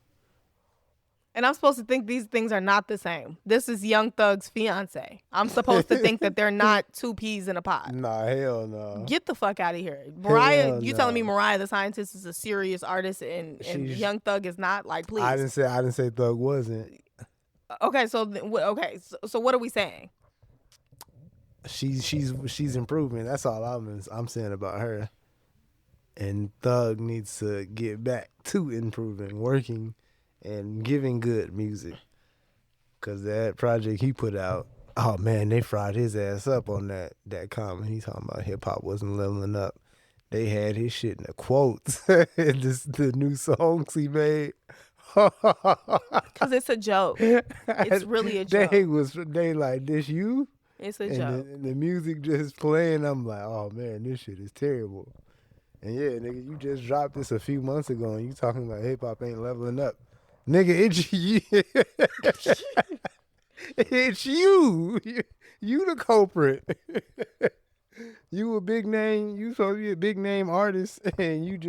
And I'm supposed to think these things are not the same. This is Young Thug's fiance. I'm supposed to think that they're not two peas in a pod. Nah, hell no. Get the fuck out of here. Mariah, you no. Telling me Mariah the Scientist is a serious artist and Young Thug is not? Like, please. I didn't say Thug wasn't. Okay, so what are we saying? She's improving. That's all I'm saying about her. And Thug needs to get back to improving, working, and giving good music. Cause that project he put out, oh man, they fried his ass up on that comment. He talking about hip hop wasn't leveling up. They had his shit in the quotes. The new songs he made. Cause it's a joke. It's really a joke. They like, this you? It's a and joke. the music just playing. I'm like, oh man, this shit is terrible. And yeah, nigga, you just dropped this a few months ago, and you talking about hip hop ain't leveling up, nigga. It's you. It's you. You the culprit. You a big name. You supposed to be a big name artist, and you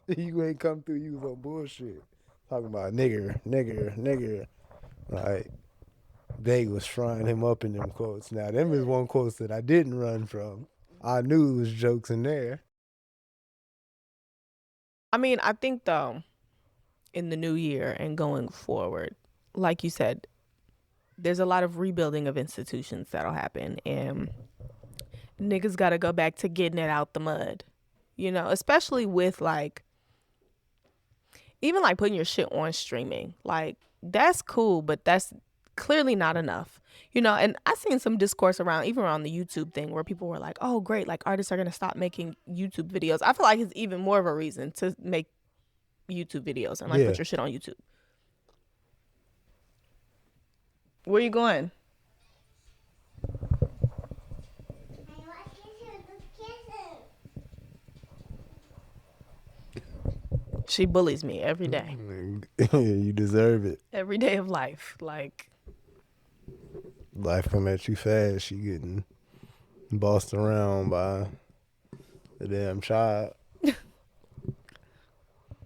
ain't come through. You was on bullshit. Talking about nigger. Like they was frying him up in them quotes. Now them is one quotes that I didn't run from. I knew it was jokes in there. I mean, I think though, in the new year and going forward, like you said, there's a lot of rebuilding of institutions that'll happen, and niggas got to go back to getting it out the mud. You know, especially with like even like putting your shit on streaming. Like that's cool, but that's clearly not enough. You know, and I seen some discourse around even around the YouTube thing where people were like, "Oh, great, like artists are going to stop making YouTube videos." I feel like it's even more of a reason to make YouTube videos and like put your shit on YouTube. Where you going? She bullies me every day. You deserve it. Every day of life. Like life come at you fast. She getting bossed around by the damn child.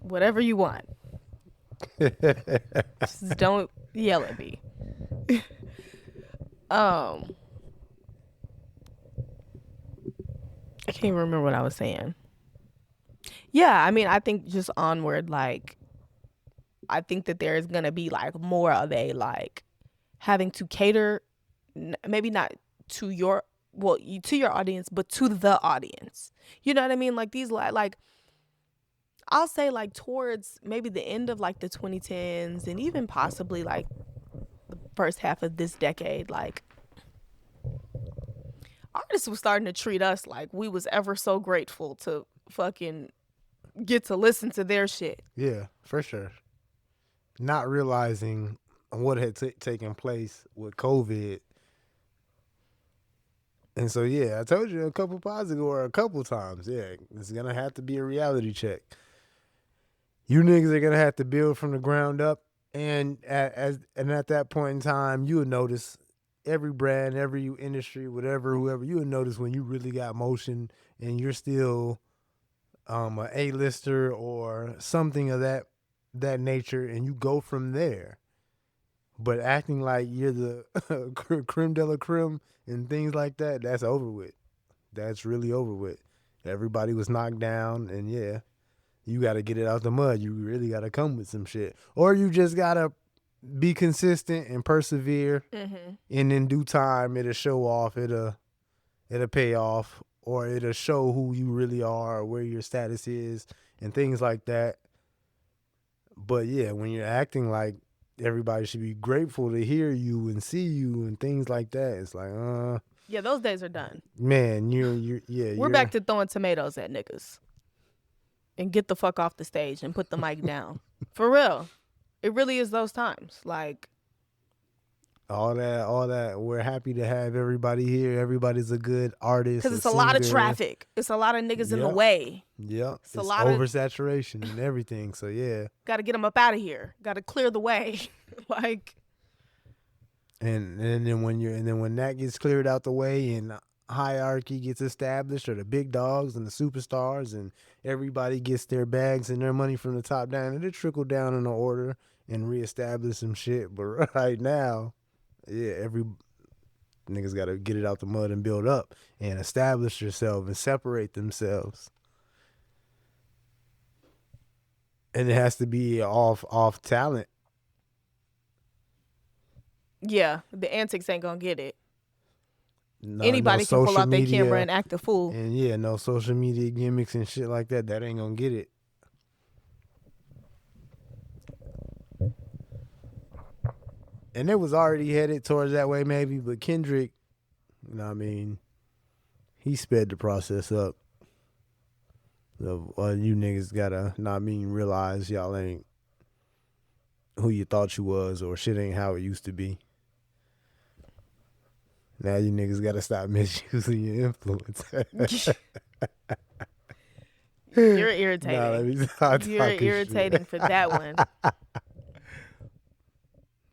Whatever you want. Just don't yell at me. I can't even remember what I was saying. Yeah, I mean, I think just onward, like, I think that there is going to be, like, more of a, like, having to cater, maybe not to your, well, to your audience, but to the audience. You know what I mean? Like, these, like, I'll say, like, towards maybe the end of, like, the 2010s and even possibly, like, the first half of this decade, like, artists were starting to treat us like we was ever so grateful to fucking get to listen to their shit. Yeah, for sure. Not realizing what had taken place with COVID. And so, yeah, I told you a couple pods ago or a couple times, yeah, it's going to have to be a reality check. You niggas are going to have to build from the ground up. And at that point in time, you would notice every brand, every industry, whatever, whoever, you would notice when you really got motion and you're still a A-lister or something of that nature, and you go from there. But acting like you're the creme de la creme and things like that, that's over with. That's really over with. Everybody was knocked down, and yeah, you got to get it out the mud. You really got to come with some shit. Or you just got to be consistent and persevere, and in due time, it'll show off, it'll pay off, or it'll show who you really are, or where your status is, and things like that. But yeah, when you're acting like everybody should be grateful to hear you and see you and things like that, it's like, yeah, those days are done. Man, we're back to throwing tomatoes at niggas. And get the fuck off the stage and put the mic down. For real. It really is those times. Like all that. We're happy to have everybody here. Everybody's a good artist. Because it's a lot of traffic. It's a lot of niggas in the way. Yeah. It's a lot of oversaturation and everything. So yeah. Got to get them up out of here. Got to clear the way. Like. And then when that gets cleared out the way and hierarchy gets established, or the big dogs and the superstars, and everybody gets their bags and their money from the top down, and it trickle down in the order and reestablish some shit. But right now, yeah, every niggas got to get it out the mud and build up and establish yourself and separate themselves. And it has to be off talent. Yeah, the antics ain't gonna get it. Anybody can pull out their camera and act a fool. And yeah, no social media gimmicks and shit like that. That ain't gonna get it. And it was already headed towards that way maybe, but Kendrick, you know what I mean, he sped the process up. So, you niggas gotta, realize y'all ain't who you thought you was, or shit ain't how it used to be. Now you niggas gotta stop misusing your influence. You're irritating. Nah, let me stop You're talking irritating shit. for that one.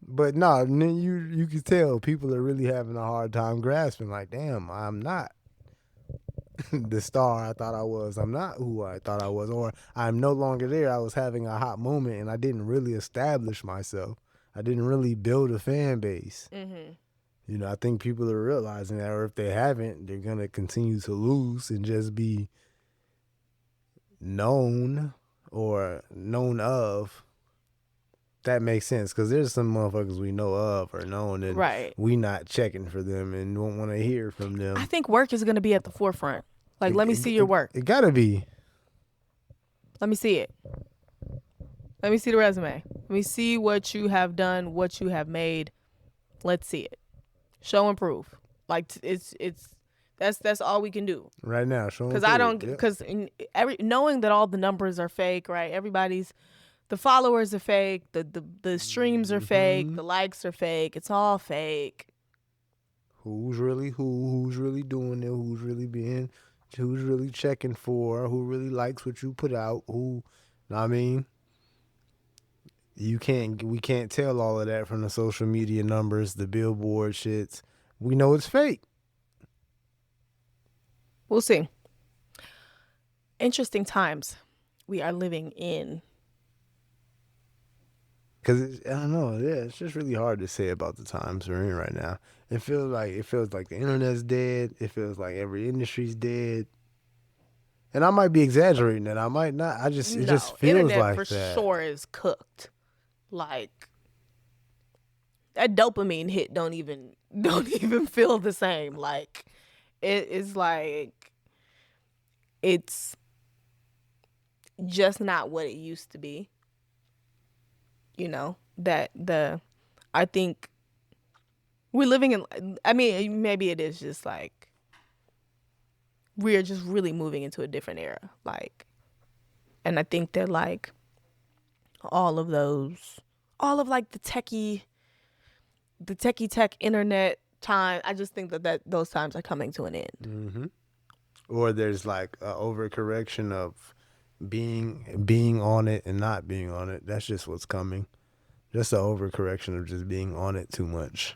But no, you can tell people are really having a hard time grasping. Like, damn, I'm not the star I thought I was. I'm not who I thought I was, or I'm no longer there. I was having a hot moment, and I didn't really establish myself. I didn't really build a fan base. Mm-hmm. You know, I think people are realizing that, or if they haven't, they're gonna continue to lose and just be known or known of. That makes sense, because there's some motherfuckers we know of or known, and Right. we not checking for them and don't want to hear from them. I think work is going to be at the forefront. Like, let me see your work. It gotta be. Let me see it. Let me see the resume. Let me see what you have done, what you have made. Let's see it. Show and prove. Like, that's all we can do. Right now, show. Because I don't, because knowing that all the numbers are fake, right? The followers are fake, the streams are fake, the likes are fake. It's all fake. Who's really who's really doing it, who's really checking for, who really likes what you put out, I mean, we can't tell all of that from the social media numbers, the Billboard shits. We know it's fake. We'll see. Interesting times we are living in. Because I don't know, yeah, it's just really hard to say about the times we're in right now. It feels like the internet's dead. It feels like every industry's dead. And I might be exaggerating that. I might not. It just feels internet like for that. Sure is cooked. Like, that dopamine hit don't even feel the same. Like, it's like, it's just not what it used to be. You know, I think we're living in, I mean, maybe it is just like, we're just really moving into a different era. Like, and I think that like, all of like the techie tech internet time, I just think that those times are coming to an end. Mm-hmm. Or there's like an overcorrection of being on it and not being on it. That's just what's coming. Just an overcorrection of just being on it too much.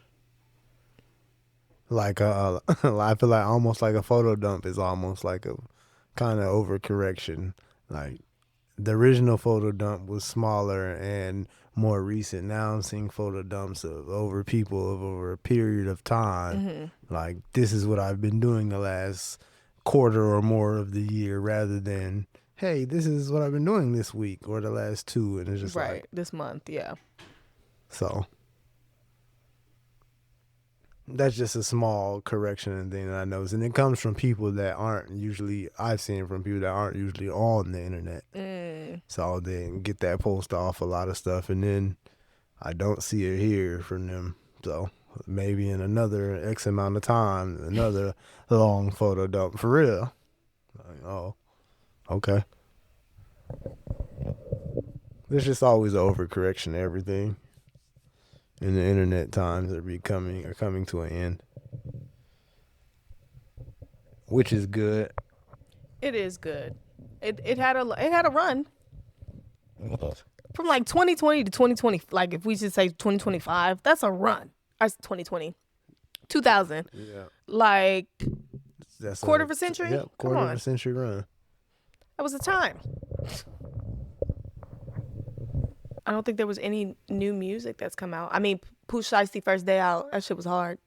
Like I feel like almost like a photo dump is almost like a kind of overcorrection. Like the original photo dump was smaller and more recent. Now I'm seeing photo dumps of over a period of time. Mm-hmm. Like, this is what I've been doing the last quarter or more of the year, rather than, hey, this is what I've been doing this week or the last two, and it's just right, like this month, yeah. So that's just a small correction and thing that I noticed, and it comes from people that aren't usually. I've seen it from people that aren't usually on the internet. So they get that post off a lot of stuff, and then I don't see or hear from them. So maybe in another X amount of time, another long photo dump for real. Like, oh, okay. There's just always an overcorrection to everything. And the internet times are coming to an end. Which is good. It is good. It had a run. From like 2020 to 2020, like if we should say 2025, that's a run. That's 2020. 2000. Yeah. Like, that's quarter of a century? Yeah, quarter of a century run. That was the time. I don't think there was any new music that's come out. I mean, Pooh Shiesty first day out, that shit was hard.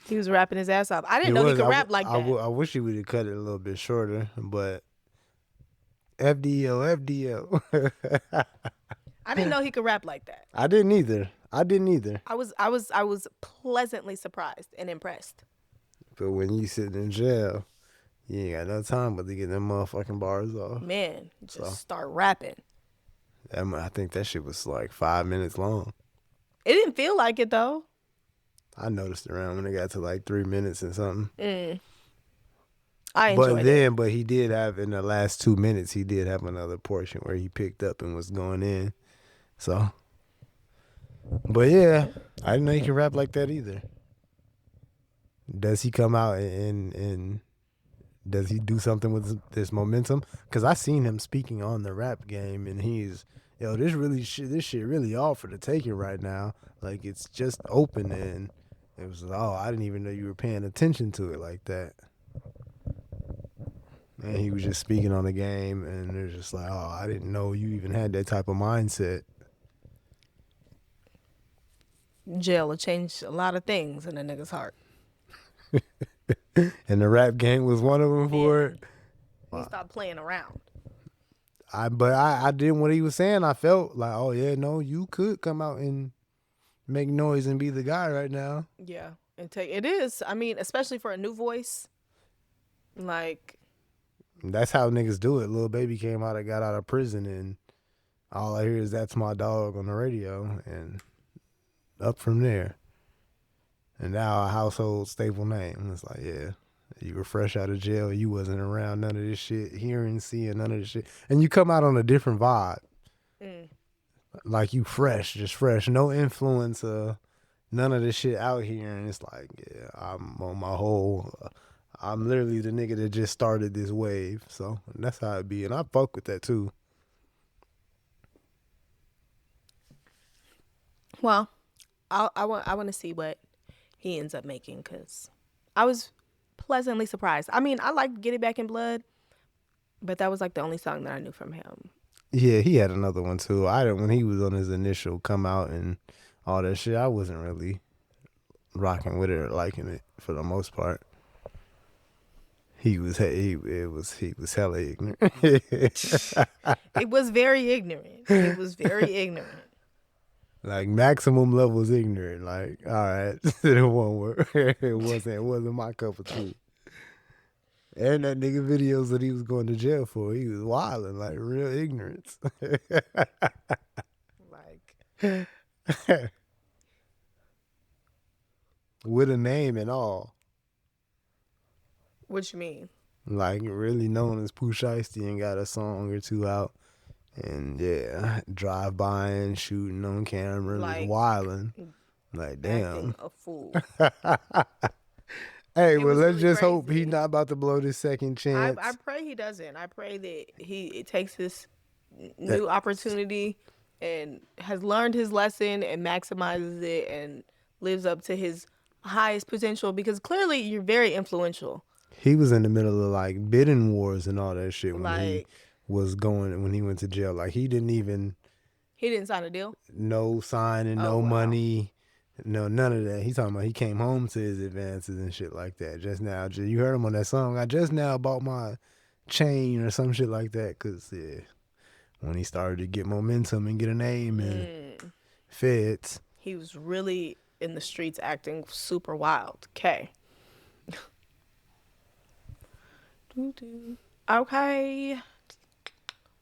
He was rapping his ass off. I didn't know he could rap like that. I wish he would have cut it a little bit shorter, but FDO. I didn't know he could rap like that. I didn't either. I was pleasantly surprised and impressed. But when you sitting in jail, you ain't got no time but to get them motherfucking bars off. Man, start rapping. I think that shit was like 5 minutes long. It didn't feel like it though. I noticed around when it got to like 3 minutes and something. I enjoyed it. But he did have, in the last 2 minutes, he did have another portion where he picked up and was going in. So, but yeah, I didn't know he could rap like that either. Does he come out and does he do something with this momentum? Because I seen him speaking on the rap game, and he's, yo, this shit really all for the taking right now. Like, it's just open, and it was, oh, I didn't even know you were paying attention to it like that. And he was just speaking on the game, and they're just like, oh, I didn't know you even had that type of mindset. Jail will change a lot of things in a nigga's heart. And the rap game was one of them for it. He stopped playing around. But I did what he was saying. I felt like, oh yeah, no, you could come out and make noise and be the guy right now. Yeah, and it is. I mean, especially for a new voice. Like, that's how niggas do it. Lil Baby came out and got out of prison, and all I hear is "That's my dog" on the radio, and up from there. And now a household staple name. It's like, yeah, you were fresh out of jail. You wasn't around none of this shit, hearing, seeing none of this shit. And you come out on a different vibe. Like you fresh, just fresh. No influence of none of this shit out here. And it's like, yeah, I'm on my whole, I'm literally the nigga that just started this wave. So that's how it be. And I fuck with that too. Well, I want to see what he ends up making, because I was pleasantly surprised. I mean, I liked Get It Back in Blood, but that was like the only song that I knew from him. Yeah, he had another one too. When he was on his initial come out and all that shit, I wasn't really rocking with it or liking it for the most part. He was hella ignorant. It was very ignorant. It was very ignorant. Like maximum levels ignorant. Like, all right, it won't work. It wasn't my cup of tea. And that nigga videos that he was going to jail for, he was wilding, like real ignorance. Like, with a name and all. What you mean? Like really known as Pooh Shiesty and got a song or two out. And yeah, drive by and shooting on camera, like, wilding. Like, damn. A fool. Hey, well, let's really just hope he's not about to blow this second chance. I pray he doesn't. I pray that he takes this new opportunity and has learned his lesson and maximizes it and lives up to his highest potential, because clearly you're very influential. He was in the middle of like bidding wars and all that shit when he went to jail. Like he didn't sign a deal? No signing, no money. No, none of that. He's talking about he came home to his advances and shit like that. Just now, you heard him on that song. I just now bought my chain or some shit like that. Cause yeah, when he started to get momentum and get a name and feds, he was really in the streets acting super wild. Okay. Okay.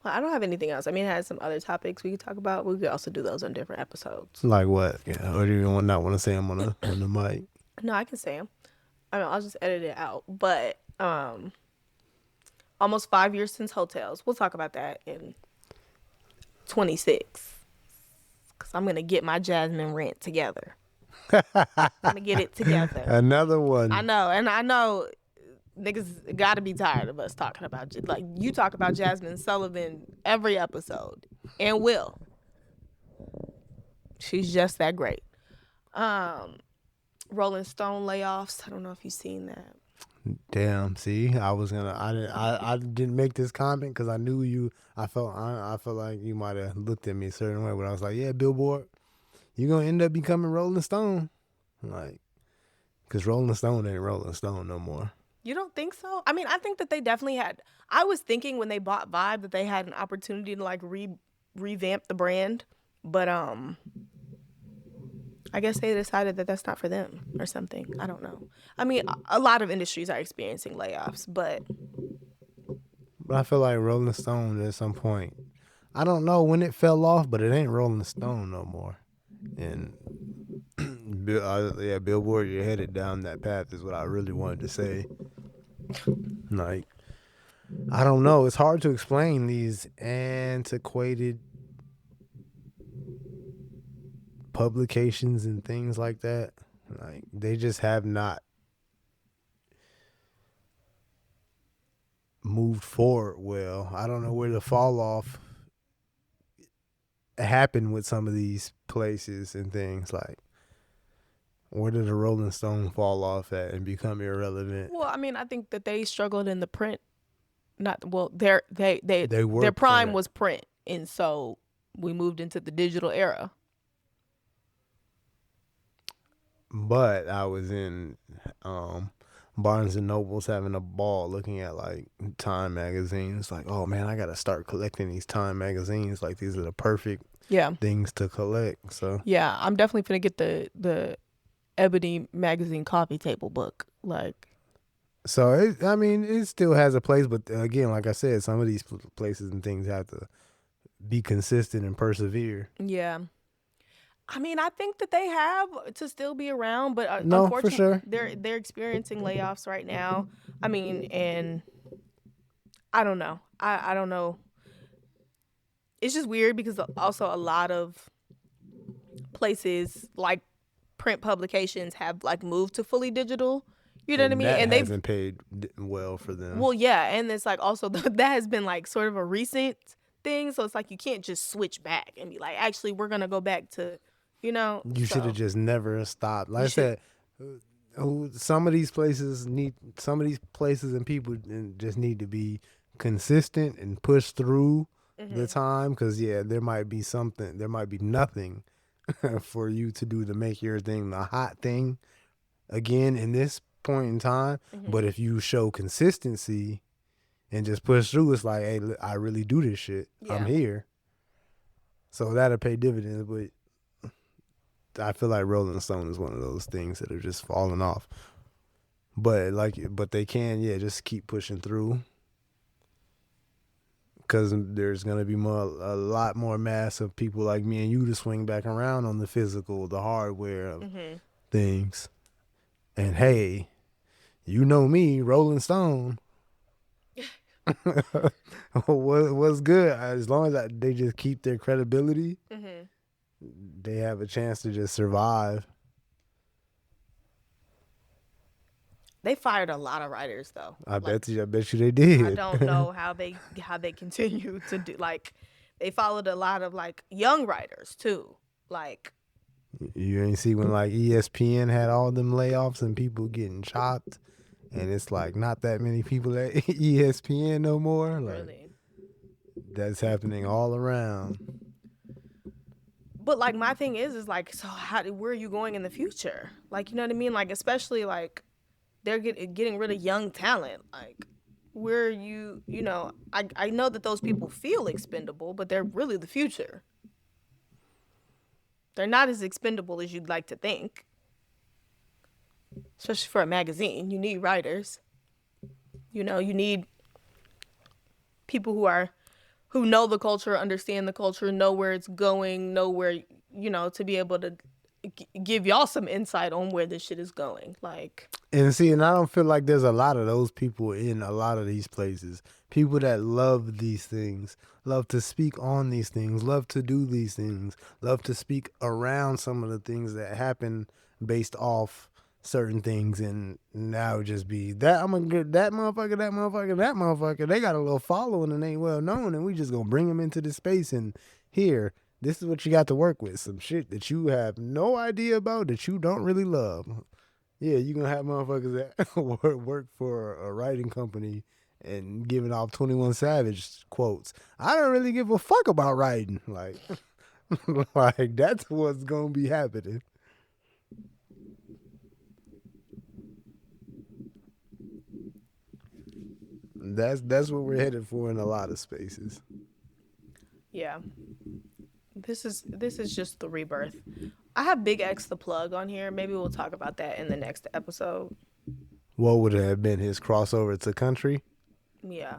Well, I don't have anything else. I mean, it has some other topics we could talk about. We could also do those on different episodes. Like what? Yeah, or do you not want to say them on the mic? No, I can say them. I mean, I'll just edit it out. But almost 5 years since Hotels. We'll talk about that in 26. Because I'm going to get my Jasmine rant together. I'm going to get it together. Another one. I know. And I know niggas got to be tired of us talking about it. Like, you talk about Jasmine Sullivan every episode. And will. She's just that great. Rolling Stone layoffs. I don't know if you've seen that. Damn. See, I didn't make this comment because I knew you. I felt like you might have looked at me a certain way, but I was like, yeah, Billboard, you're gonna end up becoming Rolling Stone, like, because Rolling Stone ain't Rolling Stone no more. You don't think so? I mean, I think that they definitely had. I was thinking when they bought Vibe that they had an opportunity to like revamp the brand, but I guess they decided that that's not for them or something. I don't know. I mean, a lot of industries are experiencing layoffs, but I feel like Rolling Stone at some point, I don't know when it fell off, but it ain't Rolling Stone no more. And yeah, Billboard, you're headed down that path is what I really wanted to say. Like, I don't know. It's hard to explain these antiquated publications and things like that. Like, they just have not moved forward well. I don't know where the fall off happened with some of these places and things. Like, where did the Rolling Stone fall off at and become irrelevant? Well, I mean, I think that they struggled in the print. Their were prime print. was print, and so we moved into the digital era. But I was in Barnes and Noble's having a ball looking at like Time magazines. Like, oh man, I gotta start collecting these Time magazines. Like, these are the perfect things to collect. So yeah, I'm definitely gonna get the Ebony magazine coffee table book. Like, so it still has a place, but again, like I said, some of these places and things have to be consistent and persevere. Yeah. I mean, I think that they have to still be around, but No, unfortunately, for sure. they're experiencing layoffs right now. I mean, and I don't know. I don't know. It's just weird because also a lot of places like print publications have like moved to fully digital. You know what I mean? And that hasn't paid well for them. Well, yeah, and it's like also that has been like sort of a recent thing, so it's like you can't just switch back and be like, actually, we're gonna go back to. You should have just never stopped. Like I said, some of these places and people just need to be consistent and push through the time. Because there might be nothing for you to do to make your thing the hot thing again in this point in time. But if you show consistency and just push through, it's like, hey, I really do this shit. Yeah. I'm here. So that'll pay dividends, but I feel like Rolling Stone is one of those things that are just falling off. But they can, just keep pushing through. Because there's going to be a lot more mass of people like me and you to swing back around on the physical, the hardware of things. And hey, you know me, Rolling Stone. What's good? As long as they just keep their credibility, they have a chance to just survive. They fired a lot of writers though. I bet you they did. I don't know how they continue to do. Like, they followed a lot of like young writers too. Like, you ain't see when like ESPN had all them layoffs and people getting chopped, and it's like not that many people at ESPN no more. Like, really, that's happening all around. But like my thing is like, so where are you going in the future? Like, you know what I mean? Like, especially like they're getting rid of young talent. Like, where you know, I know that those people feel expendable, but they're really the future. They're not as expendable as you'd like to think. Especially for a magazine, you need writers. You need people who know the culture, understand the culture, know where it's going, know where, to be able to give y'all some insight on where this shit is going. Like, and I don't feel like there's a lot of those people in a lot of these places. People that love these things, love to speak on these things, love to do these things, love to speak around some of the things that happen based off certain things, and now just be that I'm gonna get that motherfucker. They got a little following and they well known, and we just gonna bring them into this space, and here, this is what you got to work with. Some shit that you have no idea about, that you don't really love. Yeah, you gonna have motherfuckers that work for a writing company and giving off 21 Savage quotes. I don't really give a fuck about writing. Like, like that's what's gonna be happening. That's what we're headed for in a lot of spaces. Yeah. This is just the rebirth. I have Big X the Plug on here. Maybe we'll talk about that in the next episode. What would it have been, his crossover to country? Yeah.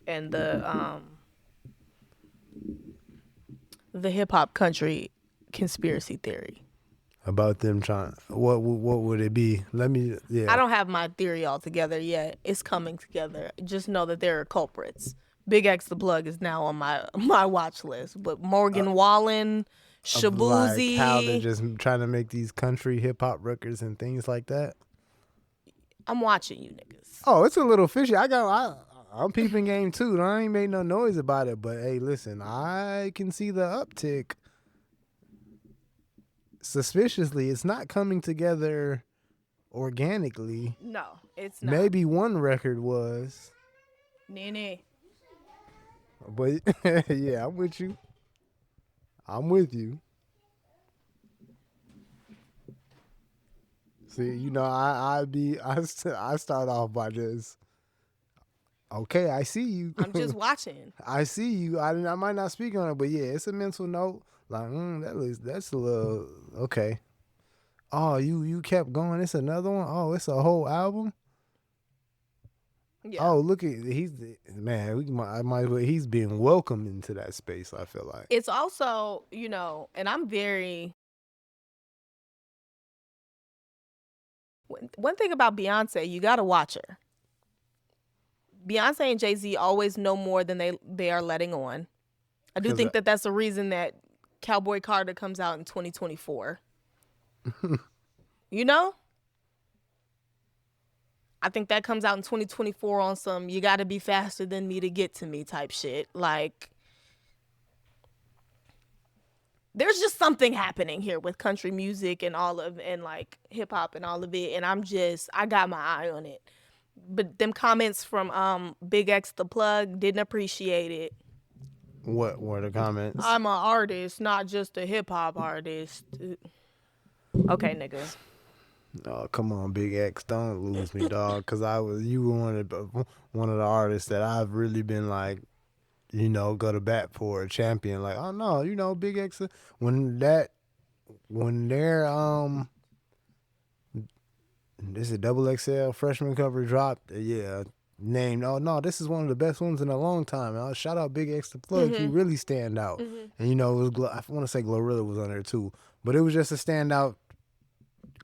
And the hip hop country conspiracy theory. About them trying, what would it be? I don't have my theory all together yet. It's coming together. Just know that there are culprits. Big X the Plug is now on my watch list. But Morgan Wallen, Shabuzi. Like how they're just trying to make these country hip hop records and things like that. I'm watching you niggas. Oh, it's a little fishy. I'm I'm peeping game too. I ain't made no noise about it, but hey, listen, I can see the uptick. Suspiciously, it's not coming together organically. No, it's not. Maybe one record was, Nene. but yeah, I'm with you. I'm with you. See, you know, I start off by just, okay, I see you. I'm just watching. I see you. I might not speak on it, but yeah, it's a mental note. Like, that's a little okay. Oh, you kept going. It's another one. Oh, it's a whole album. Yeah. Oh, look at he's I might as well, he's being welcomed into that space. I feel like It's also, you know, and I'm very. One thing about Beyonce, you gotta watch her. Beyonce and Jay-Z always know more than they are letting on. I do think that's the reason that Cowboy Carter comes out in 2024. You know? I think that comes out in 2024 on some you gotta be faster than me to get to me type shit. Like, there's just something happening here with country music and like hip hop and all of it. And I got my eye on it. But them comments from Big X the Plug didn't appreciate it. what were the comments? I'm an artist, not just a hip hop artist. Okay, nigga. Oh, come on, Big X, don't lose me, dog. Cause you were one of the artists that I've really been like, you know, go to bat for a champion. Like, oh no, you know, Big X when their this is double XL freshman cover dropped. Yeah, named. Oh no, this is one of the best ones in a long time. Shout out Big X the Plug. He really stand out. And you know, it was I want to say Glorilla was on there too, but it was just a standout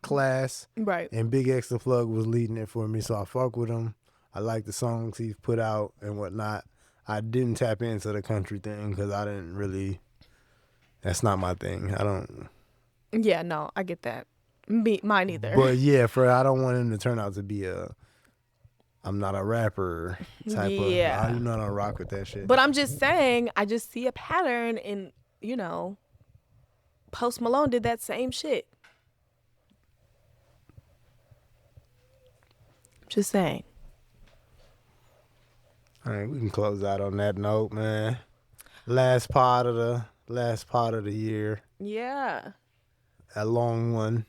class. Right. And Big X the Plug was leading it for me, so I fuck with him. I like the songs he's put out and whatnot. I didn't tap into the country thing because I didn't really. That's not my thing. I don't. Yeah, no, I get that. Mine either. But yeah, I don't want him to turn out to be I'm not a rapper type of. You know, I don't rock with that shit. But I'm just saying, I just see a pattern in, you know, Post Malone did that same shit. Just saying. All right, we can close out on that note, man. Last part of the year. Yeah. A long one.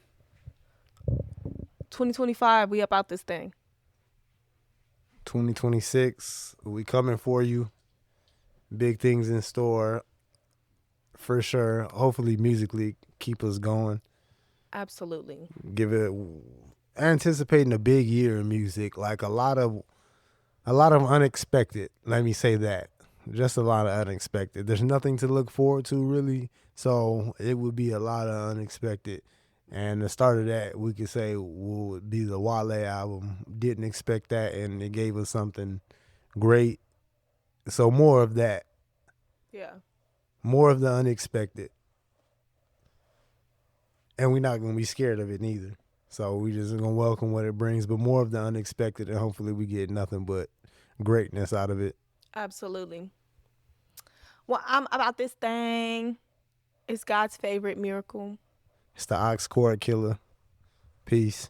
2025, we up out this thing. 2026, we coming for you. Big things in store, for sure. Hopefully, musically, keep us going. Absolutely. Anticipating a big year in music, like a lot of unexpected. Let me say that. Just a lot of unexpected. There's nothing to look forward to, really. So it would be a lot of unexpected. And the start of that, we could say, would be the Wale album. Didn't expect that, and it gave us something great. So more of that. Yeah. More of the unexpected. And we're not going to be scared of it neither. So we just going to welcome what it brings, but more of the unexpected, and hopefully we get nothing but greatness out of it. Absolutely. Well, I'm about this thing. It's God's favorite miracle. It's the Ox Chord Killer. Peace.